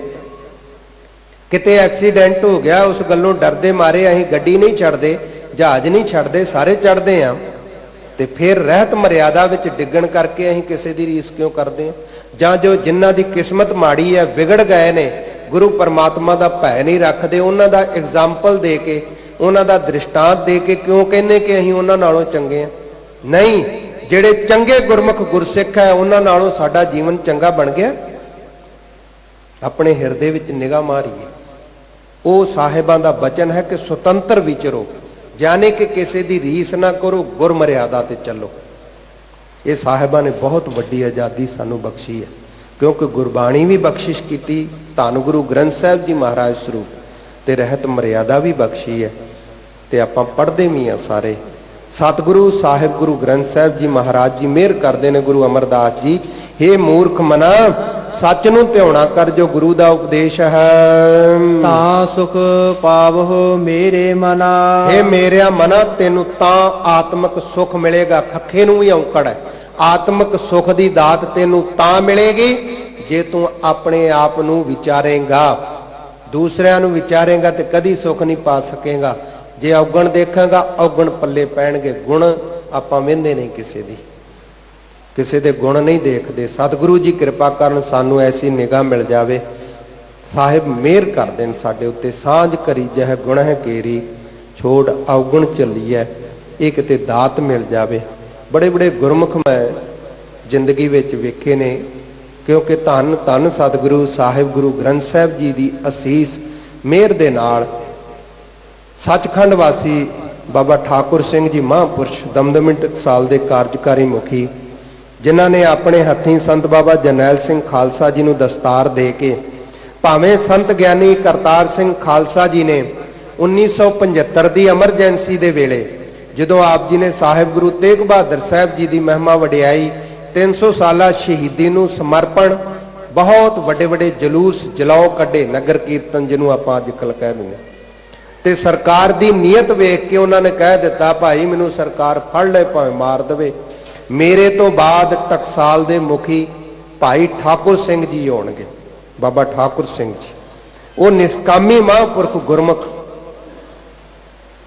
Speaker 2: ਕਿਤੇ ਐਕਸੀਡੈਂਟ ਹੋ ਗਿਆ, ਉਸ ਗੱਲੋਂ ਡਰਦੇ ਮਾਰੇ ਅਸੀਂ ਗੱਡੀ ਨਹੀਂ ਛੱਡਦੇ, ਜਹਾਜ਼ ਨਹੀਂ ਛੱਡਦੇ, ਸਾਰੇ ਚੜ੍ਹਦੇ ਆ। ਤੇ ਫਿਰ ਰਹਿਤ ਮਰਿਆਦਾ ਵਿੱਚ ਡਿੱਗਣ ਕਰਕੇ ਅਸੀਂ ਕਿਸੇ ਦੀ ਰੀਸ ਕਿਉਂ ਕਰਦੇ ਹਾਂ? ਜਾਂ ਜੋ ਜਿਨ੍ਹਾਂ ਦੀ ਕਿਸਮਤ ਮਾੜੀ ਹੈ, ਵਿਗੜ ਗਏ ਨੇ, ਗੁਰੂ ਪਰਮਾਤਮਾ ਦਾ ਭੈ ਨਹੀਂ ਰੱਖਦੇ, ਉਹਨਾਂ ਦਾ ਐਗਜ਼ਾਮਪਲ ਦੇ ਕੇ, ਉਹਨਾਂ ਦਾ ਦ੍ਰਿਸ਼ਟਾਂਤ ਦੇ ਕੇ ਕਿਉਂ ਕਹਿੰਦੇ ਕਿ ਅਸੀਂ ਉਹਨਾਂ ਨਾਲੋਂ ਚੰਗੇ ਹਾਂ? ਨਹੀਂ, ਜਿਹੜੇ ਚੰਗੇ ਗੁਰਮੁਖ ਗੁਰਸਿੱਖ ਹੈ ਉਹਨਾਂ ਨਾਲੋਂ ਸਾਡਾ ਜੀਵਨ ਚੰਗਾ ਬਣ ਗਿਆ। ਆਪਣੇ ਹਿਰਦੇ ਵਿੱਚ ਨਿਗਾਹ ਮਾਰੀਏ। ਉਹ ਸਾਹਿਬਾਂ ਦਾ ਬਚਨ ਹੈ ਕਿ ਸੁਤੰਤਰ ਵਿਚਰੋ, ਜਾਣੇ ਕਿ ਕਿਸੇ ਦੀ ਰੀਸ ਨਾ ਕਰੋ, ਗੁਰਮਰਿਆਦਾ ਤੇ ਚੱਲੋ। ਇਹ ਸਾਹਿਬਾਂ ਨੇ ਬਹੁਤ ਵੱਡੀ ਆਜ਼ਾਦੀ ਸਾਨੂੰ ਬਖਸ਼ੀ ਹੈ, ਕਿਉਂਕਿ ਗੁਰਬਾਣੀ ਵੀ ਬਖਸ਼ਿਸ਼ ਕੀਤੀ, ਧੰਨ ਗੁਰੂ ਗ੍ਰੰਥ ਸਾਹਿਬ ਜੀ ਮਹਾਰਾਜ ਸਰੂਪ, ਤੇ ਰਹਿਤ ਮਰਿਆਦਾ ਵੀ ਬਖਸ਼ੀ ਹੈ, ਤੇ ਆਪਾਂ ਪੜ੍ਹਦੇ ਵੀ ਹਾਂ ਸਾਰੇ। ਸਤਿਗੁਰੂ ਸਾਹਿਬ ਗੁਰੂ ਗ੍ਰੰਥ ਸਾਹਿਬ ਜੀ ਮਹਾਰਾਜ ਜੀ ਮਿਹਰ ਕਰਦੇ ਨੇ, ਗੁਰੂ ਅਮਰਦਾਸ ਜੀ, ਹੇ ਮੂਰਖ ਮਨਾ, ਸੱਚ ਨੂੰ ਧਿਆਉਣਾ ਕਰ ਜੋ ਗੁਰੂ ਦਾ ਉਪਦੇਸ਼ ਹੈ।
Speaker 3: ਤਾਂ ਸੁਖ ਪਾਵਹੁ ਮੇਰੇ ਮਨਾ,
Speaker 2: ਹੇ ਮੇਰਿਆ ਮਨਾ, ਤੈਨੂੰ ਤਾਂ ਆਤਮਿਕ ਸੁਖ ਮਿਲੇਗਾ। ਖੱਖੇ ਨੂੰ ਵੀ ਔਂਕੜ ਹੈ। ਆਤਮਿਕ ਸੁਖ ਦੀ ਦਾਤ ਤੈਨੂੰ ਤਾਂ ਮਿਲੇਗੀ ਜੇ ਤੂੰ ਆਪਣੇ ਆਪ ਨੂੰ ਵਿਚਾਰੇਂਗਾ। ਦੂਸਰਿਆਂ ਨੂੰ ਵਿਚਾਰੇਂਗਾ ਤੇ ਕਦੀ ਸੁਖ ਨਹੀਂ ਪਾ ਸਕੇਗਾ। ਜੇ ਔਗਣ ਦੇਖਾਂਗਾ, ਔਗਣ ਪੱਲੇ ਪੈਣਗੇ। ਗੁਣ ਆਪਾਂ ਵਹਿੰਦੇ ਨਹੀਂ ਕਿਸੇ ਦੀ, ਕਿਸੇ ਦੇ ਗੁਣ ਨਹੀਂ ਦੇਖਦੇ। ਸਤਿਗੁਰੂ ਜੀ ਕਿਰਪਾ ਕਰਨ, ਸਾਨੂੰ ਐਸੀ ਨਿਗਾਹ ਮਿਲ ਜਾਵੇ। ਸਾਹਿਬ ਮਿਹਰ ਕਰ ਦੇਣ ਸਾਡੇ ਉੱਤੇ। ਸਾਂਝ ਕਰੀ ਜਹ ਗੁਣਹ ਕੇਰੀ, ਛੋੜ ਔਗਣ ਚੱਲੀਐ। ਇਹ ਕਿਤੇ ਦਾਤ ਮਿਲ ਜਾਵੇ। ਬੜੇ ਬੜੇ ਗੁਰਮੁਖ ਮੈਂ ਜ਼ਿੰਦਗੀ ਵਿੱਚ ਵੇਖੇ ਨੇ, ਕਿਉਂਕਿ ਧੰਨ ਧੰਨ ਸਤਿਗੁਰੂ ਸਾਹਿਬ ਗੁਰੂ ਗ੍ਰੰਥ ਸਾਹਿਬ ਜੀ ਦੀ ਅਸੀਸ ਮਿਹਰ ਦੇ ਨਾਲ ਸੱਚਖੰਡ ਵਾਸੀ ਬਾਬਾ ਠਾਕੁਰ ਸਿੰਘ ਜੀ ਮਹਾਂਪੁਰਸ਼, ਦਮਦਮੀ ਟਕਸਾਲ ਦੇ ਕਾਰਜਕਾਰੀ ਮੁਖੀ, ਜਿਨ੍ਹਾਂ ਨੇ ਆਪਣੇ ਹੱਥੀਂ ਸੰਤ ਬਾਬਾ ਜਰਨੈਲ ਸਿੰਘ ਖਾਲਸਾ ਜੀ ਨੂੰ ਦਸਤਾਰ ਦੇ ਕੇ, ਭਾਵੇਂ ਸੰਤ ਗਿਆਨੀ ਕਰਤਾਰ ਸਿੰਘ ਖਾਲਸਾ ਜੀ ਨੇ 1975 ਦੀ ਐਮਰਜੈਂਸੀ ਦੇ ਵੇਲੇ, ਜਦੋਂ ਆਪ ਜੀ ਨੇ ਸਾਹਿਬ ਗੁਰੂ ਤੇਗ ਬਹਾਦਰ ਸਾਹਿਬ ਜੀ ਦੀ ਮਹਿਮਾ ਵਡਿਆਈ, 300 ਸਾਲਾ ਸ਼ਹੀਦੀ ਨੂੰ ਸਮਰਪਣ, ਬਹੁਤ ਵੱਡੇ ਵੱਡੇ ਜਲੂਸ ਜਲਾਓ ਕੱਢੇ, ਨਗਰ ਕੀਰਤਨ ਜਿਹਨੂੰ ਆਪਾਂ ਅੱਜ ਕੱਲ੍ਹ ਕਹਿ ਦਿੰਦੇ। ਤੇ ਸਰਕਾਰ ਦੀ ਨੀਅਤ ਵੇਖ ਕੇ ਉਹਨਾਂ ਨੇ ਕਹਿ ਦਿੱਤਾ, ਭਾਈ ਮੈਨੂੰ ਸਰਕਾਰ ਫੜ ਲੈ ਭਾਵੇਂ ਮਾਰ ਦੇਵੇ, ਮੇਰੇ ਤੋਂ ਬਾਅਦ ਟਕਸਾਲ ਦੇ ਮੁਖੀ ਭਾਈ ਠਾਕੁਰ ਸਿੰਘ ਜੀ ਹੋਣਗੇ, ਬਾਬਾ ਠਾਕੁਰ ਸਿੰਘ ਜੀ। ਉਹ ਨਿਸ਼ਕਾਮੀ ਮਹਾਂਪੁਰਖ ਗੁਰਮੁਖ,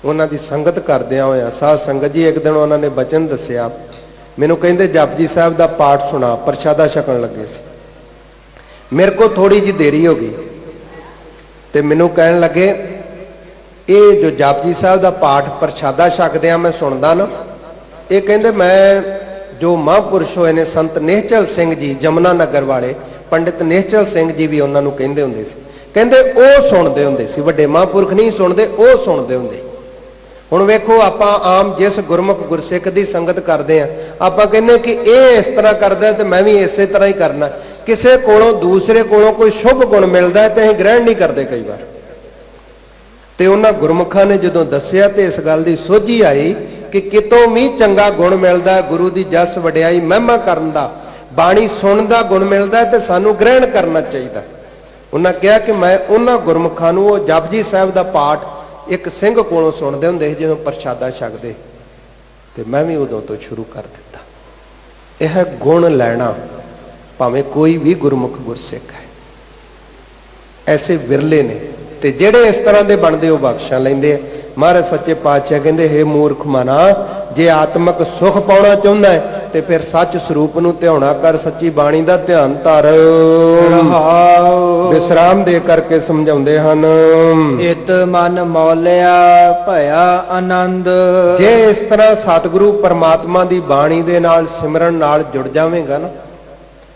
Speaker 2: ਉਹਨਾਂ ਦੀ ਸੰਗਤ ਕਰਦਿਆਂ ਹੋਇਆ ਸਾਧ ਸੰਗਤ ਜੀ, ਇੱਕ ਦਿਨ ਉਹਨਾਂ ਨੇ ਬਚਨ ਦੱਸਿਆ, ਮੈਨੂੰ ਕਹਿੰਦੇ ਜਪਜੀ ਸਾਹਿਬ ਦਾ ਪਾਠ ਸੁਣਾ, ਪ੍ਰਸ਼ਾਦਾ ਛਕਣ ਲੱਗੇ ਸੀ। ਮੇਰੇ ਕੋਲ ਥੋੜੀ ਜਿਹੀ ਦੇਰੀ ਹੋ ਗਈ ਤੇ ਮੈਨੂੰ ਕਹਿਣ ਲੱਗੇ, ਇਹ ਜੋ ਜਪਜੀ ਸਾਹਿਬ ਦਾ ਪਾਠ ਪ੍ਰਸ਼ਾਦਾ ਛਕਦਿਆਂ ਮੈਂ ਸੁਣਦਾ ਨਾ, ਇਹ ਕਹਿੰਦੇ ਮੈਂ ਜੋ ਮਹਾਂਪੁਰਸ਼ ਹੋਏ ਨੇ ਸੰਤ ਨਿਹਚਲ ਸਿੰਘ ਜੀ ਜਮਨਾ ਨਗਰ ਵਾਲੇ, ਪੰਡਿਤ ਨਿਹਚਲ ਸਿੰਘ ਜੀ ਵੀ ਉਹਨਾਂ ਨੂੰ ਕਹਿੰਦੇ ਹੁੰਦੇ ਸੀ, ਕਹਿੰਦੇ ਉਹ ਸੁਣਦੇ ਹੁੰਦੇ ਸੀ, ਵੱਡੇ ਮਹਾਂਪੁਰਖ ਨਹੀਂ ਸੁਣਦੇ, ਉਹ ਸੁਣਦੇ ਹੁੰਦੇ। ਹੁਣ ਵੇਖੋ, ਆਪਾਂ ਆਮ ਜਿਸ ਗੁਰਮੁਖ ਗੁਰਸਿੱਖ ਦੀ ਸੰਗਤ ਕਰਦੇ ਆ, ਆਪਾਂ ਕਹਿੰਦੇ ਕਿ ਇਹ ਇਸ ਤਰ੍ਹਾਂ ਕਰਦਾ ਤੇ ਮੈਂ ਵੀ ਇਸੇ ਤਰ੍ਹਾਂ ਹੀ ਕਰਨਾ। ਕਿਸੇ ਕੋਲੋਂ, ਦੂਸਰੇ ਕੋਲੋਂ ਕੋਈ ਸ਼ੁਭ ਗੁਣ ਮਿਲਦਾ ਹੈ ਤੇ ਅਸੀਂ ਗ੍ਰਹਿਣ ਨਹੀਂ ਕਰਦੇ ਕਈ ਵਾਰ। ਤੇ ਉਹਨਾਂ ਗੁਰਮੁਖਾਂ ਨੇ ਜਦੋਂ ਦੱਸਿਆ ਤੇ ਇਸ ਗੱਲ ਦੀ ਸੋਝੀ ਆਈ ਕਿ ਕਿਤੋਂ ਵੀ ਚੰਗਾ ਗੁਣ ਮਿਲਦਾ ਹੈ, ਗੁਰੂ ਦੀ ਜਸ ਵਡਿਆਈ ਮਹਿਮਾ ਕਰਨ ਦਾ, ਬਾਣੀ ਸੁਣਨ ਦਾ ਗੁਣ ਮਿਲਦਾ ਤੇ ਸਾਨੂੰ ਗ੍ਰਹਿਣ ਕਰਨਾ ਚਾਹੀਦਾ। ਉਹਨਾਂ ਕਿਹਾ ਕਿ ਮੈਂ ਉਹਨਾਂ ਗੁਰਮੁਖਾਂ ਨੂੰ, ਉਹ ਜਪਜੀ ਸਾਹਿਬ ਦਾ ਪਾਠ ਇੱਕ ਸਿੰਘ ਕੋਲੋਂ ਸੁਣਦੇ ਹੁੰਦੇ ਸੀ ਜਦੋਂ ਪ੍ਰਸ਼ਾਦਾ ਛਕਦੇ, ਤੇ ਮੈਂ ਵੀ ਉਦੋਂ ਤੋਂ ਸ਼ੁਰੂ ਕਰ ਦਿੱਤਾ। ਇਹ ਗੁਣ ਲੈਣਾ, ਭਾਵੇਂ ਕੋਈ ਵੀ ਗੁਰਮੁਖ ਗੁਰਸਿੱਖ ਹੈ, ਐਸੇ ਵਿਰਲੇ ਨੇ, ਤੇ ਜਿਹੜੇ ਇਸ ਤਰ੍ਹਾਂ ਦੇ ਬਣਦੇ ਉਹ ਬਖਸ਼ਾਂ ਲੈਂਦੇ ਆ। ਮਹਾਰਾਜ ਸੱਚੇ ਪਾਤਸ਼ਾਹ ਕਹਿੰਦੇ, ਹੇ ਮੂਰਖ ਮਨਾ, ਜੇ ਆਤਮਿਕ ਸੁਖ ਪਾਉਣਾ ਚਾਹੁੰਦਾ ਹੈ ਤੇ ਫਿਰ ਸੱਚ ਸਰੂਪ ਨੂੰ ਧਿਆਉਣਾ ਕਰ, ਸੱਚੀ ਬਾਣੀ ਦਾ ਧਿਆਨ ਧਰ। ਵਿਸਰਾਮ ਦੇ ਕਰਕੇ ਸਮਝਾਉਂਦੇ ਹਨ,
Speaker 3: ਇਤ ਮਨ ਮੌਲਿਆ ਭਇਆ ਆਨੰਦ।
Speaker 2: ਜੇ ਇਸ ਤਰ੍ਹਾਂ ਸਤਿਗੁਰੂ ਪਰਮਾਤਮਾ ਦੀ ਬਾਣੀ ਦੇ ਨਾਲ, ਸਿਮਰਨ ਨਾਲ ਜੁੜ ਜਾਵੇਂਗਾ ਨਾ,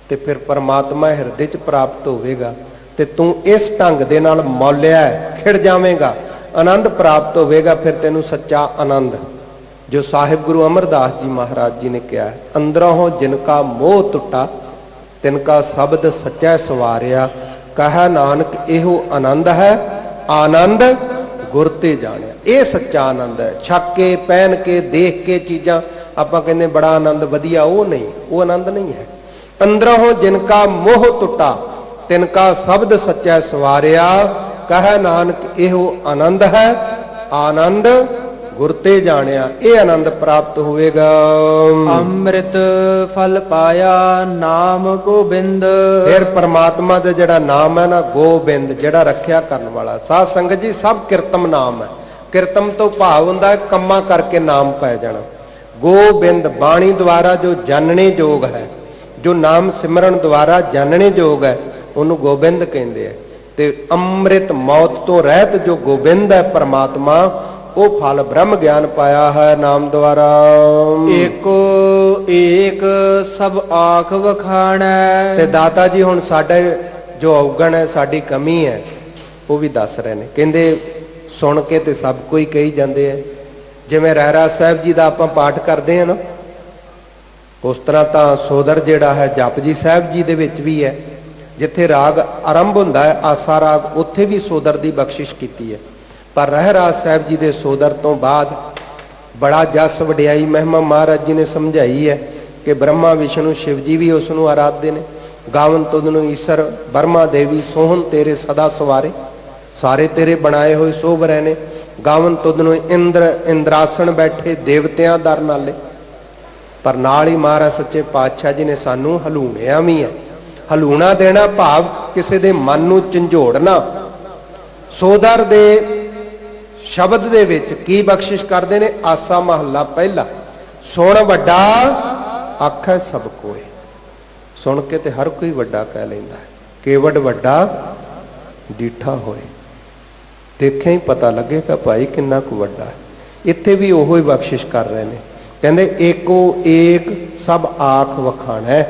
Speaker 2: ਤੇ ਫਿਰ ਪਰਮਾਤਮਾ ਹਿਰਦੇ 'ਚ ਪ੍ਰਾਪਤ ਹੋਵੇਗਾ, ਤੇ ਤੂੰ ਇਸ ਢੰਗ ਦੇ ਨਾਲ ਮੌਲਿਆ ਖਿੜ ਜਾਵੇਂਗਾ, ਆਨੰਦ ਪ੍ਰਾਪਤ ਹੋਵੇਗਾ। ਫਿਰ ਤੈਨੂੰ ਸੱਚਾ ਆਨੰਦ, ਜੋ ਸਾਹਿਬ ਗੁਰੂ ਅਮਰਦਾਸ ਜੀ ਮਹਾਰਾਜ ਜੀ ਨੇ ਕਿਹਾ, ਅੰਦਰੋਂ ਜਿਨਕਾ ਮੋਹ ਟੁੱਟਾ ਤਿਨਕਾ ਸ਼ਬਦ ਸੱਚਾ ਸਵਾਰਿਆ, ਕਹਾ ਨਾਨਕ ਇਹੋ ਆਨੰਦ ਹੈ, ਆਨੰਦ ਗੁਰ ਤੇ ਜਾਣਿਆ। ਇਹ ਸੱਚਾ ਆਨੰਦ ਹੈ। ਛੱਕ ਕੇ, ਪਹਿਨ ਕੇ, ਦੇਖ ਕੇ ਚੀਜ਼ਾਂ ਆਪਾਂ ਕਹਿੰਦੇ ਬੜਾ ਆਨੰਦ ਵਧੀਆ, ਉਹ ਨਹੀਂ, ਉਹ ਆਨੰਦ ਨਹੀਂ ਹੈ। ਅੰਦਰੋਂ ਜਿਨਕਾ ਮੋਹ ਟੁੱਟਾ ਤਿਨਕਾ ਸ਼ਬਦ ਸੱਚਾ ਸਵਾਰਿਆ, ਕਹੈ ਨਾਨਕ ਇਹੋ ਆਨੰਦ ਹੈ, ਆਨੰਦ ਗੁਰ ਤੇ ਜਾਣਿਆ। ਇਹ ਆਨੰਦ ਪ੍ਰਾਪਤ ਹੋਵੇਗਾ।
Speaker 3: ਅੰਮ੍ਰਿਤ ਫਲ ਪਾਇਆ ਨਾਮ ਗੋਬਿੰਦ।
Speaker 2: ਫਿਰ ਪਰਮਾਤਮਾ ਦਾ ਜਿਹੜਾ ਨਾਮ ਹੈ ਨਾ, ਗੋਬਿੰਦ, ਜਿਹੜਾ ਰੱਖਿਆ ਕਰਨ ਵਾਲਾ। ਸਾਧ ਸੰਗਤ ਜੀ, ਸਭ ਕਿਰਤਮ ਨਾਮ ਹੈ। ਕਿਰਤਮ ਤੋਂ ਭਾਵ ਹੁੰਦਾ ਹੈ ਕੰਮਾਂ ਕਰਕੇ ਨਾਮ ਪੈ ਜਾਣਾ। ਗੋਬਿੰਦ ਬਾਣੀ ਦੁਆਰਾ ਜੋ ਜਾਣਨੇ ਯੋਗ ਹੈ, ਜੋ ਨਾਮ ਸਿਮਰਨ ਦੁਆਰਾ ਜਾਣਨੇ ਯੋਗ ਹੈ, ਉਹਨੂੰ ਗੋਬਿੰਦ ਕਹਿੰਦੇ ਆ। ਤੇ ਅੰਮ੍ਰਿਤ ਮੌਤ ਤੋਂ ਰਹਿਤ ਜੋ ਗੋਬਿੰਦ ਹੈ ਪਰਮਾਤਮਾ, ਉਹ ਫਲ ਬ੍ਰਹਮ ਗਿਆਨ ਪਾਇਆ ਹੈ ਨਾਮ ਦੁਆਰਾ।
Speaker 3: ਏਕੋ ਏਕ ਸਭ ਆਖ ਵਖਾਣੈ।
Speaker 2: ਤੇ ਦਾਤਾ ਜੀ ਹੁਣ ਸਾਡੇ ਜੋ ਔਗਣ ਹੈ, ਸਾਡੀ ਕਮੀ ਹੈ, ਉਹ ਵੀ ਦੱਸ ਰਹੇ ਨੇ। ਕਹਿੰਦੇ ਸੁਣ ਕੇ ਤੇ ਸਭ ਕੋਈ ਕਹੀ ਜਾਂਦੇ ਆ, ਜਿਵੇਂ ਰਹਿਰਾਸ ਸਾਹਿਬ ਜੀ ਦਾ ਆਪਾਂ ਪਾਠ ਕਰਦੇ ਹਾਂ ਨਾ, ਉਸ ਤਰ੍ਹਾਂ ਤਾਂ ਸੋਦਰ ਜਿਹੜਾ ਹੈ ਜਪਜੀ ਸਾਹਿਬ ਜੀ ਦੇ ਵਿੱਚ ਵੀ ਹੈ। ਜਿੱਥੇ ਰਾਗ ਆਰੰਭ ਹੁੰਦਾ ਹੈ ਆਸਾ ਰਾਗ, ਉੱਥੇ ਵੀ ਸੋਦਰ ਦੀ ਬਖਸ਼ਿਸ਼ ਕੀਤੀ ਹੈ। ਪਰ ਰਹਿਰਾਸ ਸਾਹਿਬ ਜੀ ਦੇ ਸੋਦਰ ਤੋਂ ਬਾਅਦ ਬੜਾ ਜਸ ਵਡਿਆਈ ਮਹਿਮਾ ਮਹਾਰਾਜ ਜੀ ਨੇ ਸਮਝਾਈ ਹੈ ਕਿ ਬ੍ਰਹਮਾ ਵਿਸ਼ਨੂੰ ਸ਼ਿਵ ਜੀ ਵੀ ਉਸ ਨੂੰ ਆਰਾਧਦੇ ਨੇ। ਗਾਵਨ ਤੁਧ ਨੂੰ ਈਸ਼ਰ ਬਰਮਾ ਦੇਵੀ ਸੋਹਣ ਤੇਰੇ ਸਦਾ ਸਵਾਰੇ, ਸਾਰੇ ਤੇਰੇ ਬਣਾਏ ਹੋਏ ਸੋਭ ਰਹੇ ਨੇ। ਗਾਵਨ ਤੁਧ ਨੂੰ ਇੰਦਰ ਇੰਦਰਾਸਣ ਬੈਠੇ ਦੇਵਤਿਆਂ ਦਰ ਨਾਲੇ। ਪਰ ਨਾਲ ਹੀ ਮਹਾਰਾਜ ਸੱਚੇ ਪਾਤਸ਼ਾਹ ਜੀ ਨੇ ਸਾਨੂੰ ਹਲੂਣਿਆ ਵੀ ਹੈ। ਹਲੂਣਾ ਦੇਣਾ ਭਾਵ ਕਿਸੇ ਦੇ ਮਨ ਨੂੰ ਝੰਜੋੜਨਾ। ਸੋਦਰ ਦੇ ਸ਼ਬਦ ਦੇ ਵਿੱਚ ਕੀ ਬਖਸ਼ਿਸ਼ ਕਰਦੇ ਨੇ? ਆਸਾ ਮਹੱਲਾ ਪਹਿਲਾ, ਸੁਣ ਵੱਡਾ ਆਖੈ ਸਭ ਕੋਏ। ਸੁਣ ਕੇ ਤੇ ਹਰ ਕੋਈ ਵੱਡਾ ਕਹਿ ਲੈਂਦਾ ਹੈ। ਕੇਵਡ ਵੱਡਾ ਡੀਠਾ ਹੋਏ, ਦੇਖਿਆ ਹੀ ਪਤਾ ਲੱਗੇਗਾ ਭਾਈ ਕਿੰਨਾ ਕੁ ਵੱਡਾ ਹੈ। ਇੱਥੇ ਵੀ ਉਹੋ ਹੀ ਬਖਸ਼ਿਸ਼ ਕਰ ਰਹੇ ਨੇ। ਕਹਿੰਦੇ ਏਕੋ ਏਕ ਸਭ ਆਖ ਵਖਾਣੈ।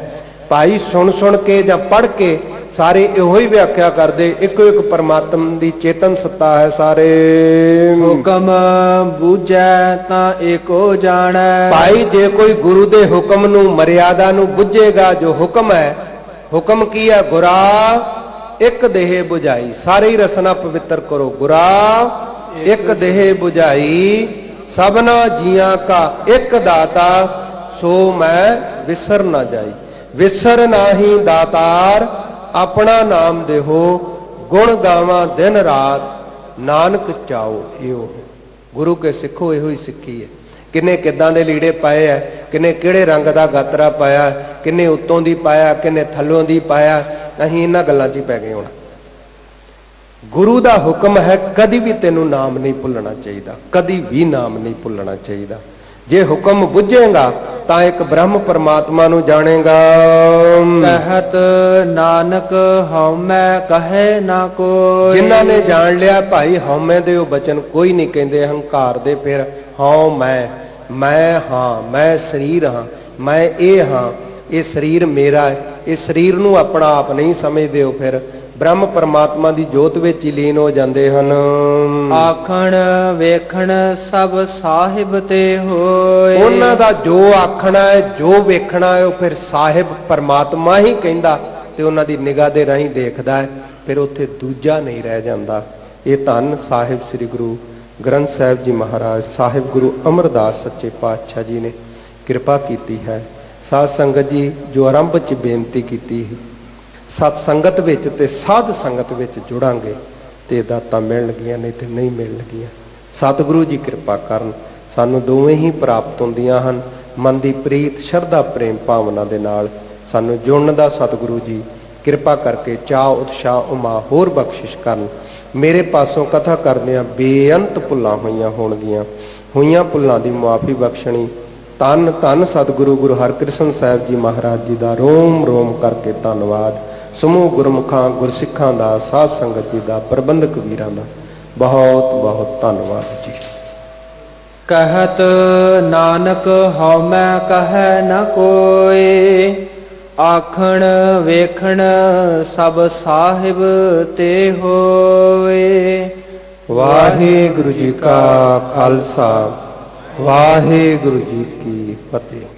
Speaker 2: ਭਾਈ ਸੁਣ ਸੁਣ ਕੇ ਜਾਂ ਪੜ੍ਹ ਕੇ ਸਾਰੇ ਇਹੋ ਹੀ ਵਿਆਖਿਆ ਕਰਦੇ, ਇੱਕੋ ਇੱਕ ਪਰਮਾਤਮਾ ਦੀ ਚੇਤਨ ਸੱਤਾ ਹੈ ਸਾਰੇ।
Speaker 3: ਹੁਕਮ ਬੂਝੈ ਤਾਂ ਏਕੋ ਜਾਣੈ।
Speaker 2: ਭਾਈ ਜੇ ਕੋਈ ਗੁਰੂ ਦੇ ਹੁਕਮ ਨੂੰ, ਮਰਿਆਦਾ ਨੂੰ ਬੁੱਝੇਗਾ, ਜੋ ਹੁਕਮ ਹੈ, ਹੁਕਮ ਕੀ ਹੈ? ਗੁਰਾ ਇੱਕ ਦੇਹ 부ਝਾਈ, ਸਾਰੇ ਹੀ ਰਸਨਾ ਪਵਿੱਤਰ ਕਰੋ। ਗੁਰਾ ਇੱਕ ਦੇਹ 부ਝਾਈ, ਸਭਨਾ ਜੀਆਂ ਕਾ ਇੱਕ ਦਾਤਾ, ਸੋ ਮੈਂ ਵਿਸਰ ਨਾ ਜਾਈ। ਵਿਸਰ ਨਾਹੀ ਦਾਤਾਰ, ਆਪਣਾ ਨਾਮ ਦੇਹੋ, ਗੁਣ ਗਾਵਾਂ ਦਿਨ ਰਾਤ, ਨਾਨਕ ਚਾਓ। ਇਹੋ ਗੁਰੂ ਕੇ ਸਿੱਖੋ, ਇਹੋ ਹੀ ਸਿੱਖੀ ਹੈ। ਕਿੰਨੇ ਕਿੱਦਾਂ ਦੇ ਲੀੜੇ ਪਾਏ ਆ, ਕਿੰਨੇ ਕਿਹੜੇ ਰੰਗ ਦਾ ਗਾਤਰਾ ਪਾਇਆ, ਕਿੰਨੇ ਉੱਤੋਂ ਦੀ ਪਾਇਆ, ਕਿੰਨੇ ਥੱਲੋਂ ਦੀ ਪਾਇਆ। ਅਸੀਂ ਇਹਨਾਂ ਗੱਲਾਂ 'ਚ ਹੀ ਪੈ ਗਏ ਹੁਣ। ਗੁਰੂ ਦਾ ਹੁਕਮ ਹੈ, ਕਦੀ ਵੀ ਤੈਨੂੰ ਨਾਮ ਨਹੀਂ ਭੁੱਲਣਾ ਚਾਹੀਦਾ, ਕਦੀ ਵੀ ਨਾਮ ਨਹੀਂ ਭੁੱਲਣਾ ਚਾਹੀਦਾ। ਜੇ ਹੁਕਮ ਬੁੱਝੇਗਾ ਤਾਂ ਇੱਕ ਬ੍ਰਹਮ ਪਰਮਾਤਮਾ ਨੂੰ ਜਾਣੇਗਾ।
Speaker 3: ਕਹਿਤ ਨਾਨਕ ਹਉਮੈ ਕਹੈ ਨਾ ਕੋਈ।
Speaker 2: ਜਿਨ੍ਹਾਂ ਨੇ ਜਾਣ ਲਿਆ ਭਾਈ, ਹਉਮੈ ਦੇ ਉਹ ਬਚਨ ਕੋਈ ਨਹੀਂ ਕਹਿੰਦੇ, ਹੰਕਾਰ ਦੇ। ਫਿਰ ਹਉ ਮੈਂ ਹਾਂ, ਮੈਂ ਸਰੀਰ ਹਾਂ, ਮੈਂ ਇਹ ਹਾਂ, ਇਹ ਸਰੀਰ ਮੇਰਾ ਹੈ। ਇਹ ਸਰੀਰ ਨੂੰ ਆਪਣਾ ਆਪ ਨਹੀਂ ਸਮਝਦੇ। ਉਹ ਫਿਰ ਬ੍ਰਹਮ ਪਰਮਾਤਮਾ ਦੀ ਜੋਤ ਵਿੱਚ ਹੀ ਲੀਨ ਹੋ ਜਾਂਦੇ ਹਨ।
Speaker 3: ਆਖਣ ਵੇਖਣ ਸਭ ਸਾਹਿਬ ਤੇ ਹੋਏ।
Speaker 2: ਉਹਨਾਂ ਦਾ ਜੋ ਆਖਣਾ ਹੈ, ਜੋ ਵੇਖਣਾ ਹੈ, ਉਹ ਫਿਰ ਸਾਹਿਬ ਪਰਮਾਤਮਾ ਹੀ ਕਹਿੰਦਾ ਤੇ ਉਹਨਾਂ ਦੀ ਨਿਗਾਹ ਦੇ ਰਾਹੀਂ ਦੇਖਦਾ ਹੈ। ਫਿਰ ਉੱਥੇ ਦੂਜਾ ਨਹੀਂ ਰਹਿ ਜਾਂਦਾ। ਇਹ ਧੰਨ ਸਾਹਿਬ ਸ੍ਰੀ ਗੁਰੂ ਗ੍ਰੰਥ ਸਾਹਿਬ ਜੀ ਮਹਾਰਾਜ ਸਾਹਿਬ ਗੁਰੂ ਅਮਰਦਾਸ ਸੱਚੇ ਪਾਤਸ਼ਾਹ ਜੀ ਨੇ ਕਿਰਪਾ ਕੀਤੀ ਹੈ। ਸਾਧ ਸੰਗਤ ਜੀ, ਜੋ ਆਰੰਭ 'ਚ ਬੇਨਤੀ ਕੀਤੀ ਸੀ, ਸਤ ਸੰਗਤ ਵਿੱਚ ਤੇ ਸਾਧ ਸੰਗਤ ਵਿੱਚ ਜੁੜਾਂਗੇ ਤੇ ਦਾਤਾਂ ਮਿਲਣਗੀਆਂ, ਨਹੀਂ ਤੇ ਨਹੀਂ ਮਿਲਣਗੀਆਂ। ਸਤਿਗੁਰੂ ਜੀ ਕਿਰਪਾ ਕਰਨ, ਸਾਨੂੰ ਦੋਵੇਂ ਹੀ ਪ੍ਰਾਪਤ ਹੁੰਦੀਆਂ ਹਨ। ਮਨ ਦੀ ਪ੍ਰੀਤ ਸ਼ਰਧਾ ਪ੍ਰੇਮ ਭਾਵਨਾ ਦੇ ਨਾਲ ਸਾਨੂੰ ਜੁੜਨ ਦਾ ਸਤਿਗੁਰੂ ਜੀ ਕਿਰਪਾ ਕਰਕੇ ਚਾਅ ਉਤਸ਼ਾਹ ਉਮਾ ਹੋਰ ਬਖਸ਼ਿਸ਼ ਕਰਨ। ਮੇਰੇ ਪਾਸੋਂ ਕਥਾ ਕਰਦਿਆਂ ਬੇਅੰਤ ਭੁੱਲਾਂ ਹੋਈਆਂ ਹੋਣਗੀਆਂ, ਹੋਈਆਂ ਭੁੱਲਾਂ ਦੀ ਮੁਆਫੀ ਬਖਸ਼ਣੀ। ਧੰਨ ਧੰਨ ਸਤਿਗੁਰੂ ਗੁਰੂ ਹਰਿਕ੍ਰਿਸ਼ਨ ਸਾਹਿਬ ਜੀ ਮਹਾਰਾਜ ਜੀ ਦਾ ਰੋਮ ਰੋਮ ਕਰਕੇ ਧੰਨਵਾਦ। ਸਮੂਹ ਗੁਰਮੁਖਾਂ ਗੁਰਸਿੱਖਾਂ ਦਾ, ਸਾਧ ਸੰਗਤ ਜੀ ਦਾ, ਪ੍ਰਬੰਧਕ ਵੀਰਾਂ ਦਾ ਬਹੁਤ ਬਹੁਤ ਧੰਨਵਾਦ ਜੀ।
Speaker 3: कहत नानक हौ मैं कहै न कोय, आखण वेखण सब साहिब ते होए।
Speaker 2: ਵਾਹਿਗੁਰੂ ਜੀ ਕਾ ਖਾਲਸਾ, ਵਾਹਿਗੁਰੂ ਜੀ ਕੀ ਫਤਿਹ।